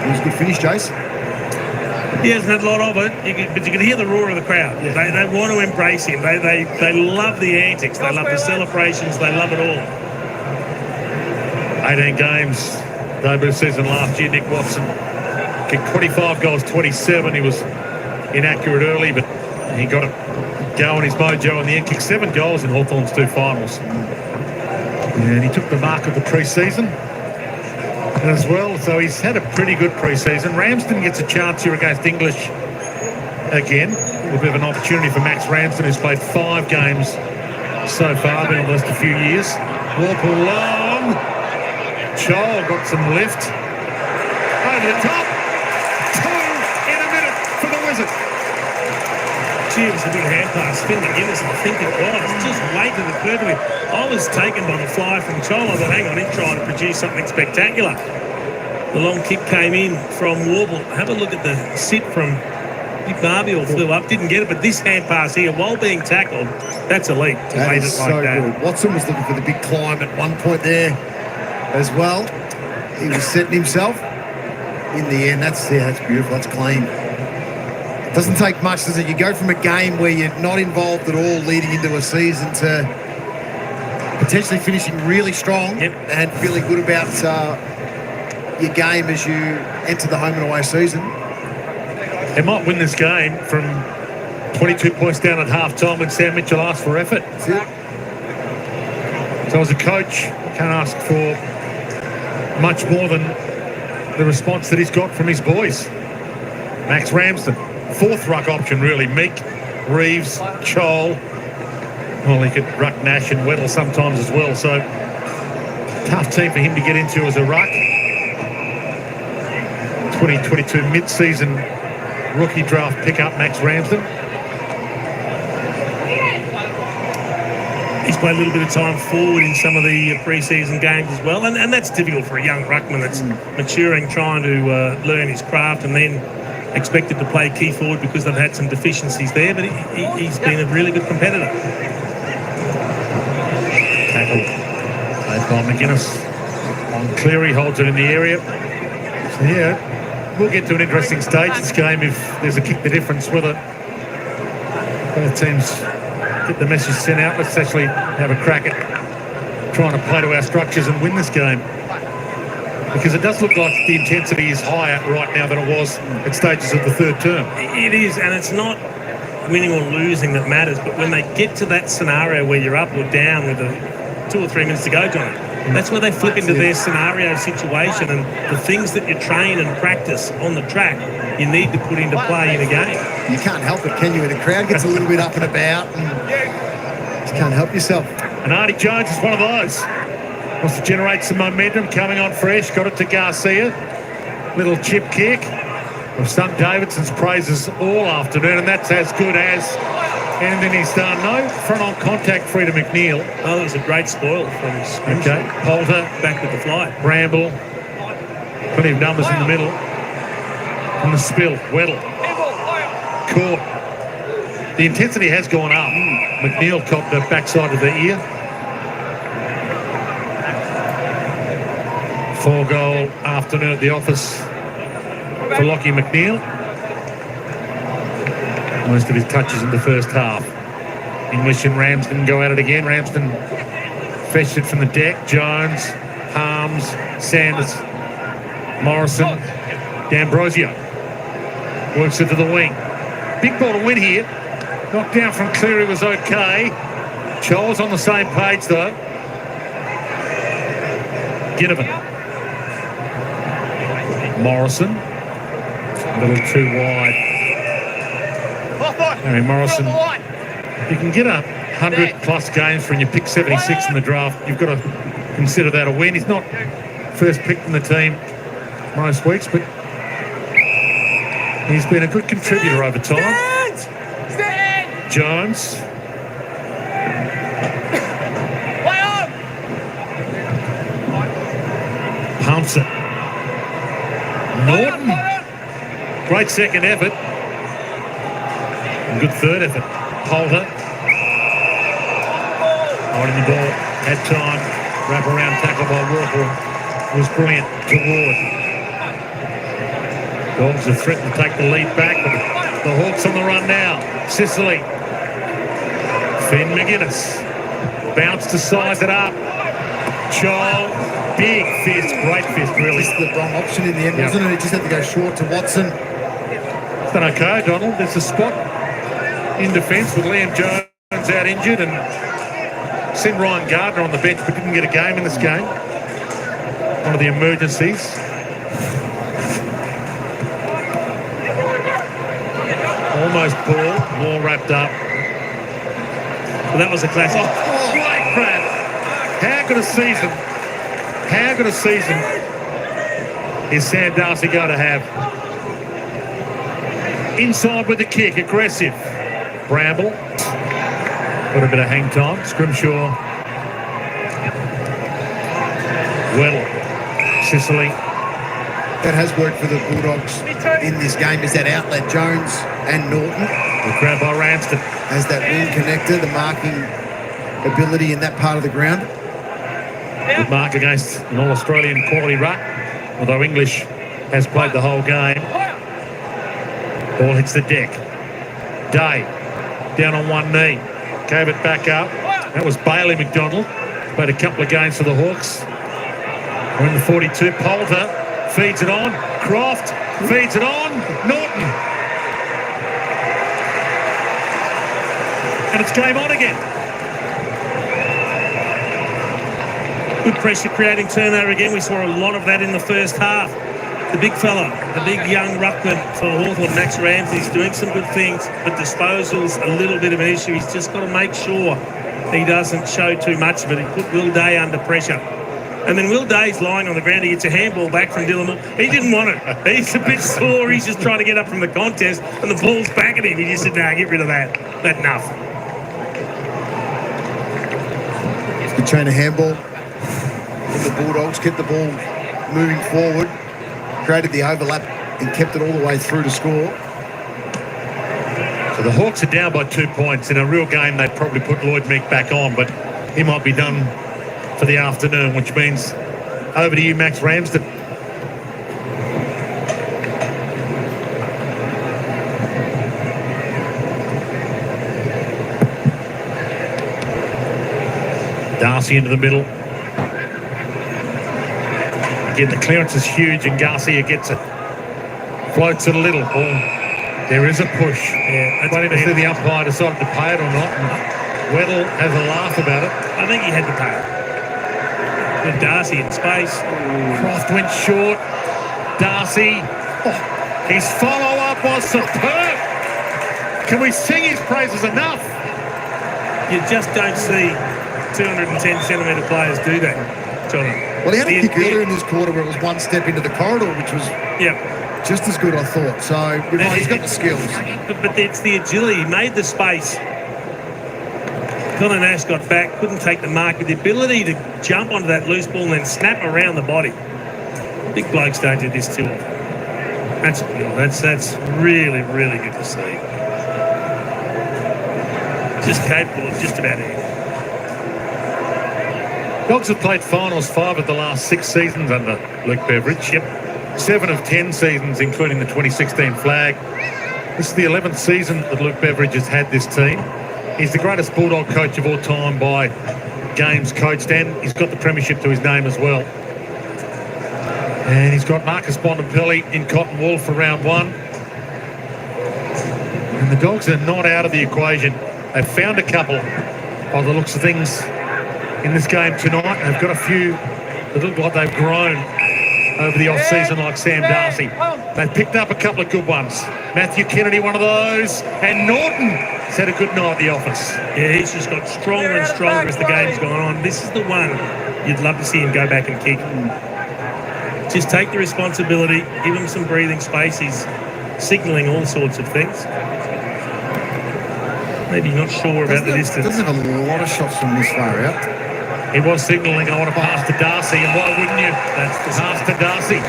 It was a good finish, Jace. He hasn't had a lot of it, but you can hear the roar of the crowd. Yeah. They want to embrace him. They love the antics. They love the celebrations. They love it all. 18 games, debut season last year. Nick Watson kicked 25 goals, 27. He was inaccurate early, but he got it going, his mojo in the end. Kicked 7 goals in Hawthorn's 2 finals. And he took the mark of the pre-season as well, so he's had a pretty good pre-season. Ramsden gets a chance here against English again. A little bit of an opportunity for Max Ramsden, who's played 5 games so far, been on the list a few years. Warple long. Chol got some lift. Over the top. 2 in a minute for the Wizard. Gee, it was a good hand pass. Finn McGuinness, I think it was. Just waited to occur to me. I was taken by the fly from Chol. I thought, hang on, he's trying to produce something spectacular. The long kick came in from Warble. Have a look at the sit from Big Marbiel, flew up, didn't get it, but this hand pass here, while being tackled, that's elite. That is so good. Watson was looking for the big climb at one point there as well. He was setting himself in the end. That's beautiful. That's clean. It doesn't take much, does it? You go from a game where you're not involved at all leading into a season to potentially finishing really strong and feeling good about your game as you enter the home and away season. They might win this game from 22 points down at half-time when Sam Mitchell asked for effort. So as a coach, can't ask for much more than the response that he's got from his boys. Max Ramsden, 4th ruck option really. Meek, Reeves, Chol. Well, he could ruck Nash and Weddle sometimes as well. So tough team for him to get into as a ruck. 2022 mid-season rookie draft pickup, Max Ramsden. He's played a little bit of time forward in some of the pre-season games as well, and that's difficult for a young ruckman that's maturing, trying to learn his craft, and then expected to play key forward because they've had some deficiencies there, but he's been a really good competitor. Tackle played by McGuinness on Cleary, holds it in the area. So yeah, we'll get to an interesting stage this game if there's a kick the difference with it. Both teams get the message sent out. Let's actually have a crack at trying to play to our structures and win this game. Because it does look like the intensity is higher right now than it was at stages of the 3rd term. It is, and it's not winning or losing that matters, but when they get to that scenario where you're up or down with 2 or 3 minutes to go, John, that's where they flip into their scenario situation, and the things that you train and practice on the track, you need to put into play in a game. You can't help it, can you? When the crowd gets a little bit up and about, and you just can't help yourself. And Artie Jones is one of those. Wants to generate some momentum, coming on fresh. Got it to Garcia. Little chip kick. We've sung Davidson's praises all afternoon, and that's as good as anything he's done. No front-on contact free to McNeil. Oh, that was a great spoil from Scrimshaw. Okay, Poulter. Back with the fly. Bramble. Plenty of numbers in the middle. On the spill, Weddle. Caught. The intensity has gone up. McNeil caught the backside of the ear. 4-goal afternoon at the office for Lockie McNeil. Most of his touches in the first half. English and Ramsden go at it again. Ramsden fetched it from the deck. Jones, Harms, Sanders, Morrison, D'Ambrosio. Works it to the wing. Big ball to win here. Knocked down from Cleary was okay. Charles on the same page though. Ginnivan. Morrison. A little too wide. Harry Morrison. You can get 100 plus games from your pick 76 in the draft. You've got to consider that a win. He's not first picked in the team most weeks, but he's been a good contributor over time. Jones. Pumps it. Norton. Great second effort. And good third effort. Poulter. Holding the ball. Had time. Wrap around tackle by Walker. Was brilliant to Ward. Dogs have threatened to take the lead back, but the Hawks on the run now. Sicily. Finn McGuinness. Bounce to size it up. Chol. Big fist. Great fist, really. Just the wrong option in the end, wasn't it? He just had to go short to Watson. It's done okay, Donald. There's a spot in defence with Liam Jones out injured and sent Ryan Gardner on the bench but didn't get a game in this game. One of the emergencies. Almost ball, more wrapped up. Well, that was a classic. Oh, great grab. How good a season. How good a season is Sam Darcy going to have? Inside with the kick, aggressive. Bramble. Got a bit of hang time. Scrimshaw. Weddle. Sicily. That has worked for the Bulldogs in this game, is that outlet. Jones and Norton. The grab by Ramsden. As that wing connector, the marking ability in that part of the ground. Good mark against an All-Australian quality ruck, although English has played the whole game. Ball hits the deck. Day down on one knee. Gave it back up. That was Bailey McDonald. Played a couple of games for the Hawks. We're in the 42. Poulter feeds it on. Croft feeds it on. Norton. And it's game on again. Good pressure creating turnover again. We saw a lot of that in the first half. The big fella, the big young ruckman for Hawthorn, Max Ramsey's doing some good things, but disposal's a little bit of an issue. He's just got to make sure he doesn't show too much of it. He put Will Day under pressure. And then Will Day's lying on the ground. He gets a handball back from Dylan Moore. He didn't want it. He's a bit sore. He's just trying to get up from the contest, and the ball's back at him. He just said, "Nah, get rid of that. That's enough." Good trainer handball. The Bulldogs kept the ball moving forward, created the overlap and kept it all the way through to score. So the Hawks are down by 2 points. In a real game, they'd probably put Lloyd Meek back on, but he might be done for the afternoon, which means over to you, Max Ramsden. Darcy into the middle. Again, the clearance is huge and Garcia gets it. Floats it a little. Oh, there is a push. Yeah, waiting to see the umpire decided to pay it or not. Weddle has a laugh about it. I think he had to pay it. With Darcy in space. Croft went short. Darcy. Oh, his follow-up was superb. Can we sing his praises enough? You just don't see 210 centimetre players do that. Well, he had a kick earlier in this quarter where it was one step into the corridor, which was just as good, I thought. So you're right, he's got the skills. But it's the agility. He made the space. Colin Nash got back, couldn't take the mark, but the ability to jump onto that loose ball and then snap around the body. Big blokes don't do this too often. That's really, really good to see. Just capable of just about anything. Dogs have played finals 5 of the last 6 seasons under Luke Beveridge. 7 of 10 seasons, including the 2016 flag. This is the 11th season that Luke Beveridge has had this team. He's the greatest Bulldog coach of all time by games coached, and he's got the premiership to his name as well. And he's got Marcus Bontempelli in cotton wool for round 1. And the Dogs are not out of the equation. They've found a couple by the looks of things in this game tonight. They've got a few that look like they've grown over the off-season, like Sam Darcy. They've picked up a couple of good ones. Matthew Kennedy, one of those, and Norton's had a good night at the office. Yeah, he's just got stronger and stronger as the game's gone on. This is the one you'd love to see him go back and kick. Just take the responsibility, give him some breathing space. He's signalling all sorts of things. Maybe not sure about the distance. Doesn't have a lot of shots from this far out. He was signalling, I want to pass to Darcy, and why wouldn't you? That's the pass to Darcy.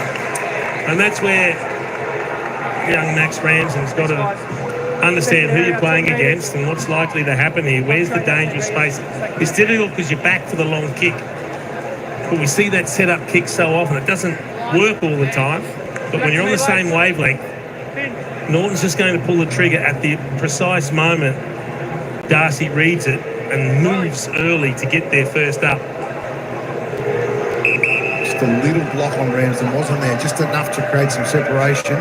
And that's where young Max Ramsden's got to understand who you're playing against and what's likely to happen here. Where's the dangerous space? It's difficult because you're back for the long kick. But we see that set-up kick so often. It doesn't work all the time. But when you're on the same wavelength, Norton's just going to pull the trigger at the precise moment Darcy reads it and moves early to get there first up. Just a little block on Ramsden, wasn't there? Just enough to create some separation.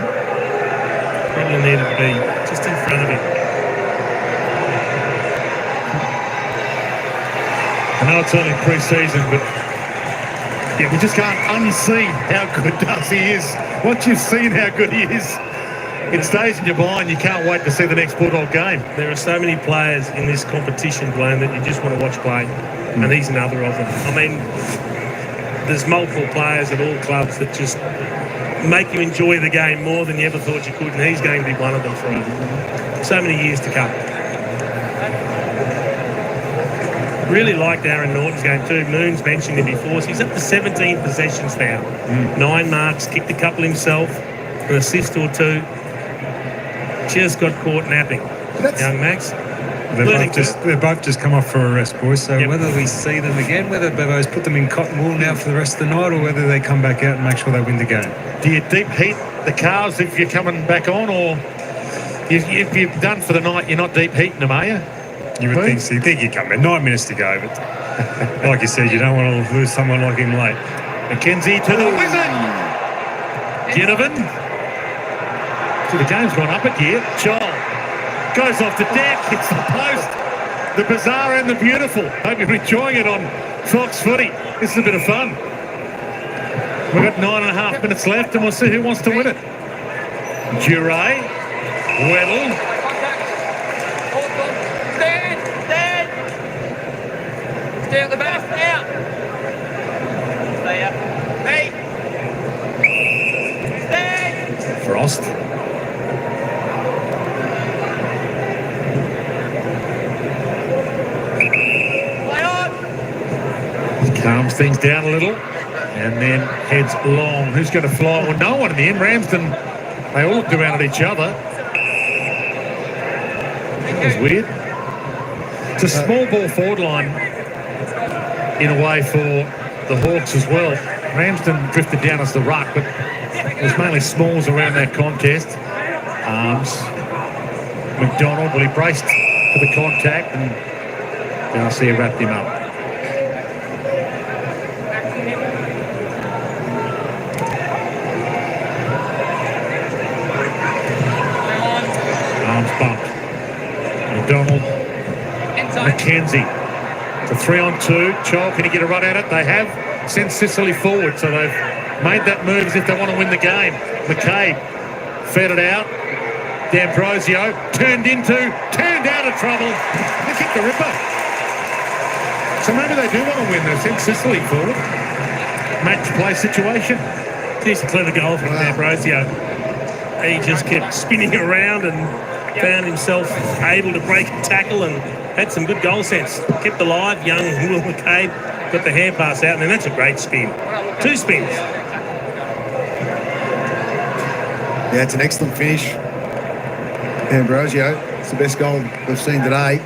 Probably needed to be just in front of him. I know it's only pre-season, but yeah, we just can't unsee how good Darcy is. Once you've seen how good he is, it stays in your mind. You can't wait to see the next Bulldog game. There are so many players in this competition, Glenn, that you just want to watch play, and he's another of them. I mean, there's multiple players at all clubs that just make you enjoy the game more than you ever thought you could, and he's going to be one of them for so many years to come. Really liked Aaron Norton's game too. Moon's mentioned him before. So he's up to 17 possessions now. 9 marks, kicked a couple himself, an assist or 2. Just got caught napping. Young Max. They've both just come off for a rest, boys. So whether we see them again, whether Bevo's put them in cotton wool now for the rest of the night, or whether they come back out and make sure they win the game. Do you deep heat the cars if you're coming back on, or if you're done for the night, you're not deep heating them, are you? You would think so. You think you come in 9 minutes to go, but like you said, you don't want to lose someone like him late. McKenzie to the wizard. Ginnivan. So the game's gone up a gear. Joel goes off the deck, hits the post. The bizarre and the beautiful. Hope you're enjoying it on Fox Footy. This is a bit of fun. We've got 9.5 minutes left, and we'll see who wants to win it. Duray, Weddle. Stay at the back. Stay out. Stay out. Hey. Stay. Frost. Play on. Calms things down a little and then heads long. Who's going to fly? Well, no one in the end. Ramsden, they all looked around at each other. That was weird. It's a small ball forward line in a way for the Hawks as well. Ramsden drifted down as the ruck, but it was mainly smalls around that contest. Arms. McDonald, well, he braced for the contact, and Garcia wrapped him up. Arms bumped. McDonald. McKenzie. It's a 3-on-2. Chol, can he get a run at it? They have sent Sicily forward, so they've made that move as if they want to win the game. McCabe fed it out. D'Ambrosio turned out of trouble. They kicked the ripper. So maybe they do want to win. They've sent Sicily forward. match play situation. Just a clever goal from D'Ambrosio. He just kept spinning around and found himself able to break a tackle and had some good goal sense. Kept alive, young Will McCabe got the hand pass out, and then that's a great spin. 2 spins. Yeah, it's an excellent finish. Ambrosio, it's the best goal we've seen today.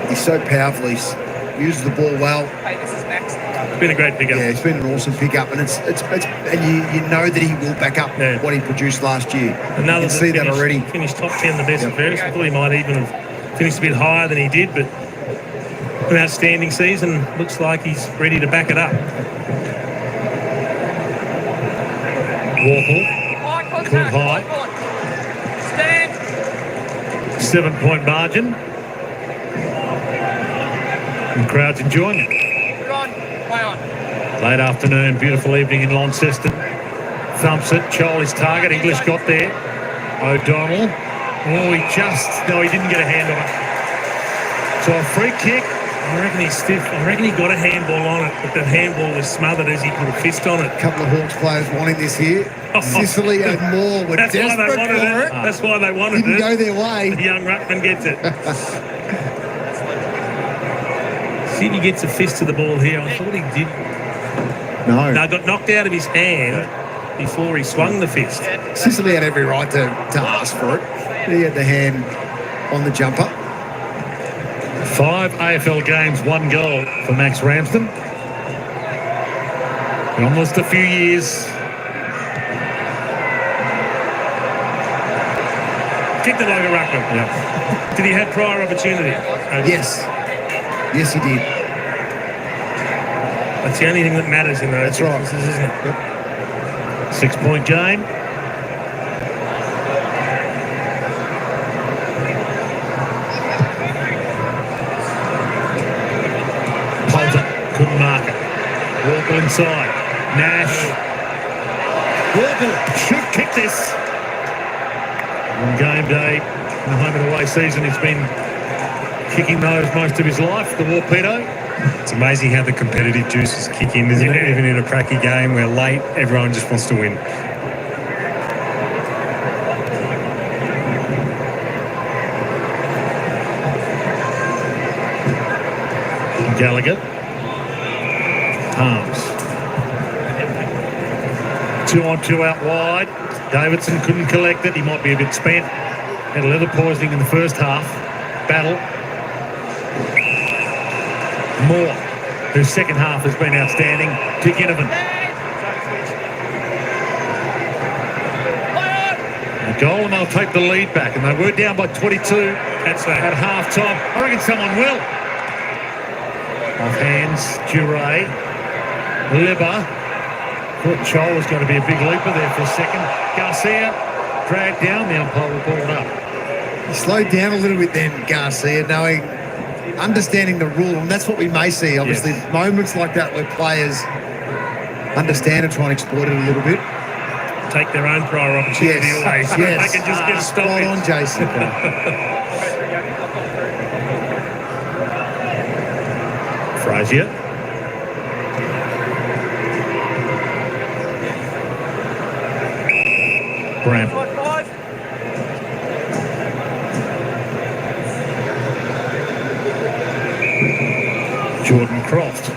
He's so powerful. He's uses the ball well. It's been a great pickup. Yeah, it's been an awesome pickup, and it's and you know that he will back up what he produced last year. Another you can see that already. Finished top 10 the best and fairest. I thought he might even have finished a bit higher than he did, but an outstanding season. Looks like he's ready to back it up. Warple, good high. Stand. 7-point margin. And crowd's enjoying it. Good on. Play on. Late afternoon, beautiful evening in Launceston. Thumps it, Charlie's target. English got there. O'Donnell. Oh, he didn't get a hand on it. So a free kick. I reckon he's stiff. I reckon he got a handball on it, but the handball was smothered as he put a fist on it. A couple of Hawks players wanting this here. Sicily and Moore were desperate for it. That's why they wanted Didn't it. go their way. The young ruckman gets it. Sydney gets a fist to the ball here. I thought he did. No. No, got knocked out of his hand before he swung the fist. Sicily had every right to ask for it. He had the hand on the jumper. 5 AFL games, 1 goal for Max Ramsden. In almost a few years. Kicked it like a ruckman. Yeah. Did he have prior opportunity? Yes. Yes, he did. That's the only thing that matters in those That's right. instances, isn't it? 6-point game. Couldn't mark it. Warple inside. Nash. Warple should kick this. On game day, in the home and away season, he's been kicking those most of his life, the Warpedo. It's amazing how the competitive juices kick in, isn't it? Even in a cracky game where late, everyone just wants to win. Gallagher. Arms. 2-on-2 out wide. Davidson couldn't collect it. He might be a bit spent. Had a leather poisoning in the first half. Battle. Moore, whose second half has been outstanding. To Ginnivan. A goal and they'll take the lead back. And they were down by 22 at half time. I reckon someone will. Off hands, Duray. Libba. Thought Chol was going to be a big leaper there for a second. Garcia dragged down. The umpire will ball it up. He slowed down a little bit then, Garcia, knowing, understanding the rule. And that's what we may see, obviously. Yes. Moments like that where players understand and try and exploit it a little bit. Take their own prior opportunity away. So yes. they can just get stopped. Spot on, Jason. Frazier. Bramble. Jordan Croft.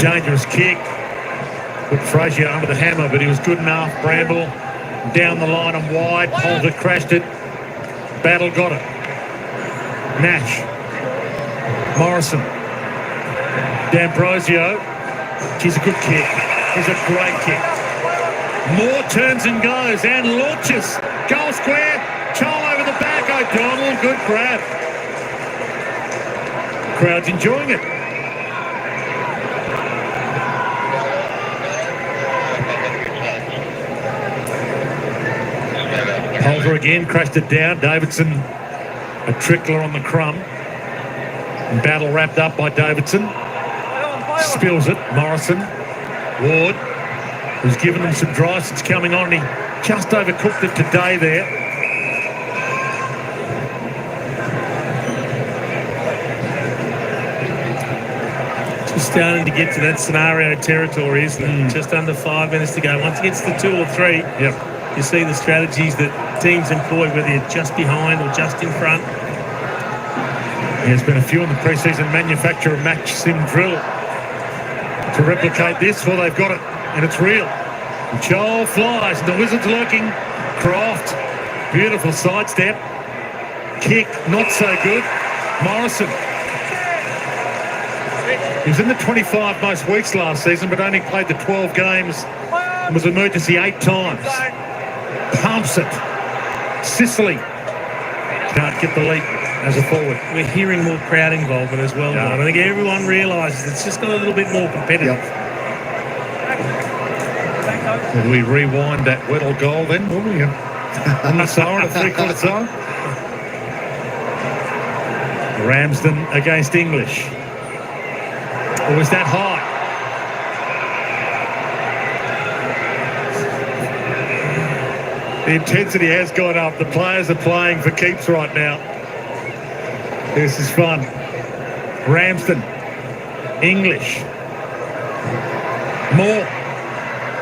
Dangerous kick. Put Frazier under the hammer, but he was good enough. Bramble down the line and wide. Poulter crashed it. Battle got it. Nash. Morrison. D'Ambrosio. She's a good kick. He's a great kick. Moore turns and goes and launches. Goal square. Chol over the back. O'Donnell. Good grab. Crowd's enjoying it. Poulter again crashed it down. Davidson, a trickler on the crumb. And battle wrapped up by Davidson. Spills it. Morrison. Ward, who's given them some dry since coming on. He just overcooked it today there. starting to get to that scenario territory, isn't it? Just under 5 minutes to go. Once it gets to 2 or 3, you see the strategies that teams employ, whether you're just behind or just in front. There's been a few on the pre-season manufacturer match sim drill to replicate this. Well, they've got it, and it's real. Joel flies, the Wizards lurking. Croft, beautiful sidestep. Kick, not so good. Morrison. He was in the 25 most weeks last season, but only played the 12 games and was emergency 8 times. Pumps it. Sicily can't get the leap as a forward. We're hearing more crowd involvement as well. I think everyone realises it's just got a little bit more competitive. Will we rewind that Weddle goal then? Will we? On the siren, a 3/4 siren. Ramsden against English. Or was that high? The intensity has gone up. The players are playing for keeps right now. This is fun. Ramsden. English. Moore.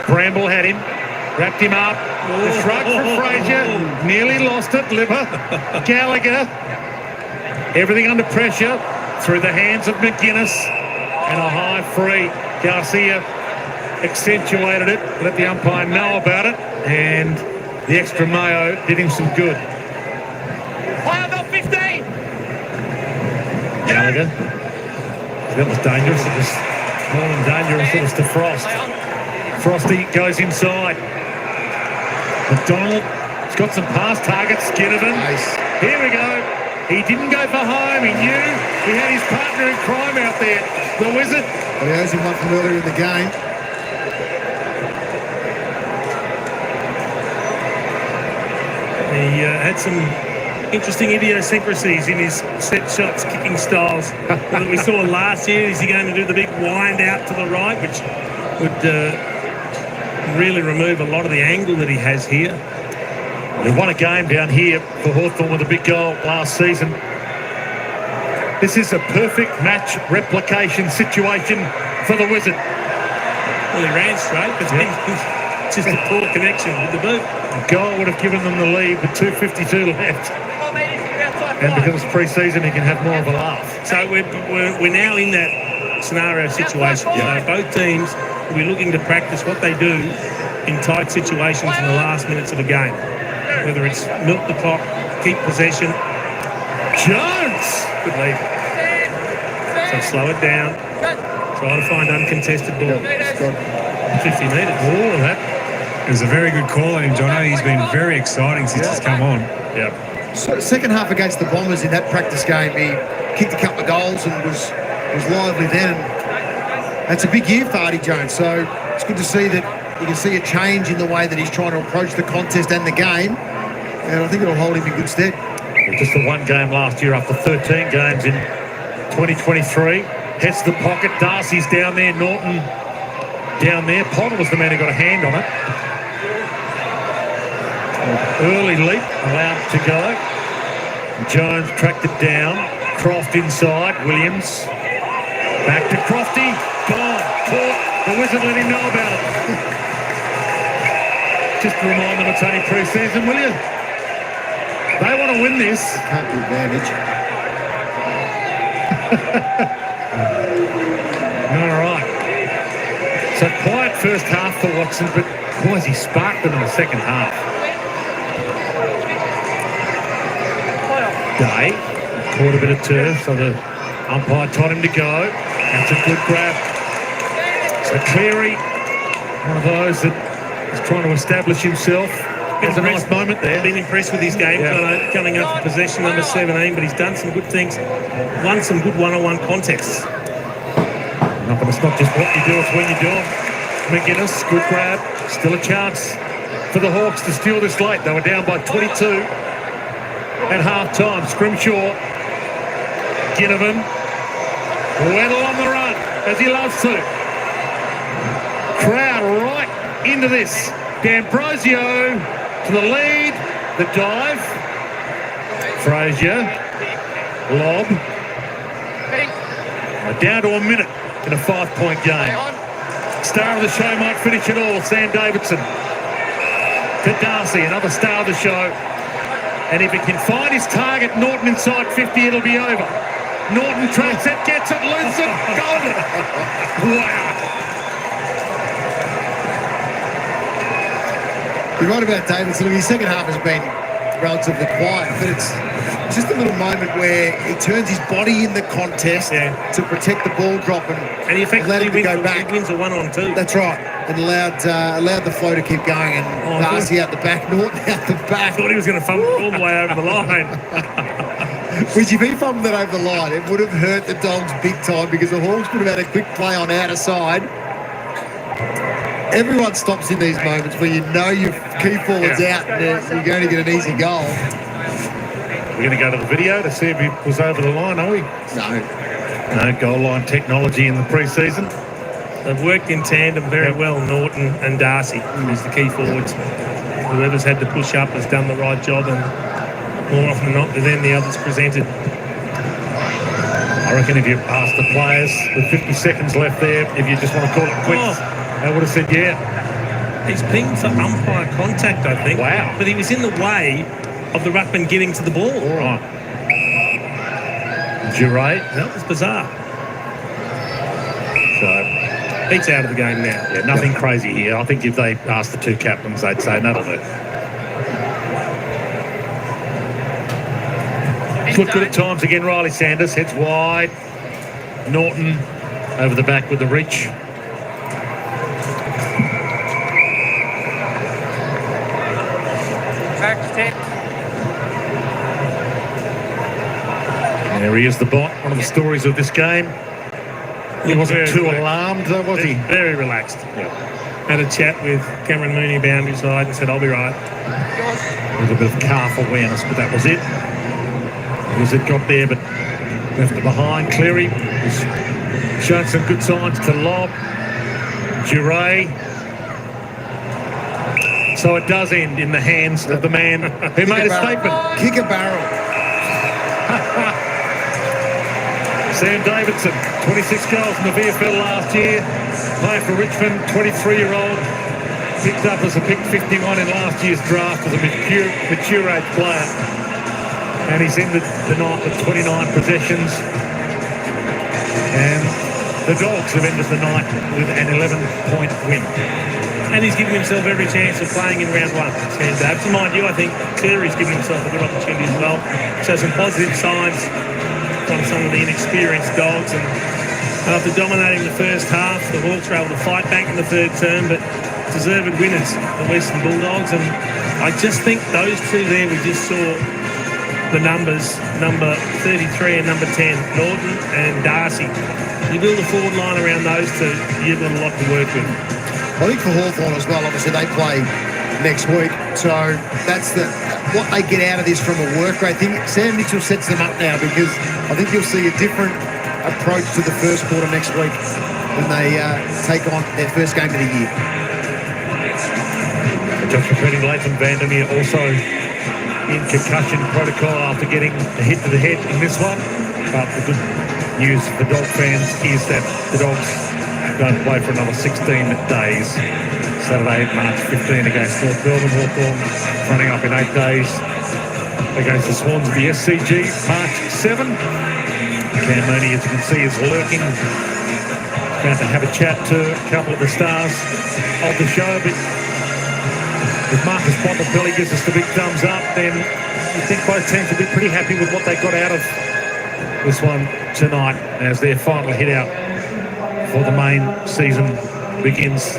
Bramble had him. Wrapped him up. The shrug for Frazier. Nearly lost it. Liver. Gallagher. Everything under pressure. Through the hands of McGuinness. And a high free. Garcia accentuated it. Let the umpire know about it. And the extra mayo did him some good. Fire about 15! Gallagher. That was dangerous. It was more than dangerous. It was to Frost. Frosty goes inside. McDonald has got some pass targets. Ginnivan. Nice. Here we go. He didn't go for home. He knew he had his partner in crime out there. The Wizard. But he owes him one from earlier in the game. He had some interesting idiosyncrasies in his set shots, kicking styles that we saw last year. Is he going to do the big wind out to the right, which would really remove a lot of the angle that he has here? He won a game down here for Hawthorn with a big goal last season. This is a perfect match replication situation for the Wizard. Well, he ran straight, but then just a poor connection with the boot. The goal would have given them the lead with 2:52 left. And because it's pre-season, he can have more of a laugh. So we're now in that scenario situation. So both teams will be looking to practice what they do in tight situations in the last minutes of a game. Whether it's milk the clock, keep possession. Jones! Good lead. So slow it down. Try to find uncontested ball. 50 metres. All of that. It was a very good call on him, Jono. He's been very exciting since he's come on. Yeah. So second half against the Bombers in that practice game, he kicked a couple of goals and was lively then. That's a big year for Artie Jones. So it's good to see that you can see a change in the way that he's trying to approach the contest and the game. And I think it'll hold him in good stead. Just the one game last year after 13 games in 2023. Hits the pocket. Darcy's down there. Norton down there. Potter was the man who got a hand on it. Early leap allowed to go. Jones tracked it down. Croft inside. Williams. Back to Crofty. Gone. Caught. The Wizard let him know about it. Just to remind them it's only pre-season, will you? They want to win this. Can't be advantage. All right. So quiet first half for Watson, but boy, has he sparked them in the second half. Day caught a bit of turf, so the umpire told him to go. That's a good grab. So Cleary, one of those that is trying to establish himself. There's a nice moment there. Been impressed with his game, coming up for possession, number 17, but he's done some good things. Won some good one-on-one contests. No, but it's not just what you do, it's when you do it. McGuinness, good grab. Still a chance for the Hawks to steal this late. They were down by 22 at half-time. Scrimshaw, Ginnivan, Weddle on the run, as he loves to. Crowd right into this. D'Ambrosio to the lead, the dive. Frazier, lob. Down to a minute in a 5-point game. Star of the show might finish it all, Sam Davidson. To Darcy, another star of the show. And if he can find his target, Norton inside 50, it'll be over. Norton tracks it, gets it, loses it, golden. Wow. You're right about Davidson. His second half has been relatively quiet, but it's just a little moment where he turns his body in the contest to protect the ball drop and he effectively wins, go back. He wins a 1-on-2. That's right. And allowed the flow to keep going, and Darcy out the back, Norton out the back. Thought he was going to fumble all the way over the line. Which if he fumbled it over the line, it would have hurt the Dogs big time, because the Hawks would have had a quick play on outer side. Everyone stops in these moments where you know your key forward's out and you're going to get an easy goal. We're going to go to the video to see if he was over the line, are we? No goal line technology in the pre-season. They've worked in tandem very well, Norton and Darcy, who's the key forwards. Whoever's had to push up has done the right job, and more often than not, then the others presented. I reckon if you asked the players with 50 seconds left there, if you just want to call it quits, they would have said He's pinged for umpire contact, I think. Wow. But he was in the way of the ruckman getting to the ball. All right. Duray. That was bizarre. So He's out of the game now. Yeah, nothing crazy here. I think if they asked the two captains, they'd say that'll do. Looked good at times again. Riley Sanders heads wide. Norton over the back with the reach. There he is, the bot. One of the stories of this game. He wasn't too alarmed, though, was he? Very relaxed. Had a chat with Cameron Mooney boundary side and said, I'll be right. A little bit of calf awareness, but that was it. It got there, but left it behind. Cleary has shown some good signs to lob. Duray. So it does end in the hands of the man who made a statement. Kick a barrel. Sam Davidson, 26 goals in the VFL last year. Playing for Richmond, 23-year-old. Picked up as a pick 51 in last year's draft as a mature age player. And he's ended the night with 29 possessions. And the Dogs have ended the night with an 11-point win. And he's given himself every chance of playing in round one. And to mind you, I think Cleary's given himself a good opportunity as well. So some positive signs from some of the inexperienced Dogs. And after dominating the first half, the Hawks were able to fight back in the third term, but deserved winners, the Western Bulldogs. And I just think those two there, we just saw the numbers, number 33 and number 10, Norton and Darcy. You build a forward line around those two, you've got a lot to work with. I think for Hawthorn as well, obviously they play next week, so that's what they get out of this from a work rate thing. Sam Mitchell sets them up now, because I think you'll see a different approach to the first quarter next week when they take on their first game of the year. Just repeating, Leighton Vandermeer also in concussion protocol after getting a hit to the head in this one. But the good news for Dog fans is that the Dogs don't play for another 16 days. Saturday, March 15 against North Melbourne. Hawthorn running up in 8 days against the Swans of the SCG, March 7. Cam Mooney, as you can see, is lurking. About to have a chat to a couple of the stars of the show. But if Marcus Bontempelli gives us the big thumbs up, then I think both teams will be pretty happy with what they got out of this one tonight as their final hit out for the main season begins.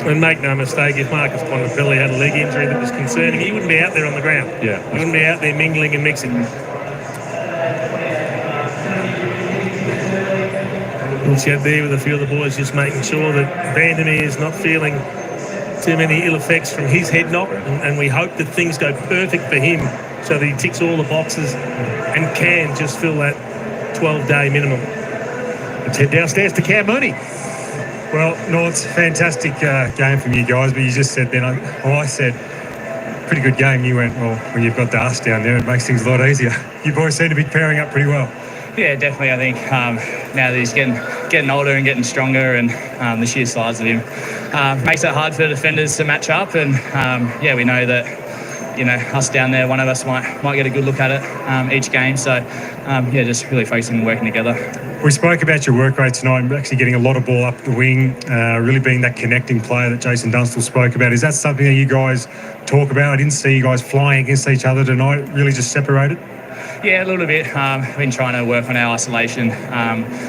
And make no mistake, if Marcus Bontempelli had a leg injury that was concerning, he wouldn't be out there on the ground. Yeah. He wouldn't be out there mingling and mixing. We'll chat there with a few of the boys, just making sure that Vandermeer is not feeling too many ill effects from his head knock, and we hope that things go perfect for him so that he ticks all the boxes and can just fill that 12-day minimum. Let's head downstairs to Cam Mooney. Well, no, it's a fantastic game from you guys, but you just said then, I said, pretty good game. You went, well, when you've got Darcy down there, it makes things a lot easier. You boys seem to be pairing up pretty well. Yeah, definitely. I think now that he's getting older and getting stronger, and the sheer size of him makes it hard for the defenders to match up. And yeah, we know that us down there, one of us might get a good look at it each game. So yeah, just really focusing and working together. We spoke about your work rate tonight and actually getting a lot of ball up the wing, really being that connecting player that Jason Dunstall spoke about. Is that something that you guys talk about? I didn't see you guys flying against each other tonight, really just separated? Yeah, a little bit. We've been trying to work on our isolation.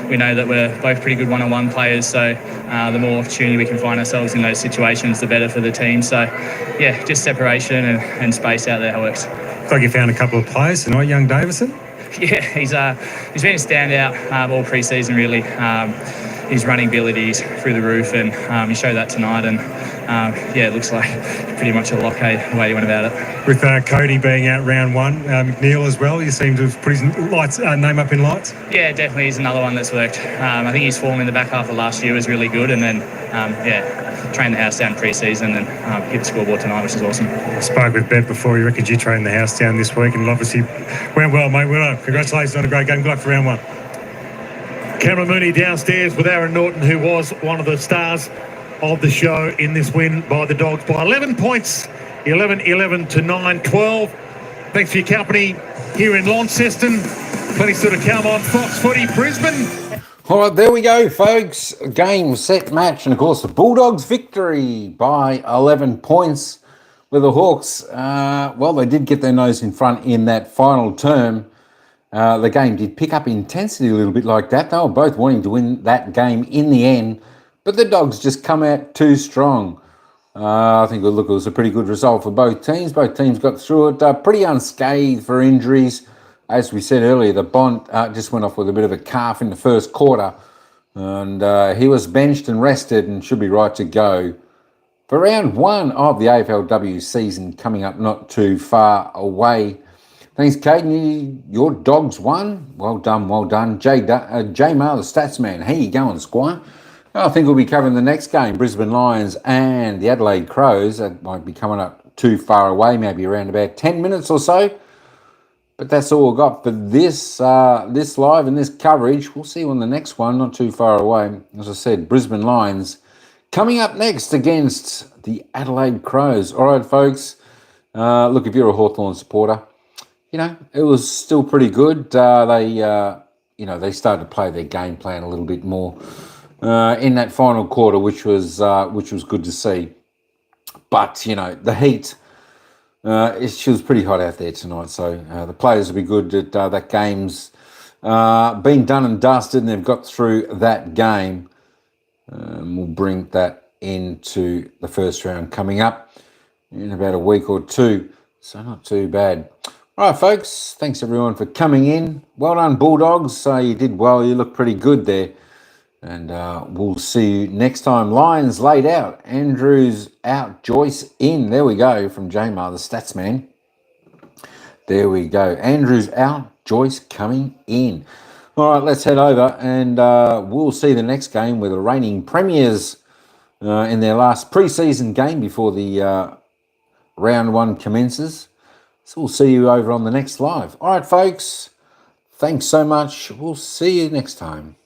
We know that we're both pretty good one-on-one players, so the more opportunity we can find ourselves in those situations, the better for the team. So yeah, just separation and space out there works. Looks like you found a couple of players tonight, young Davison. Yeah, he's been a standout all pre-season, really. His running abilities through the roof, and he showed that tonight. And yeah, it looks like pretty much a lock, the way he went about it. With Cody being out round one, McNeil as well, you seem to have put his name up in lights. Yeah, definitely. He's another one that's worked. I think his form in the back half of last year was really good, and then yeah, trained the house down pre-season and hit the scoreboard tonight, which is awesome. I spoke with Bev before. You reckon you trained the house down this week, and obviously went well, mate. Well done. Congratulations on a great game. Good luck for round one. Cameron Mooney downstairs with Aaron Norton, who was one of the stars of the show in this win by the Dogs by 11 points, 11-11 to 9-12. Thanks for your company here in Launceston. Plenty still to come on Fox Footy Brisbane. All right, there we go, folks. Game, set, match, and of course the Bulldogs victory by 11 points with the Hawks. Well, they did get their nose in front in that final term. The game did pick up intensity a little bit like that. They were both wanting to win that game in the end, but the Dogs just come out too strong. I think it was a pretty good result for both teams. Both teams got through it pretty unscathed for injuries. As we said earlier, the Bont just went off with a bit of a calf in the first quarter, and he was benched and rested and should be right to go for round one of the AFLW season coming up not too far away. Thanks, Caden. Your Dogs won. Well done, well done. J Mar, the stats man. How you going, Squire? I think we'll be covering the next game, Brisbane Lions and the Adelaide Crows. That might be coming up too far away, maybe around about 10 minutes or so. But that's all we've got for this live and this coverage. We'll see you on the next one, not too far away. As I said, Brisbane Lions coming up next against the Adelaide Crows. All right, folks. Look, if you're a Hawthorn supporter, it was still pretty good. They started to play their game plan a little bit more in that final quarter, which was good to see. But the heat, she was pretty hot out there tonight. So the players will be good at that game's been done and dusted, and they've got through that game. We'll bring that into the first round coming up in about a week or two. So not too bad. All right, folks, thanks everyone for coming in. Well done, Bulldogs. You did well. You look pretty good there. And we'll see you next time. Lions laid out. Andrews out. Joyce in. There we go from J Mar, the stats man. There we go. Andrews out. Joyce coming in. All right, let's head over and we'll see the next game with the reigning premiers in their last pre-season game before the round one commences. So we'll see you over on the next live. All right, folks. Thanks so much. We'll see you next time.